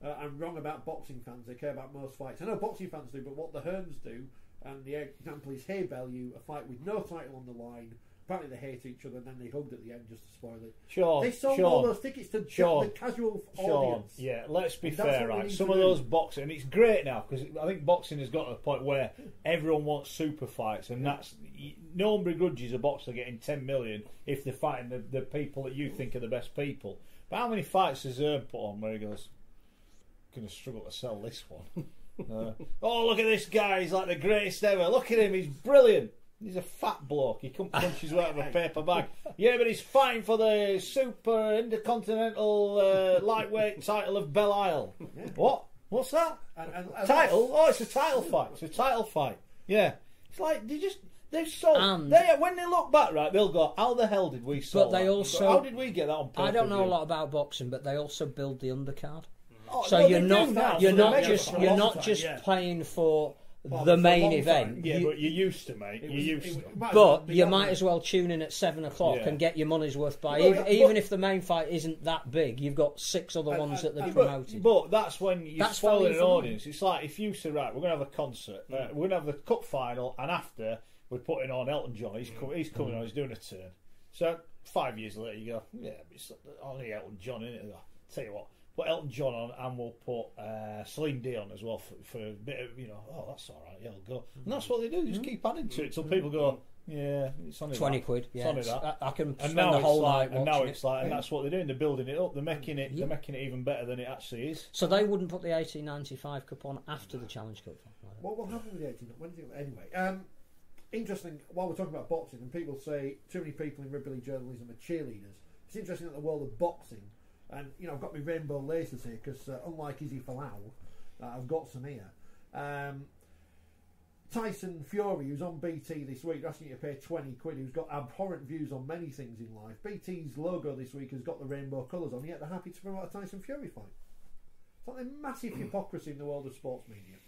I'm wrong about boxing fans. They care about most fights. I know boxing fans do, but what the Hearns do, and the example is Hay Bellew, a fight with no title on the line. Apparently they hate each other and then they hugged at the end just to spoil it. They sold all those tickets to the casual audience. Yeah, let's be fair, right? Some of those boxing, and it's great now because I think boxing has got to the point where everyone wants super fights, and that's no one begrudges a boxer getting 10 million if they're fighting the people that you think are the best people. But how many fights has Hearn put on where he goes, going to struggle to sell this one? Oh, look at this guy, he's like the greatest ever. Look at him, he's brilliant. He's a fat bloke. He couldn't punch his way out of a paper bag. Yeah, but he's fighting for the Super Intercontinental Lightweight title of Belle Isle. Yeah. What? What's that? Title? Oh, it's a title fight. It's a title fight. Yeah. It's like they've sold. When they look back, right, they'll go, "How the hell did we sell?" But they also, how did we get that on pay-per-view? I don't know a lot about boxing, but they also build the undercard. Oh, so you're not just playing for the main event. Yeah, but you used to, mate. But you might as well tune in at 7 o'clock and get your money's worth by. Even if the main fight isn't that big, you've got 6 other ones that they're promoting. But that's when you're spoiling an audience. It's like if you say, right, we're going to have a concert, we're going to have the cup final, and after we're putting on Elton John. He's coming on. He's doing a turn. So 5 years later, you go, yeah, but it's only Elton John, isn't it? Tell you what. Put Elton John on, and we'll put Celine Dion as well for a bit of, oh, that's all right, yeah, I'll go. And that's what they do, just keep adding to it till people go, yeah, it's only 20 that. quid, yeah. It's only that. I can spend the whole night watching and now it's like, and that's what they're doing, they're building it up, they're making it even better than it actually is. So they wouldn't put the 1895 Cup on after the Challenge Cup? What will happen with the 1895? Anyway, interesting, while we're talking about boxing, and people say too many people in rugby league journalism are cheerleaders, it's interesting that the world of boxing. And, I've got my rainbow laces here because, unlike Izzy Folau, I've got some here. Tyson Fury, who's on BT this week, asking you to pay 20 quid, who's got abhorrent views on many things in life. BT's logo this week has got the rainbow colours on, yet they're happy to promote a Tyson Fury fight. It's like a massive hypocrisy in the world of sports media.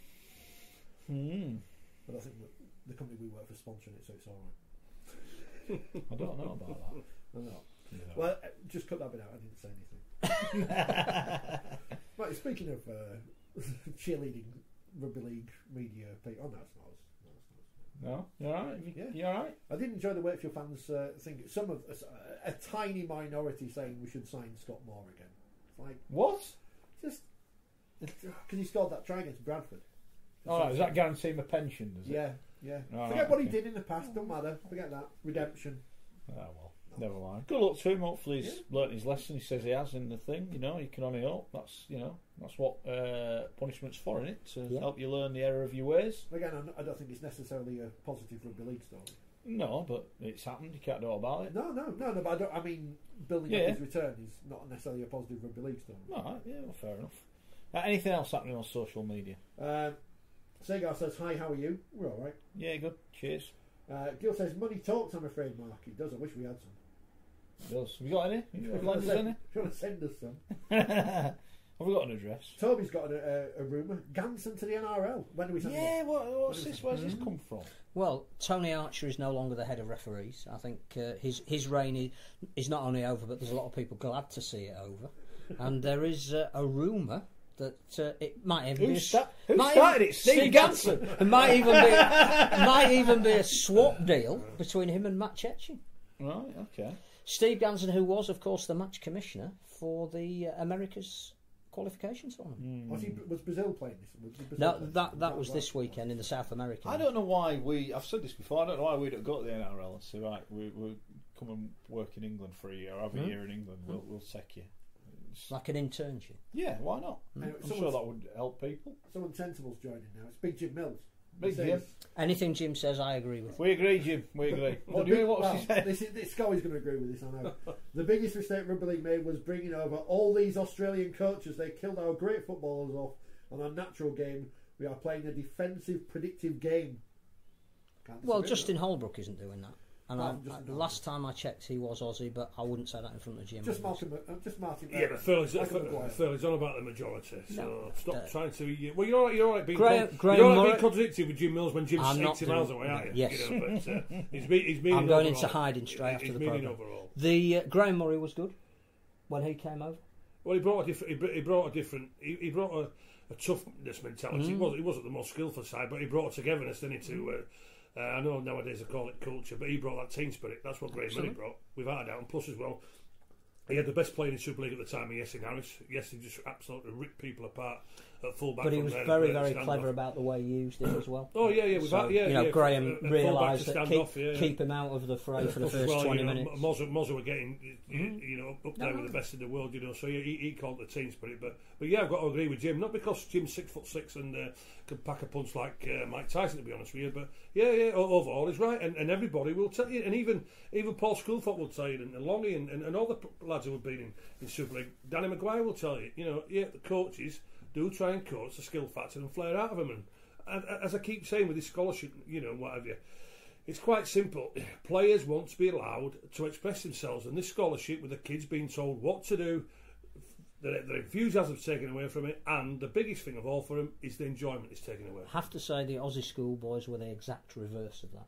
But I think the company we work for sponsoring it, so it's alright. I don't know about that. No. Well, just cut that bit out, I didn't say anything. Right, speaking of cheerleading rugby league media people. Oh no, it's not us. No, you're all right. Yeah. You're all right. I did enjoy the Wakefield fans think some of a tiny minority saying we should sign Scott Moore again. It's like what? Just because he scored that try against Bradford. Oh, does that guarantee him a pension? Does it? Yeah. Oh, Forget what he did in the past. Don't matter. Forget that. Redemption. Oh well, never mind. Good luck to him. Hopefully he's learnt his lesson. He says he has in the thing. You know, you can only hope. That's that's what punishment's for, isn't it? To help you learn the error of your ways. Again, I don't think it's necessarily a positive rugby league story. No, but it's happened. You can't do all about it. No. But I mean, building up his return is not necessarily a positive rugby league story. All right. Yeah. Well, fair enough. Anything else happening on social media? Segar says, hi, how are you? We're all right. Yeah, good. Cheers. Gil says, money talks, I'm afraid, Mark. It does. I wish we had some. It does. Have you got any? If you want to send us some. Have we got an address? Toby's got a rumour. Ganson to the NRL. When do we send it? What's this? Where's this come from? Well, Tony Archer is no longer the head of referees. I think his reign is not only over, but there's a lot of people glad to see it over. And there is a rumour that it might even Who started it? Steve Ganson. It might even be a swap deal between him and Matt Chechin. Right. Okay. Steve Ganson, who was, of course, the match commissioner for the America's qualification tournament. Was Brazil playing this? No, that was this weekend in the South American. I don't know why I've said this before. I don't know why we don't go to the NRL and say, right, we'll come and work in England for a year, or have a year in England. We'll take you. It's like an internship. Yeah, why not? I'm sure that would help people. Someone sensible's joining now. It's Big Jim Mills. Big Jim. Anything Jim says, I agree with. We agree, Jim. We agree. What do you mean? What's he saying? Schoey's going to agree with this, I know. The biggest mistake Rugby League made was bringing over all these Australian coaches. They killed our great footballers off on our natural game. We are playing a defensive, predictive game. Well, Justin Holbrook isn't doing that. And last time I checked, he was Aussie, but I wouldn't say that in front of Jim. Just Martin. Yeah, but Phil's on about the majority. So stop trying to. Well, you're all right being contradicted with Jim Mills when Jim's 80 miles away, aren't you? Yes. You know, but he's meaning I'm going overall. into hiding straight after the programme. Overall. The Graham Murray was good when he came over. Well, he brought a toughness mentality. He wasn't the most skillful side, but he brought a togetherness, didn't he? To I know nowadays they call it culture, but he brought that team spirit. That's what Graham Murray brought, without a doubt. And plus as well, he had the best player in Super League at the time, Yes Harris. Yes, he just absolutely ripped people apart at fullback. But he was very, very clever about the way he used it as well. Oh yeah. Graham realised that keep him out of the fray for the first 20 minutes. Mozer were getting up there with the best in the world, so he called the team spirit. But yeah, I've got to agree with Jim. Not because Jim's 6'6" and can pack a punch like Mike Tyson, to be honest with you, but yeah, overall he's right, and everybody will tell you, and even Paul Schoolfoot will tell you, and Longy and all the lads who have been in Super League, Danny Maguire will tell you, the coaches do try and coach the skill factor and flair out of them, and as I keep saying with this scholarship, what have you, it's quite simple. Players want to be allowed to express themselves, and this scholarship, with the kids being told what to do, their enthusiasm is taken away from it, and the biggest thing of all for them is the enjoyment is taken away. I have to say the Aussie schoolboys were the exact reverse of that.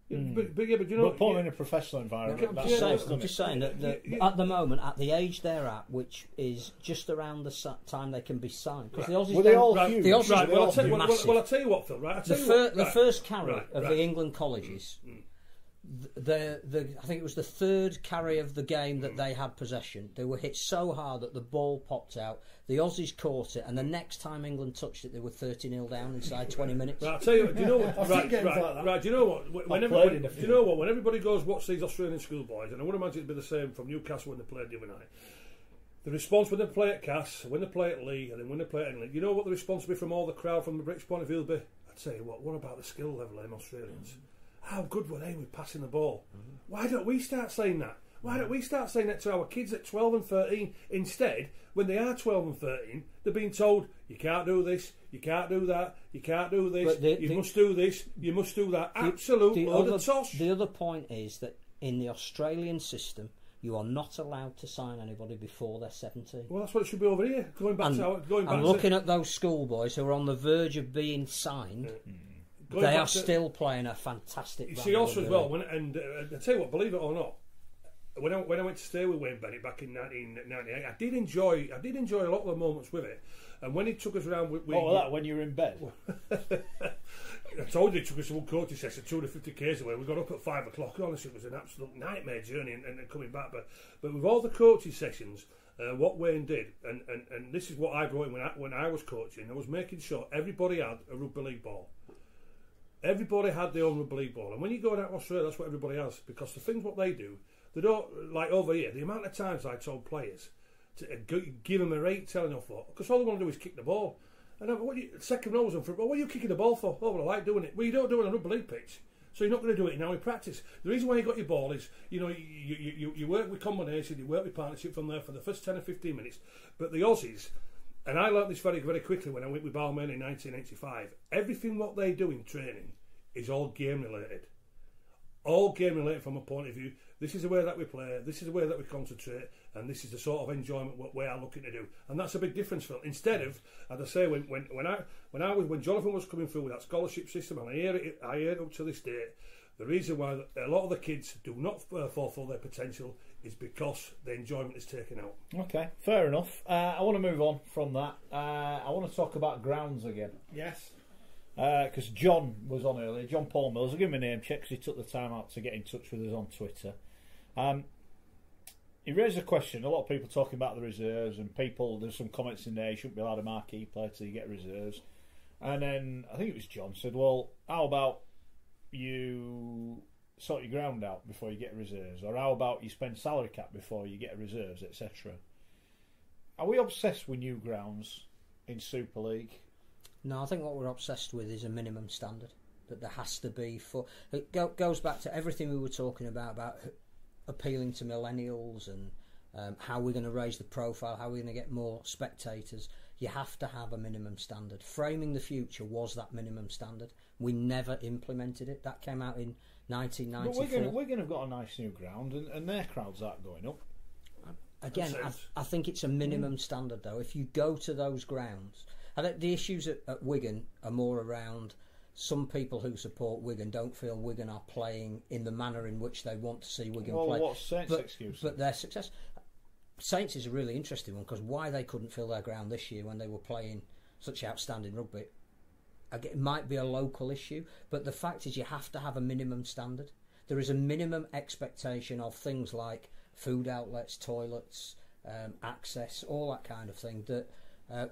But put them in a professional environment. I'm just saying that at the moment, at the age they're at, which is just around the time they can be signed, because the Aussies were they all huge? The Aussies were all massive. Well, I'll tell you what, Phil. Right, the first carry of the England colleges. I think it was the third carry of the game that they had possession. They were hit so hard that the ball popped out. The Aussies caught it, and the next time England touched it, they were 30-0 down inside 20 minutes. Right, I'll tell you what. Do you know what? Do you know what? When everybody goes watch these Australian schoolboys, and I would imagine it'd be the same from Newcastle when they played the other night. The response when they play at Cass, when they play at Leigh, and then when they play at England, you know what the response will be from all the crowd from the British point of view will be? I'd tell you what about the skill level of them Australians? How good were they with passing the ball? Why don't we start saying that? Why don't we start saying that to our kids at 12 and 13? Instead, when they are 12 and 13, they're being told, you can't do this, you can't do that, you can't do this, you must do this, you must do that. Absolute load of tosh. The other point is that in the Australian system, you are not allowed to sign anybody before they're 17. Well, that's what it should be over here. Looking at those schoolboys who are on the verge of being signed... They are still playing a fantastic. You see, also as well, I tell you what, believe it or not, when I went to stay with Wayne Bennett back in 1998, I did enjoy a lot of the moments with it. And when he took us around, when you were in bed. I told you he took us to one coaching session 250 k's away. We got up at 5 o'clock. Honestly, it was an absolute nightmare journey and coming back. But with all the coaching sessions, what Wayne did, and this is what I brought in when I was coaching, I was making sure everybody had a rugby league ball. Everybody had their own rugby league ball. And when you go down to Australia, that's what everybody has. Because the things what they do, they don't, like over here, the amount of times I told players to give them a rate telling off for, because all they want to do is kick the ball. And second row was on football. What are you kicking the ball for? Oh, well, I like doing it. Well, you don't do it on a rugby league pitch, so you're not going to do it now in practice. The reason why you got your ball is, you work with combination, you work with partnership from there for the first 10 or 15 minutes. But the Aussies, and I learnt this very, very quickly when I went with Balmain in 1985, everything what they do in training is all game related. All game related from a point of view. This is the way that we play, this is the way that we concentrate, and this is the sort of enjoyment what we are looking to do. And that's a big difference, Phil. Instead of, as I say, when Jonathan was coming through with that scholarship system, and I hear it up to this day, the reason why a lot of the kids do not fulfil their potential is because the enjoyment is taken out. Okay, fair enough. I want to move on from that. I want to talk about grounds again. Yes. Because John was on earlier, John Paul Mills. I'll give him a name check because he took the time out to get in touch with us on Twitter. He raised a question. A lot of people talking about the reserves, and there's some comments in there, you shouldn't be allowed a marquee player till you get reserves. And then I think it was John said, well, how about you sort your ground out before you get reserves, or how about you spend salary cap before you get reserves, etc. Are we obsessed with new grounds in Super League? No, I think what we're obsessed with is a minimum standard that there has to be for. It goes back to everything we were talking about appealing to millennials and how we're going to raise the profile, how we're going to get more spectators. You have to have a minimum standard. Framing the Future was that minimum standard. We never implemented it. That came out in 1994. But Wigan have got a nice new ground, and their crowds aren't going up. Again, I think it's a minimum standard, though. If you go to those grounds, I think the issues at Wigan are more around some people who support Wigan don't feel Wigan are playing in the manner in which they want to see Wigan play. What's Saints' excuse? But their success. Saints is a really interesting one, because why they couldn't fill their ground this year when they were playing such outstanding rugby, it might be a local issue, but the fact is you have to have a minimum standard. There is a minimum expectation of things like food outlets, toilets, access, all that kind of thing, that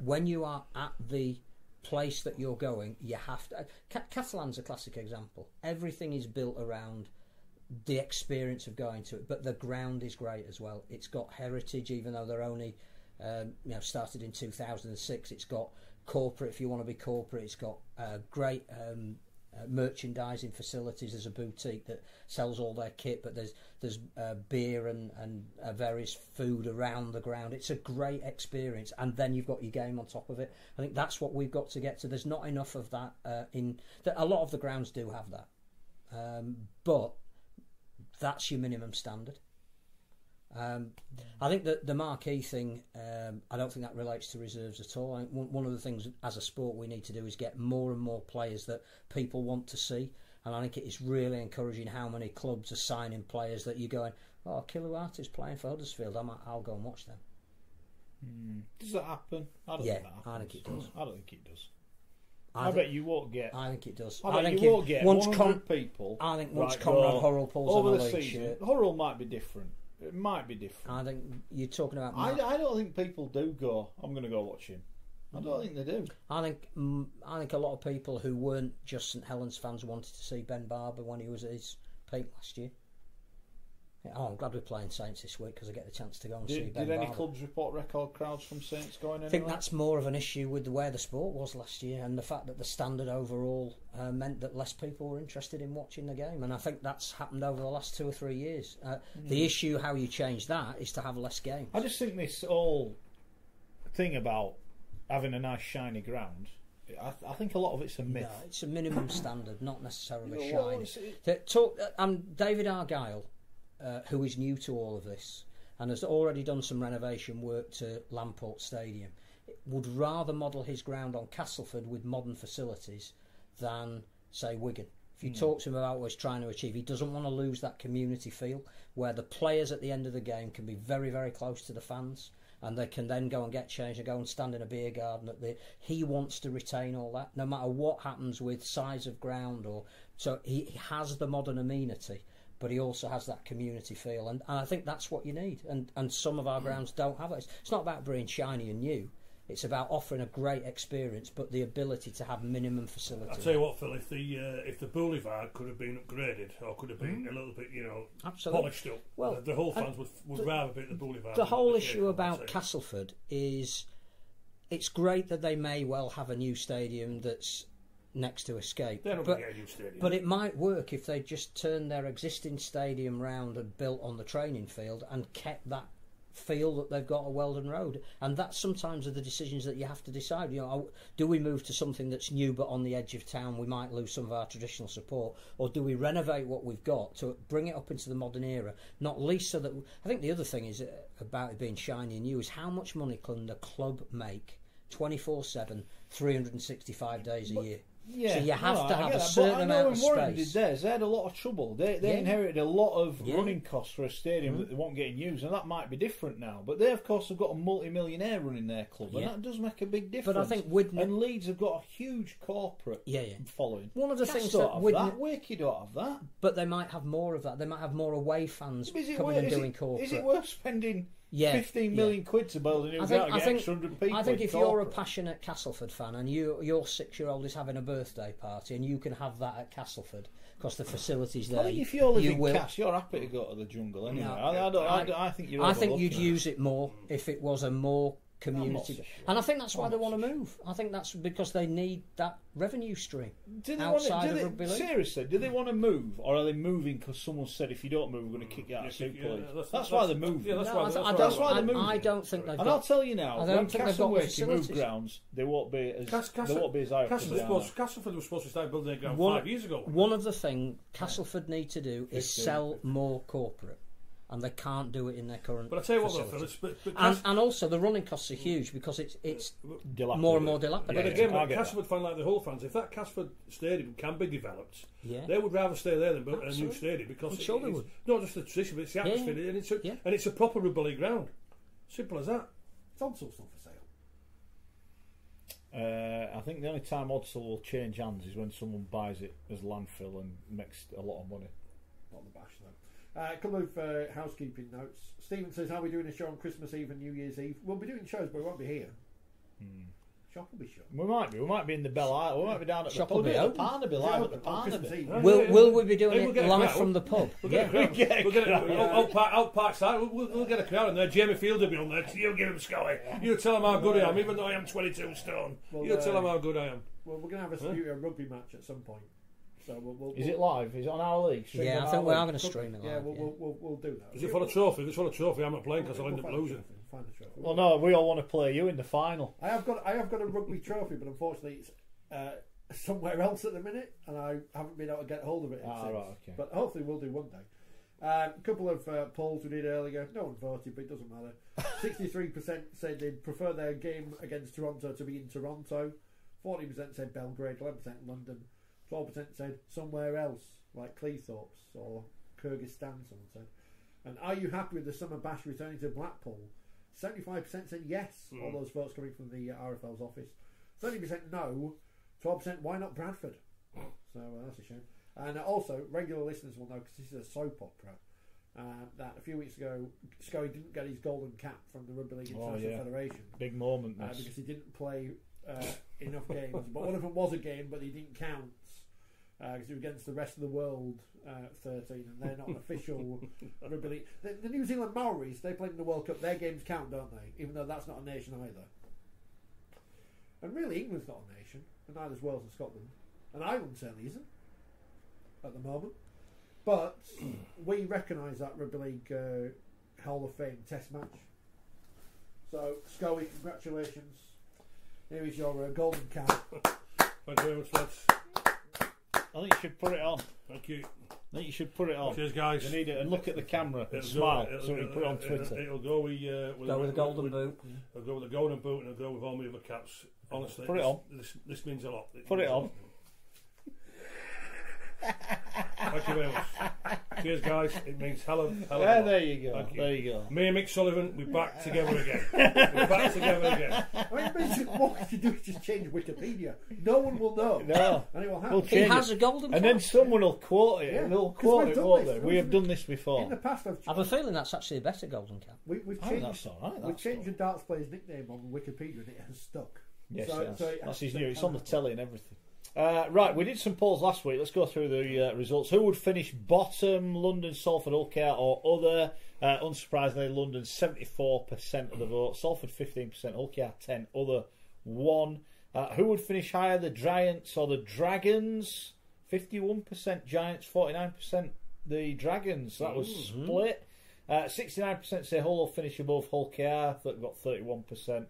when you are at the place that you're going, you have to. Catalan's a classic example. Everything is built around the experience of going to it, but the ground is great as well. It's got heritage, even though they're only started in 2006. It's got corporate, if you want to be corporate. It's got great merchandising facilities. There's a boutique that sells all their kit, but there's beer and various food around the ground. It's a great experience, and then you've got your game on top of it. I think that's what we've got to get to. There's not enough of that a lot of the grounds do have that, but that's your minimum standard. I think that the marquee thing, I don't think that relates to reserves at all. I think one of the things as a sport we need to do is get more and more players that people want to see, and I think it is really encouraging how many clubs are signing players that you're going, oh, Kiluati's playing for Huddersfield, I'll go and watch them. Does that happen? I don't think that happens. I think it does. I don't think it does. I bet you won't get. I think it does. I think you won't get 100 people. I think once Conrad Hurrell pulls over on the league season, shirt, Hurrell might be different. It might be different. I think you're talking about. I don't think people do go, I'm going to go watch him. I don't think they do. I think a lot of people who weren't just St Helens fans wanted to see Ben Barber when he was at his peak last year. Oh, I'm glad we're playing Saints this week because I get the chance to go and see Ben Barber. Did any clubs report record crowds from Saints going anywhere? I think that's more of an issue with the way the sport was last year, and the fact that the standard overall meant that less people were interested in watching the game, and I think that's happened over the last 2 or 3 years. The issue, how you change that, is to have less games. I just think this whole thing about having a nice shiny ground, I think a lot of it's a myth. No, it's a minimum standard, not necessarily shiny. David Argyle, who is new to all of this and has already done some renovation work to Lamport Stadium, would rather model his ground on Castleford with modern facilities than, say, Wigan. If you talk to him about what he's trying to achieve, he doesn't want to lose that community feel where the players at the end of the game can be very, very close to the fans and they can then go and get changed and go and stand in a beer garden. He wants to retain all that, no matter what happens with size of ground. So he has the modern amenity, but he also has that community feel. And I think that's what you need. And some of our grounds don't have it. It's not about being shiny and new. It's about offering a great experience, but the ability to have minimum facility. I'll tell you what, Phil, if the boulevard could have been upgraded or could have been a little bit, polished up, well, the whole fans would rather be at the boulevard. The whole issue about Castleford is it's great that they may well have a new stadium that's next to Escape. They're not going to get a new stadium. But it might work if they just turned their existing stadium round and built on the training field and kept that feel that they've got at Weldon Road. And that's sometimes are the decisions that you have to decide. Do we move to something that's new but on the edge of town? We might lose some of our traditional support. Or do we renovate what we've got to bring it up into the modern era? Not least so that I think the other thing is about it being shiny and new is how much money can the club make 24/7, 365 days a year. Yeah, so you have to have a certain amount of space. They had a lot of trouble. They inherited a lot of running costs for a stadium that they weren't getting used, and that might be different now. But they, of course, have got a multi-millionaire running their club, and that does make a big difference. But I think and Leeds have got a huge corporate following. One of the things that Wakey don't have that. But they might have more of that. They might have more away fans coming and doing corporate. Is it worth spending 15 million quid to build a new ground and get 100 people? I think if you're a passionate Castleford fan and your 6-year-old is having a birthday party and you can have that at Castleford because the facilities there. I think if you're living Cass, you're happy to go to the jungle anyway. I think you're. I think you'd use it more if it was a more community, and I think that's why they want to move. I think that's because they need that revenue stream outside of rugby league. Seriously, do they want to move, or are they moving because someone said if you don't move, we're going to kick you out of Super League? That's why they're moving. Yeah, that's why they're moving. I don't think they've. And I'll tell you now, when Castle Wakey move grounds, they won't be as high. Castleford was supposed to start building their ground 5 years ago. One of the things Castleford need to do is sell more corporate. And they can't do it in their current. But I tell you what, though, Phil, and also the running costs are huge because it's more and more dilapidated. But again, Castleford fan like the Hull fans, if that Castleford stadium can be developed, they would rather stay there than build a new stadium because it's not just the tradition, but it's the atmosphere, and it's a proper rugby league ground. Simple as that. It's also still for sale. I think the only time Odsal will change hands is when someone buys it as landfill and makes a lot of money. Not the bash though. A couple of housekeeping notes. Stephen says, "Are we doing a show on Christmas Eve and New Year's Eve?" We'll be doing shows, but we won't be here. Shop will be shut. We might be in the Bell Isle. We might be down at the pub. At the Parnaby, live at the Parnaby. Will we be doing it live from the pub? We'll get out Parkside. We'll get a crowd in there. Jamie Field will be on there. You give him Schoey. You tell him how good I am, even though I am 22 stone. You tell him how good I am. Well, we're going to have a rugby match at some point. So is it live? Is it on our league? I think we are going to stream it live. Yeah, we'll do that. Is it for a trophy? If it's for a trophy, I'm not playing because I'll end up losing. Well, no, we all want to play you in the final. I have got a rugby trophy, but unfortunately it's somewhere else at the minute, and I haven't been able to get hold of it since. Right, okay. But hopefully we'll do one day. A couple of polls we did earlier. No one voted, but it doesn't matter. 63% said they'd prefer their game against Toronto to be in Toronto. 40% said Belgrade. 11% London. 12% said somewhere else, like Cleethorpes or Kyrgyzstan, someone said. And are you happy with the summer bash returning to Blackpool? 75% said yes, all those votes coming from the RFL's office. 30% no, 12% why not Bradford? So that's a shame. And also, regular listeners will know, because this is a soap opera, that a few weeks ago, Schoey didn't get his golden cap from the Rugby League International Federation. Big moment, because he didn't play enough games. But one of them was a game, but he didn't count. Because he was against the rest of the world 13, and they're not an official rugby league. The New Zealand Maoris, they played in the World Cup. Their games count, don't they? Even though that's not a nation either. And really, England's not a nation, and neither's Wales and Scotland, and Ireland certainly isn't at the moment. But we recognise that Rugby League Hall of Fame Test match. So, Schoey, congratulations. Here is your golden cap. Thank you very much, lads. I think you should put it on. Thank you. I think you should put it on. Cheers, guys. You need it, and look at the camera and smile. So we can put it on Twitter. It'll go with the golden boot. It'll go with the golden boot, and it'll go with all my other caps. Honestly, put it on. This means a lot. Put it on. you very much. Cheers, guys. It means hell of a lot. There you go. There you go. Me and Mick Sullivan, we're back together again. We're back together again. I mean, basically, what you do is just change Wikipedia. No one will know. No. And it will happen. We'll He has a golden and cap. then someone will quote it. Yeah. And they'll 'Cause quote we've it, done won't this, they? We have done this before. In the past, I have a feeling that's actually a better golden cap. we've Oh, changed, that's all right. we've changed the darts player's nickname on Wikipedia and it has stuck. Yes, So- yes. so it That's has his new. to It's on the happen. telly and everything. Right, we did some polls last week. Let's go through the results. Who would finish bottom? London, Salford, Ulster, or other? Unsurprisingly, London 74% of the vote. Salford 15%, Ulster 10, other 1. Who would finish higher? The Giants or the Dragons? 51% Giants, 49% the Dragons. That was split. 69% say Hull will finish above Hull KR. That got 31%.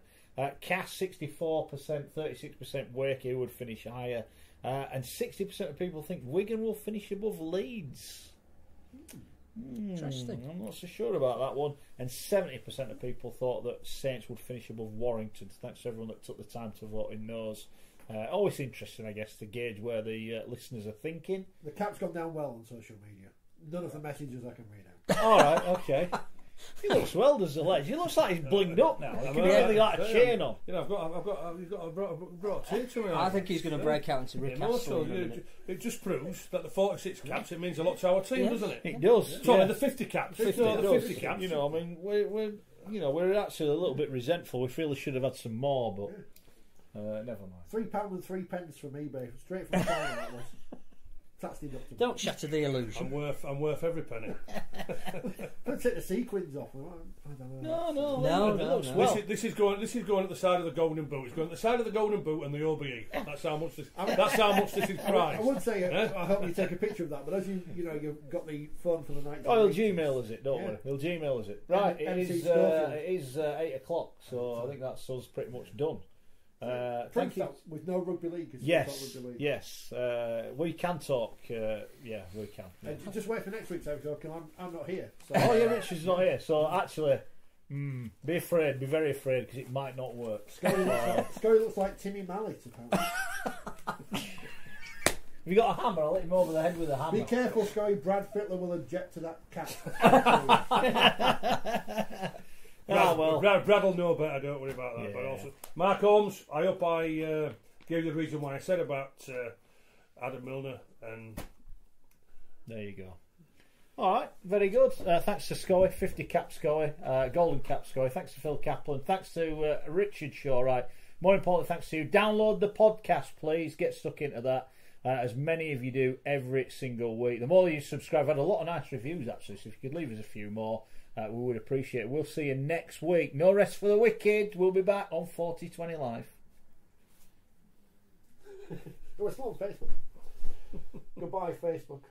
Cass 64%, 36% Wakey who would finish higher, and 60% of people think Wigan will finish above Leeds. Interesting. I'm not so sure about that one. And 70% of people thought that Saints would finish above Warrington. Thanks to everyone that took the time to vote in those. Always interesting, I guess, to gauge where the listeners are thinking. The cap's gone down well on social media. None of the messages I can read out. All right, okay. He looks well, does the ledge. He looks like he's blinged up now. He can really like a chain on. You know, I've brought a tear to me. I think he's going to break out into Rick Astley in a minute. It just proves that the 46 caps, it means a lot to our team, doesn't it? It does. Sorry, the 50 caps. 50 the does. 50 caps. You know, I mean, we're actually a little bit resentful. We feel we should have had some more, but never mind. £3 and 3 pence from eBay, straight from China. That was tax deductible. Don't shatter the illusion. I'm worth every penny. Don't take the sequins off. I don't know. No. Well, This is going at the side of the golden boot. It's going at the side of the golden boot and the OBE. That's how much this. That's how much this is I priced. would say I hope you take a picture of that, but as you've got the phone for the night. he'll Gmail us it, don't we? He'll Gmail us it. Right, it is 8 o'clock, so I think that's us pretty much done. Thank you. With no rugby league. Yes, Rugby league. yes. We can talk. Yeah, we can. Yeah. Just wait for next week's episode because I'm not here. So. Oh, yeah, Richard's not here. So actually, be afraid. Be very afraid because it might not work. Schoey looks like Timmy Mallet, apparently. Have you got a hammer? I'll hit him over the head with a hammer. Be careful, Schoey. Brad Fittler will object to that cat. Brad will know better, don't worry about that. Yeah. But also, Mark Holmes, I hope I gave you the reason why I said about Adam Milner. And there you go. All right, very good. Thanks to Schoey, 50 cap Schoey, golden cap Schoey. Thanks to Phil Kaplan. Thanks to Richard Shaw. Right. More importantly, thanks to you. Download the podcast, please. Get stuck into that. As many of you do every single week. The more you subscribe, I've had a lot of nice reviews actually. So if you could leave us a few more. We would appreciate it. We'll see you next week. No rest for the wicked. We'll be back on 4020 Live. We're still on Facebook. Goodbye, Facebook.